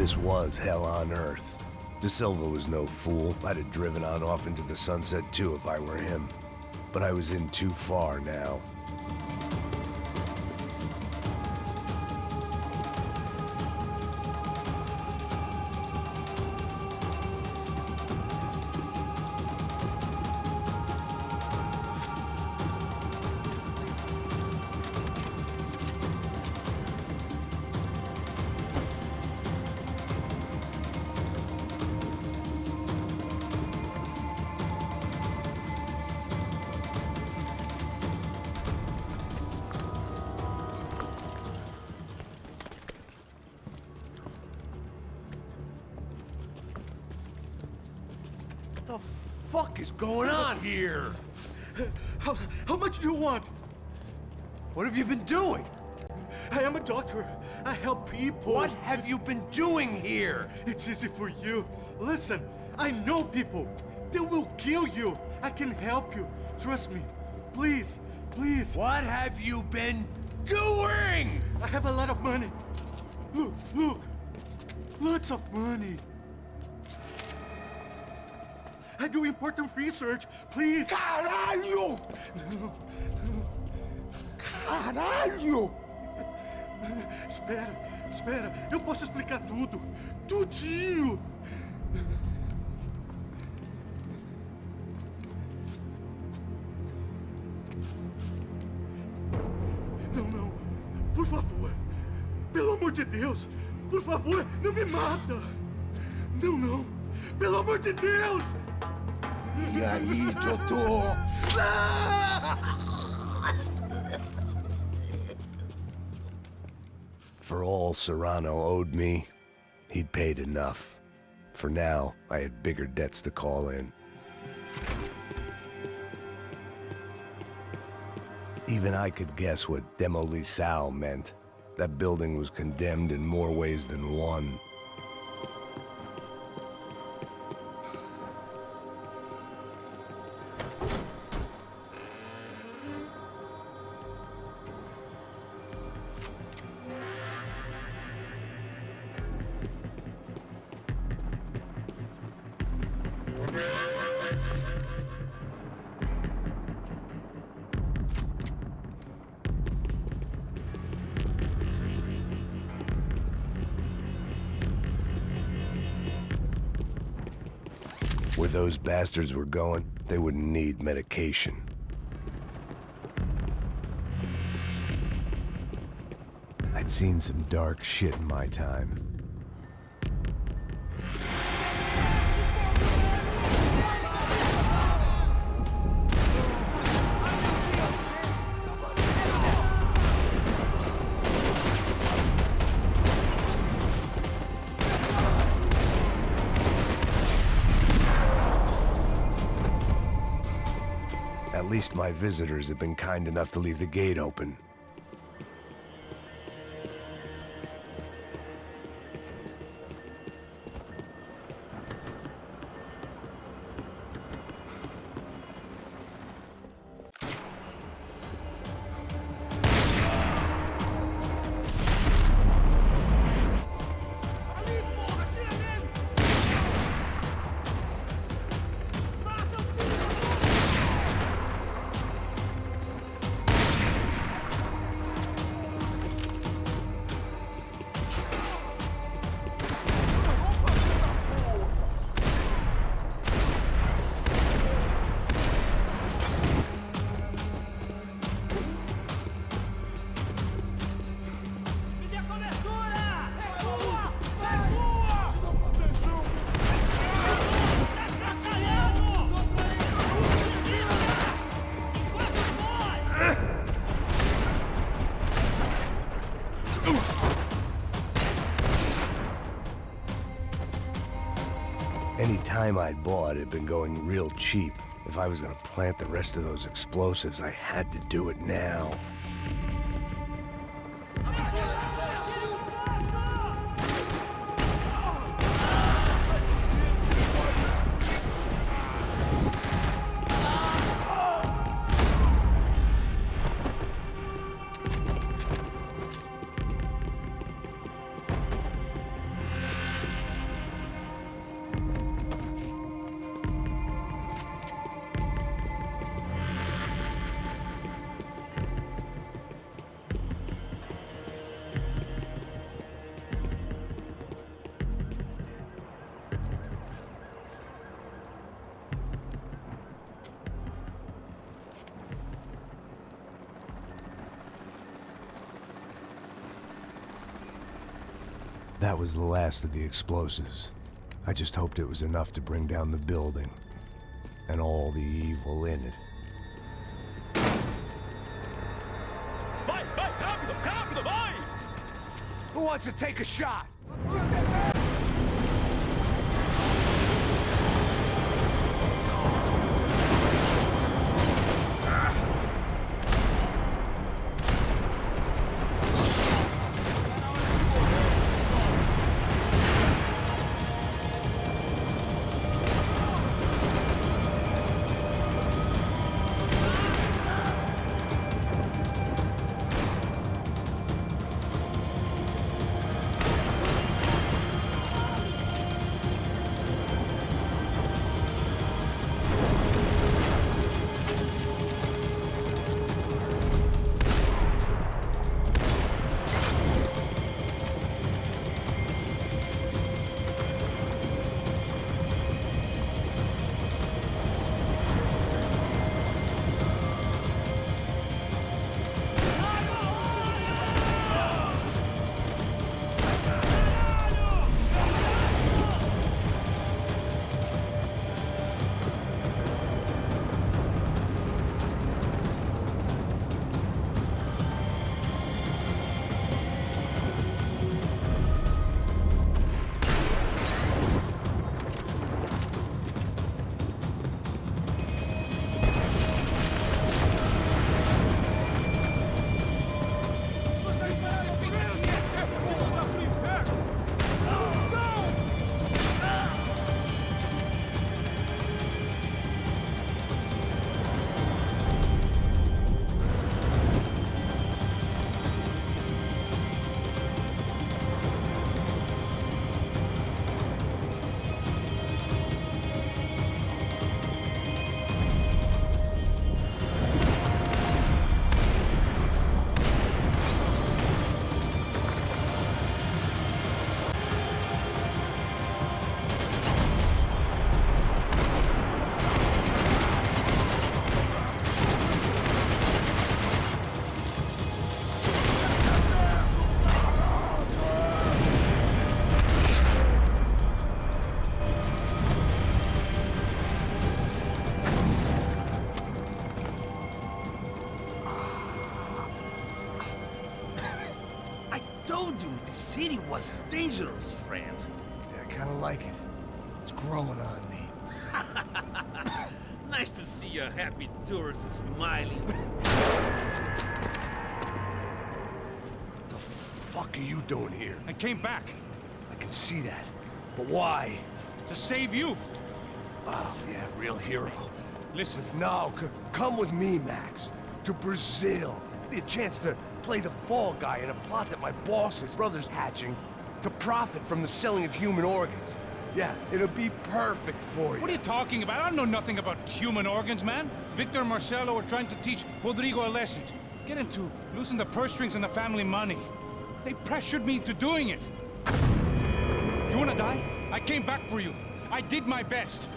This was hell on earth. De Silva was no fool. I'd have driven on off into the sunset too if I were him. But I was in too far now. What the fuck is going on here? How much do you want? What have you been doing? I am a doctor. I help people. What have you been doing here? It's easy for you. Listen, I know people. They will kill you. I can help you. Trust me. Please, please. What have you been doing? I have a lot of money. Look, look. Lots of money. I do important research. Please. Caralho! No, no. Caralho! Espera, espera. Eu posso explicar tudo. Tudinho. Não, não. Por favor. Pelo amor de Deus. Por favor, não me mata. Não, não. Pelo amor de Deus. E aí, doutor? For all Serrano owed me, he'd paid enough. For now, I had bigger debts to call in. Even I could guess what Demolisal meant. That building was condemned in more ways than one. Where those bastards were going, they wouldn't need medication. I'd seen some dark shit in my time. At least my visitors have been kind enough to leave the gate open. Any time I'd bought had been going real cheap. If I was gonna plant the rest of those explosives, I had to do it now. That was the last of the explosives. I just hoped it was enough to bring down the building. And all the evil in it. Vai, vai, rápido, rápido, vai! Who wants to take a shot? Told you the city was dangerous, friend. Yeah, I kinda like it. It's growing on me. Nice to see a happy tourist smiling. The fuck are you doing here? I came back. I can see that. But why? To save you. Oh, yeah, real hero. Listen. No, come with me, Max. To Brazil. Give me a chance to play the fall guy in a plot that my boss's brother's hatching to profit from the selling of human organs. Yeah, it'll be perfect for you. What are you talking about? I don't know nothing about human organs, man. Victor and Marcelo are trying to teach Rodrigo a lesson. Get him to loosen the purse strings and the family money. They pressured me into doing it. You wanna die? I came back for you. I did my best.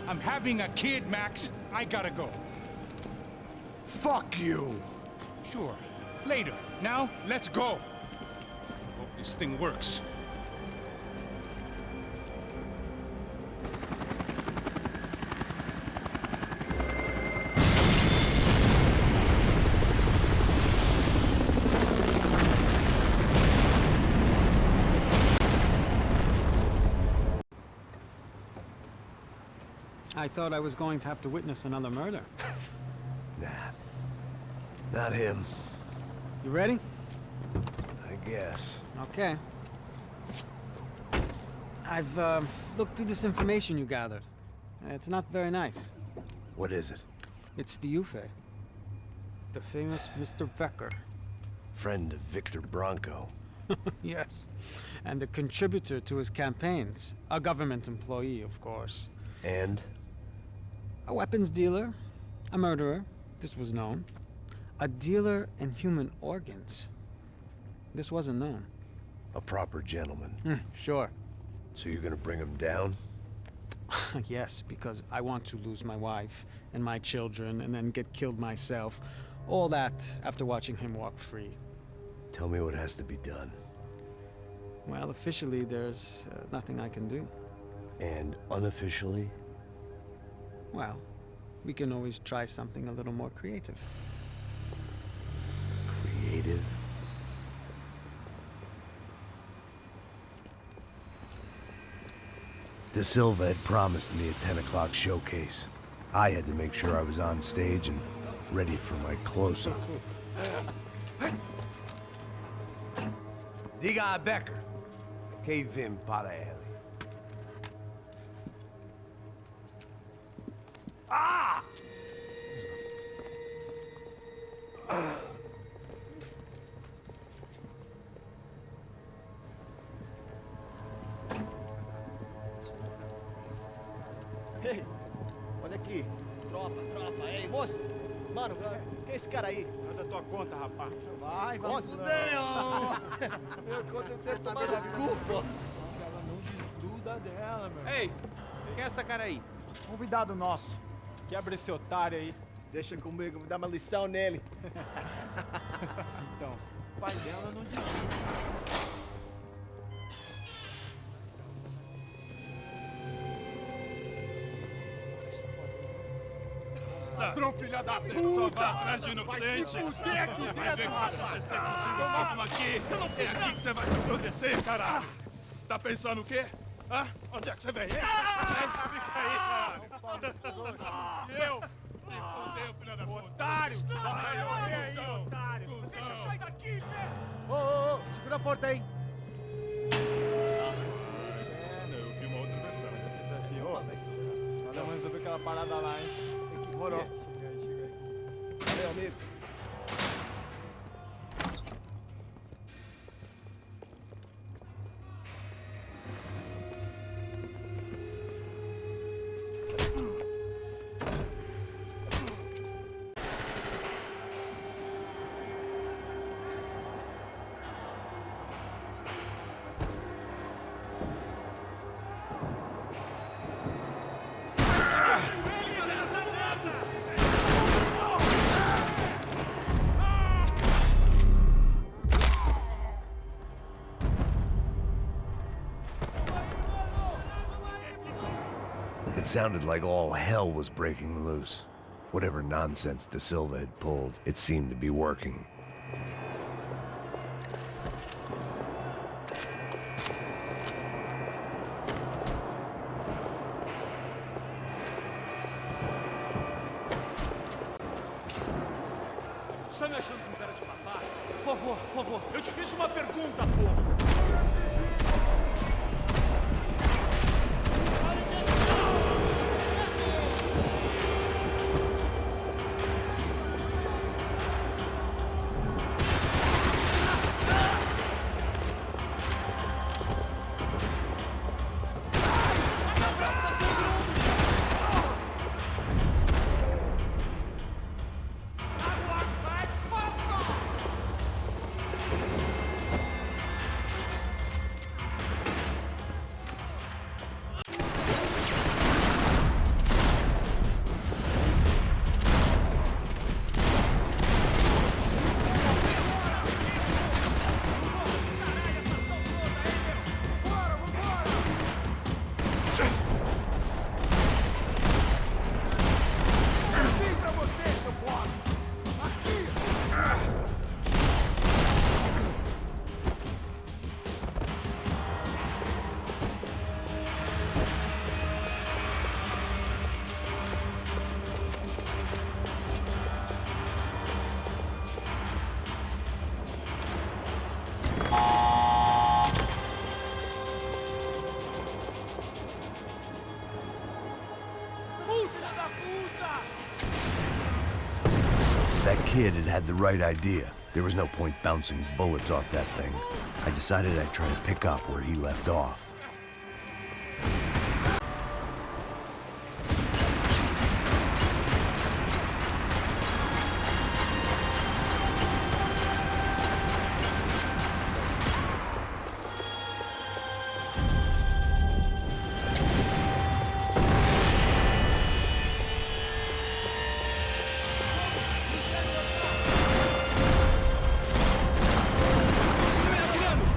I'm having a kid, Max. I gotta go. Fuck you! Sure. Later. Now, let's go. Hope this thing works. I thought I was going to have to witness another murder. Nah. Not him. You ready? I guess. Okay. I've looked through this information you gathered. It's not very nice. What is it? It's the Ufe. The famous Mr. Becker. Friend of Victor Bronco. Yes. And a contributor to his campaigns. A government employee, of course. And? A weapons dealer. A murderer. This was known. A dealer in human organs. This wasn't known. A proper gentleman. Sure. So you're gonna bring him down? Yes, because I want to lose my wife and my children and then get killed myself. All that after watching him walk free. Tell me what has to be done. Well, officially, there's nothing I can do. And unofficially? Well, we can always try something a little more creative. Creative? De Silva had promised me a 10 o'clock showcase. I had to make sure I was on stage and ready for my close-up. Diga a Becker. Que vim para ele. Ah! Ei, olha aqui. Tropa. Ei, moço. Mano, quem é esse cara aí? É da tua conta, rapaz. Vai se fuder, ó. Meu conta eu quero saber da culpa. Ela não desgruda dela, meu. Ei, quem é essa cara aí? Convidado nosso. Quebra esse otário aí. Deixa comigo, me dá uma lição nele. Então, o pai dela não desgruda. Ladrão, filha da puta! Vai atrás de inocentes! Vai aqui dentro, rapaz! Vamos aqui! Eu não fiz nada! Que você vai se proteger, caralho! Tá pensando o quê? Hã? Onde é que você vem? Fica aí, caralho! E eu? Se fudeu, filha da puta! Otário! Vai, aí, otário! Deixa eu sair daqui, velho! Ô, segura a porta aí! Eu vi uma outra versão. Cada um resolveu aquela parada lá, hein? Morou. Valeu, amigo. It sounded like all hell was breaking loose. Whatever nonsense De Silva had pulled, it seemed to be working. Você tá me achando com cara de matar? Por favor. Eu te fiz uma pergunta, pô. That kid had the right idea. There was no point bouncing bullets off that thing. I decided I'd try to pick up where he left off.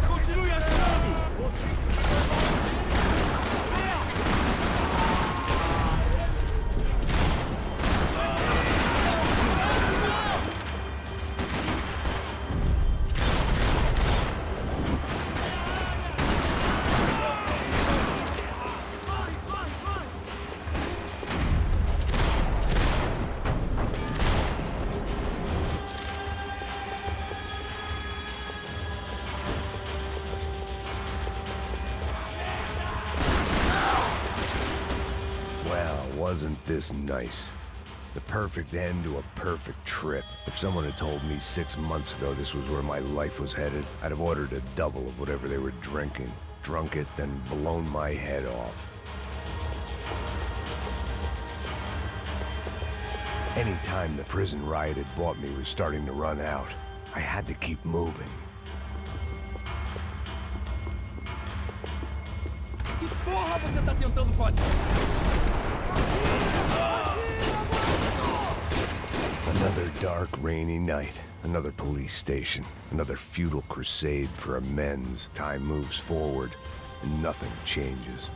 Continue atirando! this nice? The perfect end to a perfect trip. If someone had told me 6 months ago this was where my life was headed, I'd have ordered a double of whatever they were drinking, drunk it, then blown my head off. Any time the prison riot had bought me was starting to run out. I had to keep moving. Que porra você tá tentando fazer? Another dark, rainy night. Another police station. Another futile crusade for amends. Time moves forward, and nothing changes.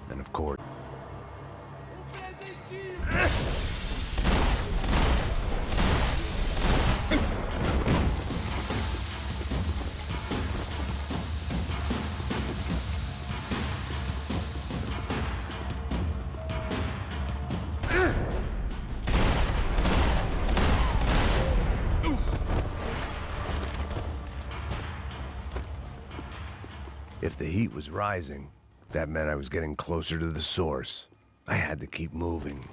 And of course... If the heat was rising, that meant I was getting closer to the source. I had to keep moving.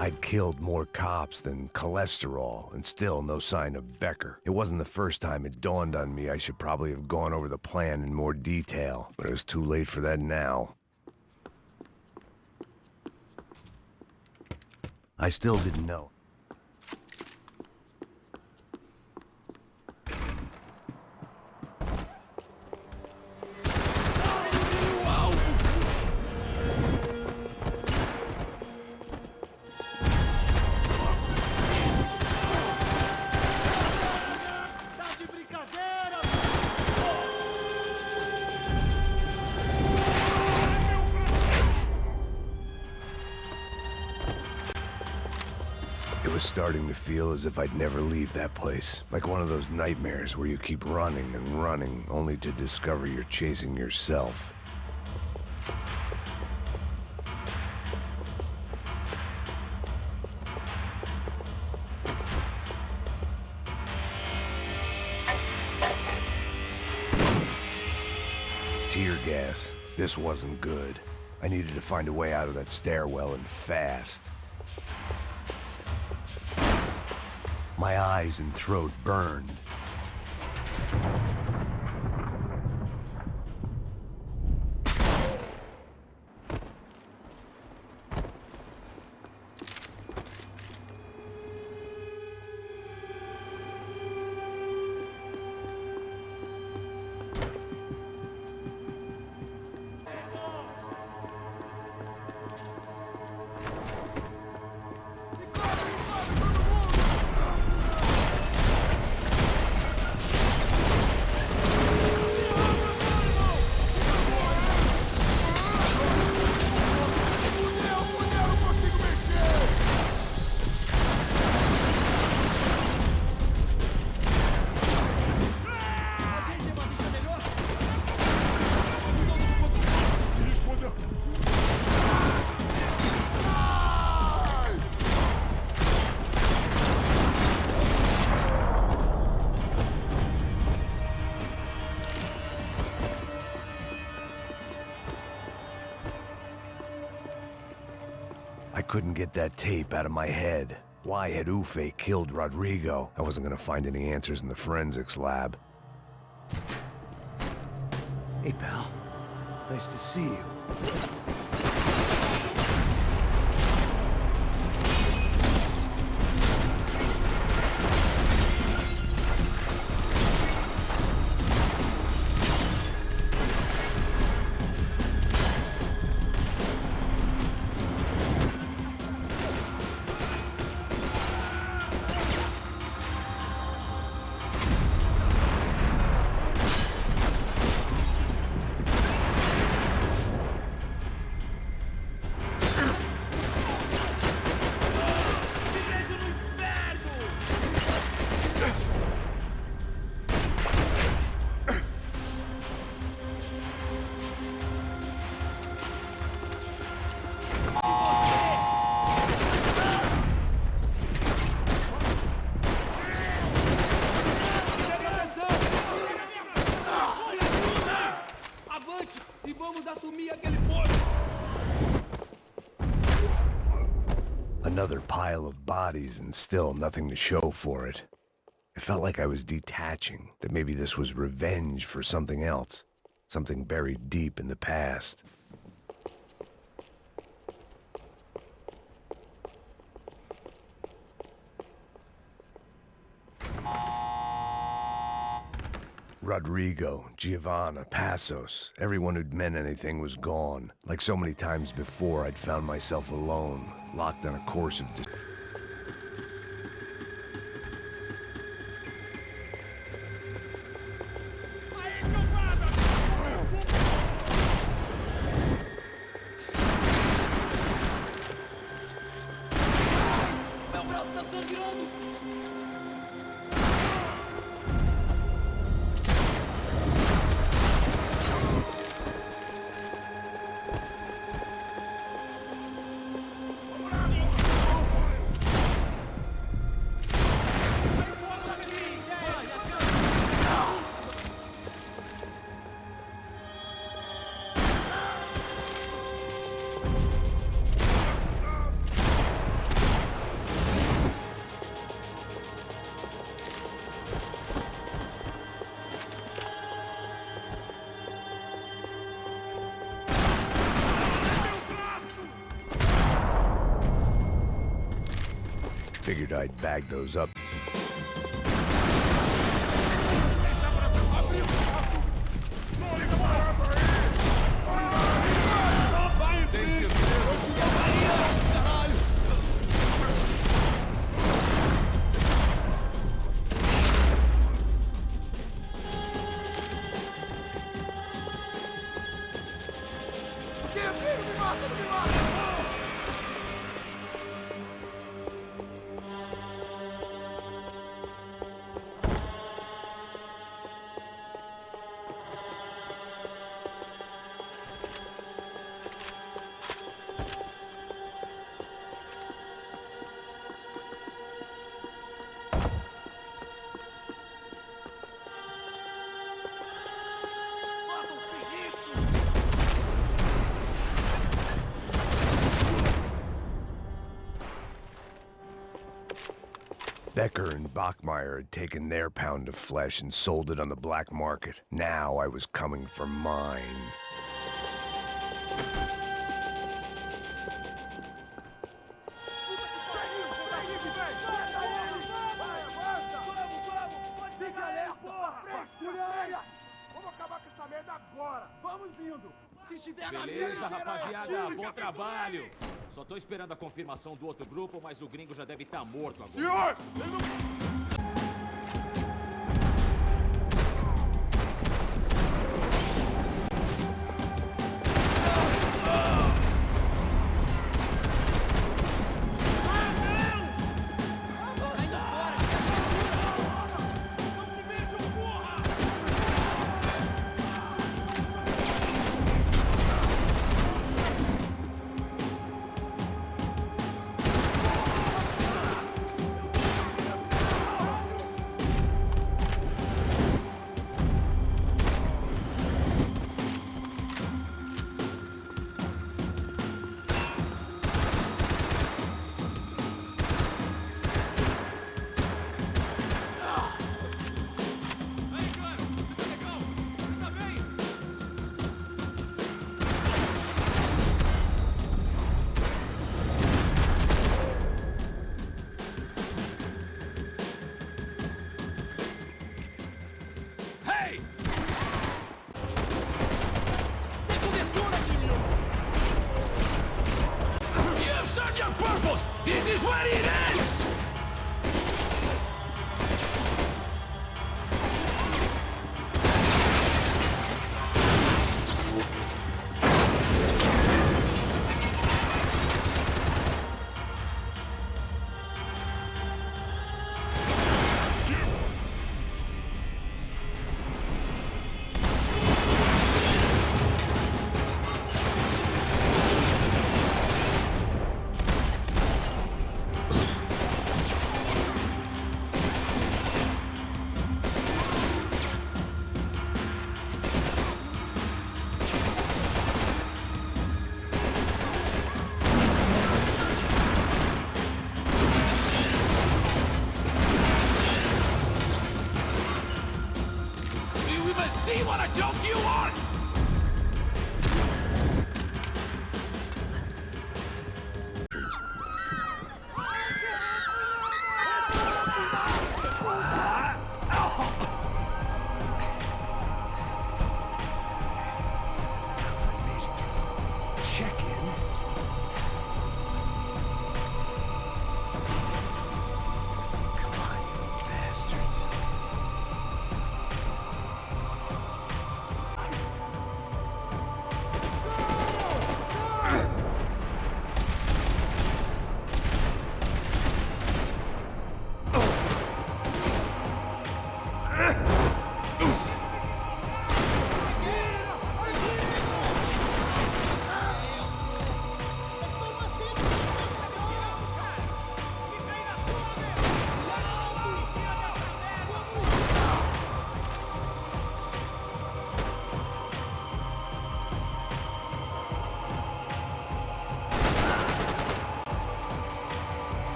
I'd killed more cops than cholesterol, and still no sign of Becker. It wasn't the first time it dawned on me I should probably have gone over the plan in more detail, but it was too late for that now. I still didn't know. It was starting to feel as if I'd never leave that place. Like one of those nightmares where you keep running and running, only to discover you're chasing yourself. Tear gas. This wasn't good. I needed to find a way out of that stairwell, and fast. My eyes and throat burned. I couldn't get that tape out of my head. Why had Ufe killed Rodrigo? I wasn't gonna find any answers in the forensics lab. Hey, pal. Nice to see you. Another pile of bodies and still nothing to show for it. It felt like I was detaching, that maybe this was revenge for something else, something buried deep in the past. Rodrigo, Giovanna, Passos, everyone who'd meant anything was gone. Like so many times before, I'd found myself alone, locked on a course of Figured I'd bag those up. Becker and Bachmeyer had taken their pound of flesh and sold it on the black market. Now I was coming for mine. Beleza, rapaziada, bom trabalho. Só tô esperando a confirmação do outro grupo, mas o gringo já deve estar morto agora. Senhor! marionettes! See what a joke you are! Check in. Come on, you bastards.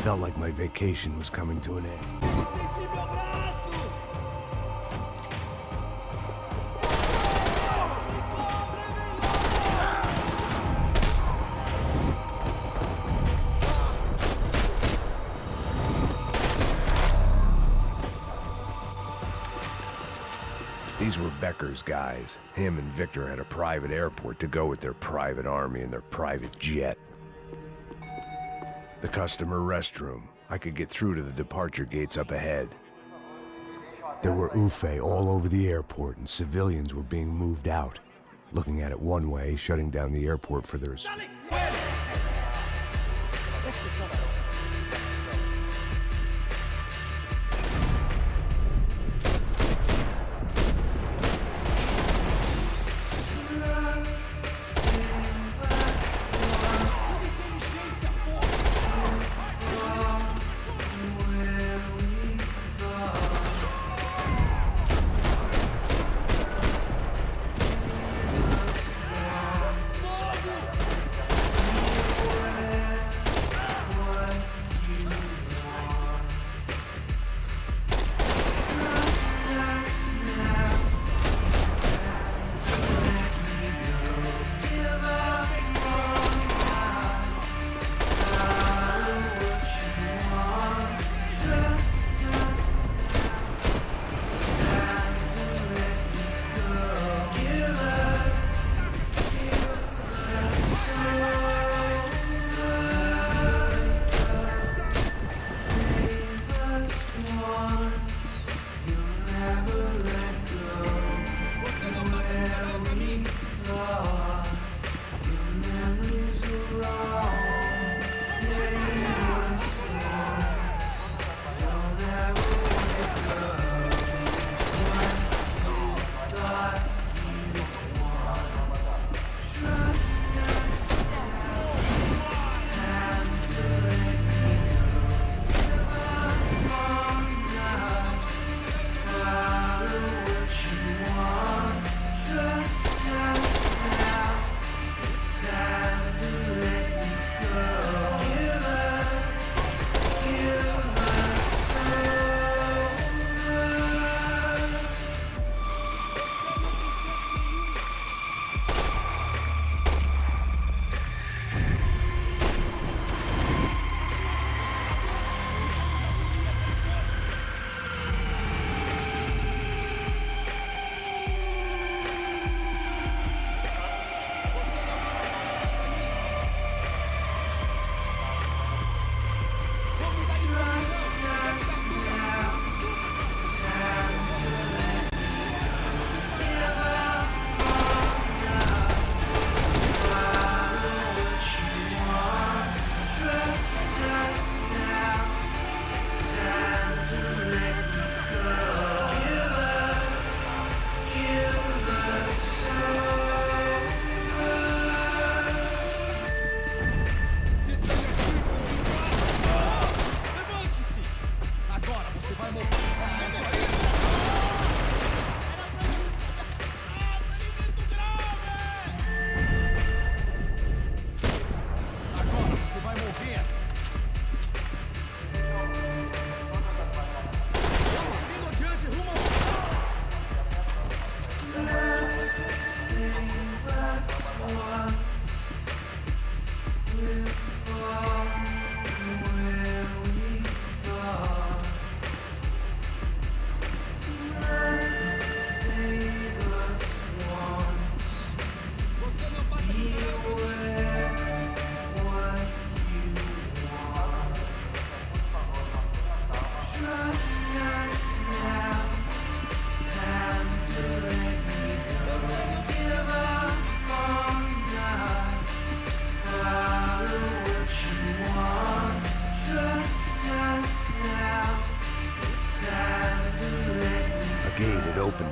Felt like my vacation was coming to an end. These were Becker's guys. Him and Victor had a private airport to go with their private army and their private jet. The customer restroom. I could get through to the departure gates up ahead. There were UFE all over the airport, and civilians were being moved out. Looking at it one way, shutting down the airport for their...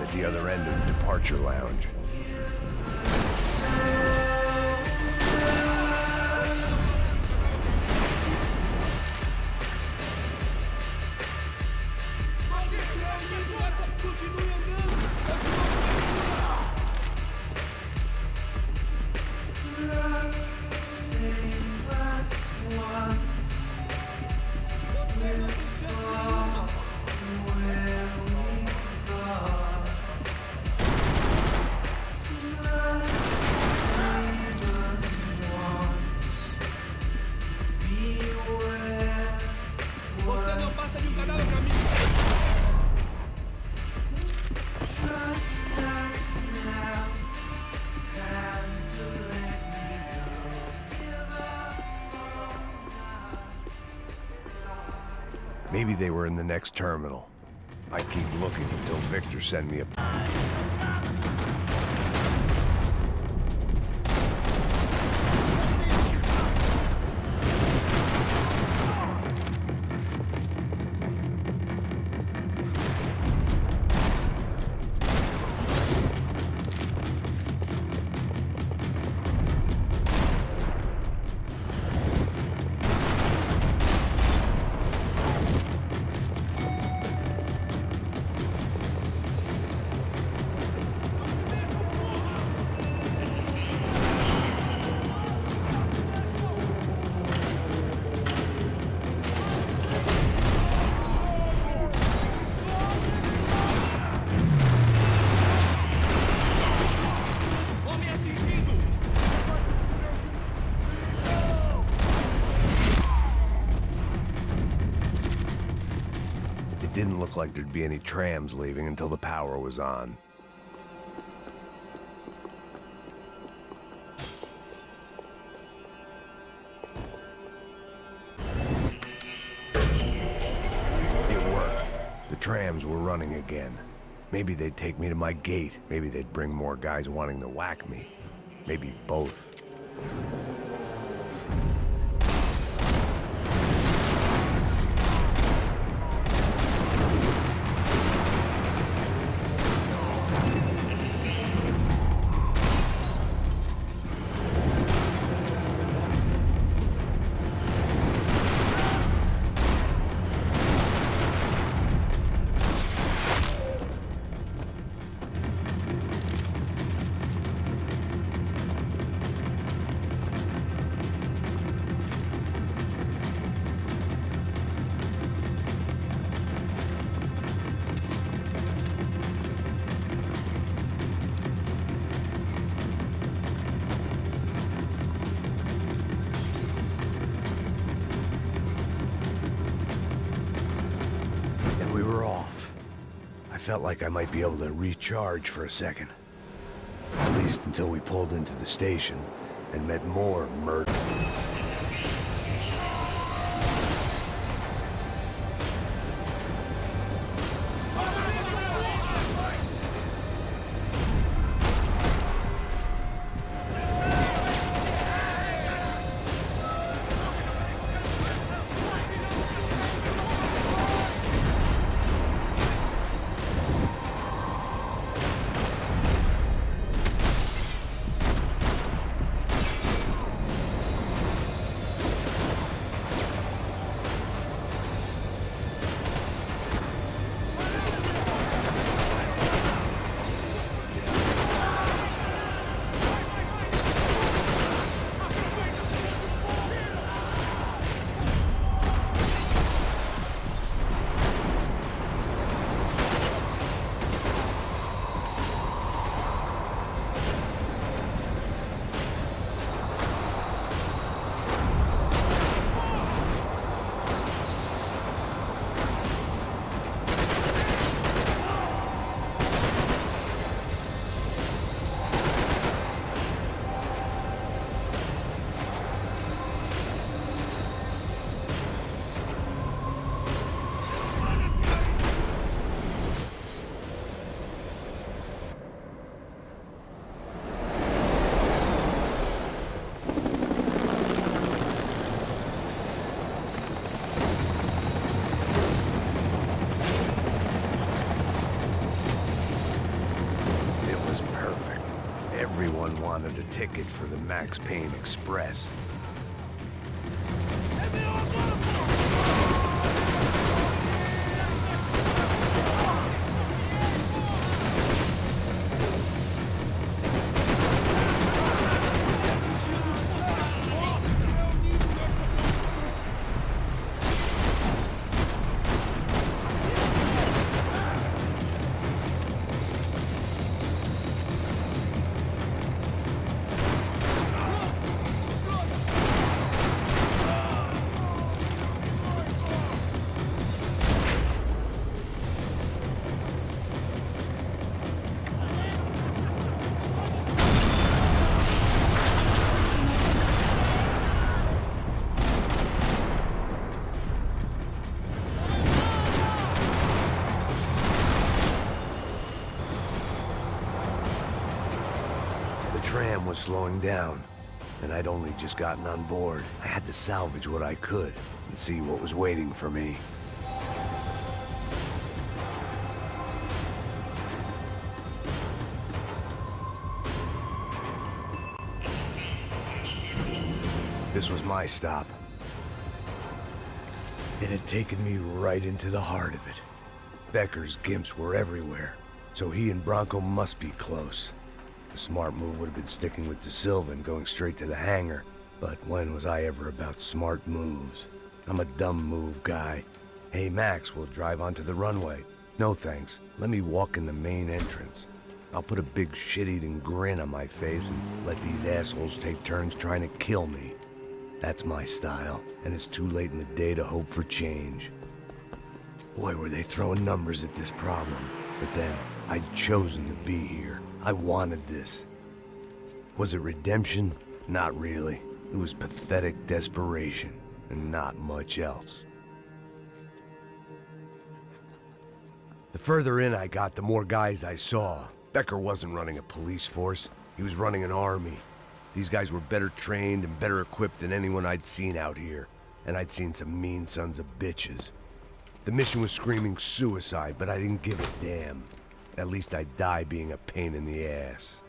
at the other end of the departure lounge. Maybe they were in the next terminal. I keep looking until Victor send me a... Didn't look like there'd be any trams leaving until the power was on. It worked. The trams were running again. Maybe they'd take me to my gate. Maybe they'd bring more guys wanting to whack me. Maybe both. I felt like I might be able to recharge for a second. At least until we pulled into the station and met more murder. was perfect. Everyone wanted a ticket for the Max Payne Express. The tram was slowing down, and I'd only just gotten on board. I had to salvage what I could and see what was waiting for me. This was my stop. It had taken me right into the heart of it. Becker's gimps were everywhere, so he and Bronco must be close. The smart move would have been sticking with De Silva and going straight to the hangar, but when was I ever about smart moves? I'm a dumb move guy. Hey Max, we'll drive onto the runway. No thanks, let me walk in the main entrance. I'll put a big shit-eating grin on my face and let these assholes take turns trying to kill me. That's my style, and it's too late in the day to hope for change. Boy, were they throwing numbers at this problem. But then, I'd chosen to be here. I wanted this. Was it redemption? Not really. It was pathetic desperation, and not much else. The further in I got, the more guys I saw. Becker wasn't running a police force. He was running an army. These guys were better trained and better equipped than anyone I'd seen out here. And I'd seen some mean sons of bitches. The mission was screaming suicide, but I didn't give a damn. At least I'd die being a pain in the ass.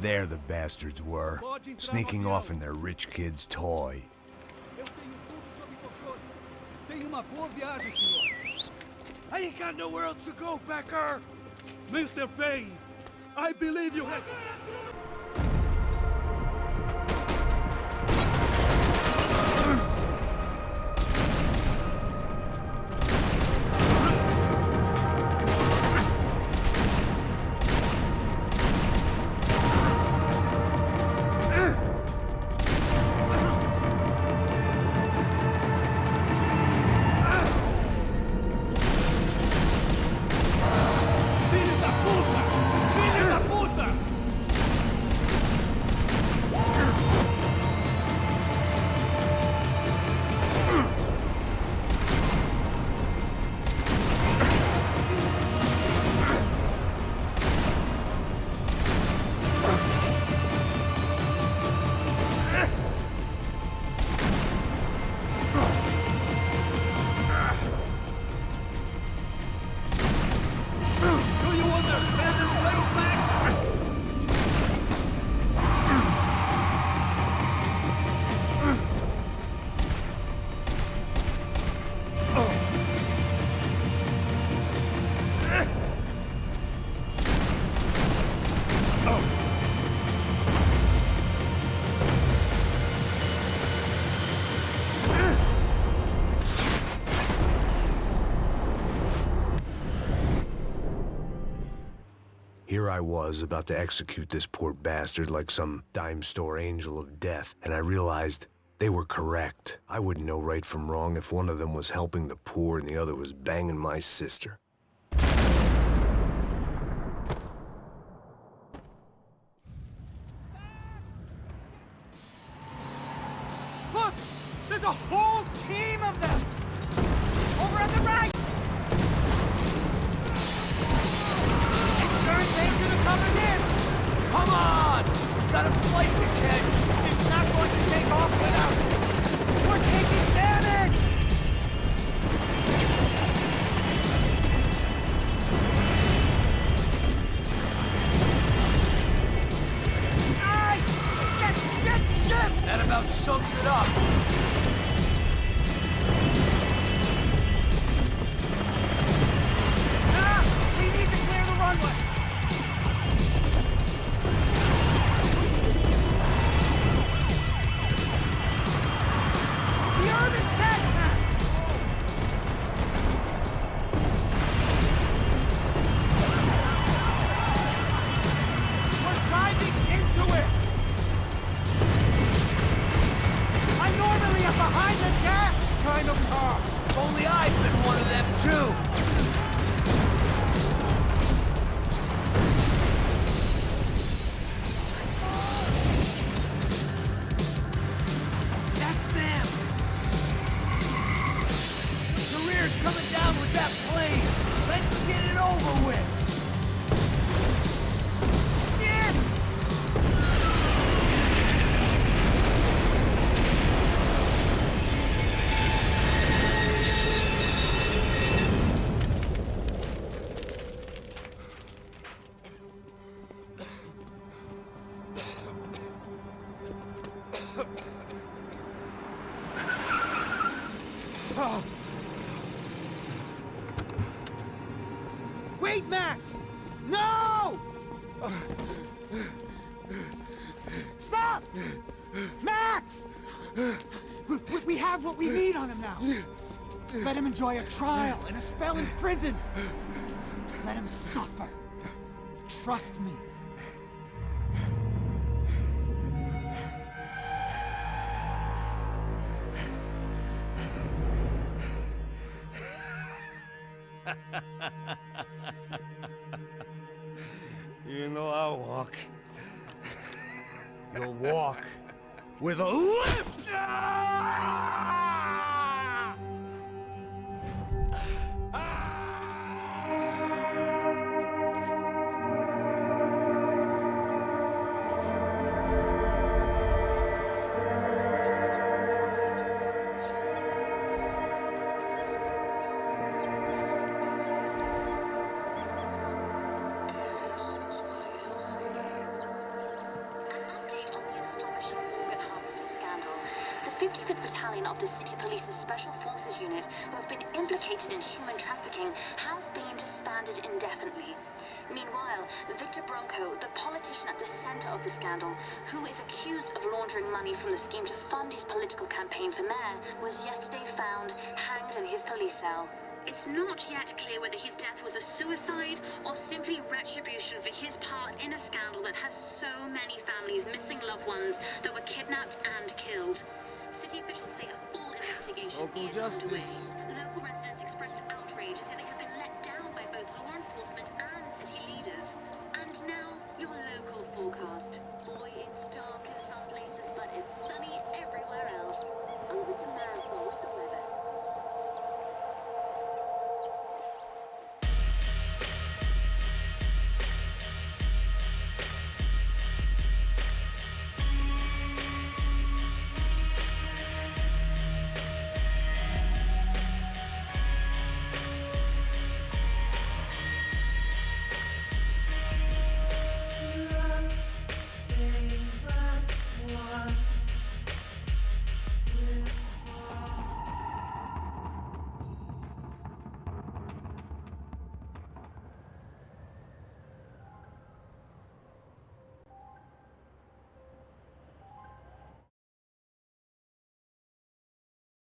There the bastards were, sneaking off in their rich kid's toy. Tenha uma boa viagem, senhor. I ain't got nowhere else to go, Becker! Mr. Payne, I believe you have... Here I was, about to execute this poor bastard like some dime store angel of death, and I realized they were correct. I wouldn't know right from wrong if one of them was helping the poor and the other was banging my sister. Look! There's a whole team of them! Over on the right! Insurance ain't gonna cover this! Come on! We've got a flight to catch! It's not going to take off without us! We're taking damage! engineers coming down with that plane. Let's get it over with. Shit! Wait, Max! No! Stop! Max! We have what we need on him now. Let him enjoy a trial and a spell in prison. Let him suffer. Trust me. You know I'll walk. You'll walk with a lift! The 55th Battalion of the City Police's Special Forces Unit, who have been implicated in human trafficking, has been disbanded indefinitely. Meanwhile, Victor Bronco, the politician at the center of the scandal, who is accused of laundering money from the scheme to fund his political campaign for mayor, was yesterday found hanged in his police cell. It's not yet clear whether his death was a suicide or simply retribution for his part in a scandal that has so many families missing loved ones that were kidnapped and killed. City officials say a full investigation Local is underway. justice.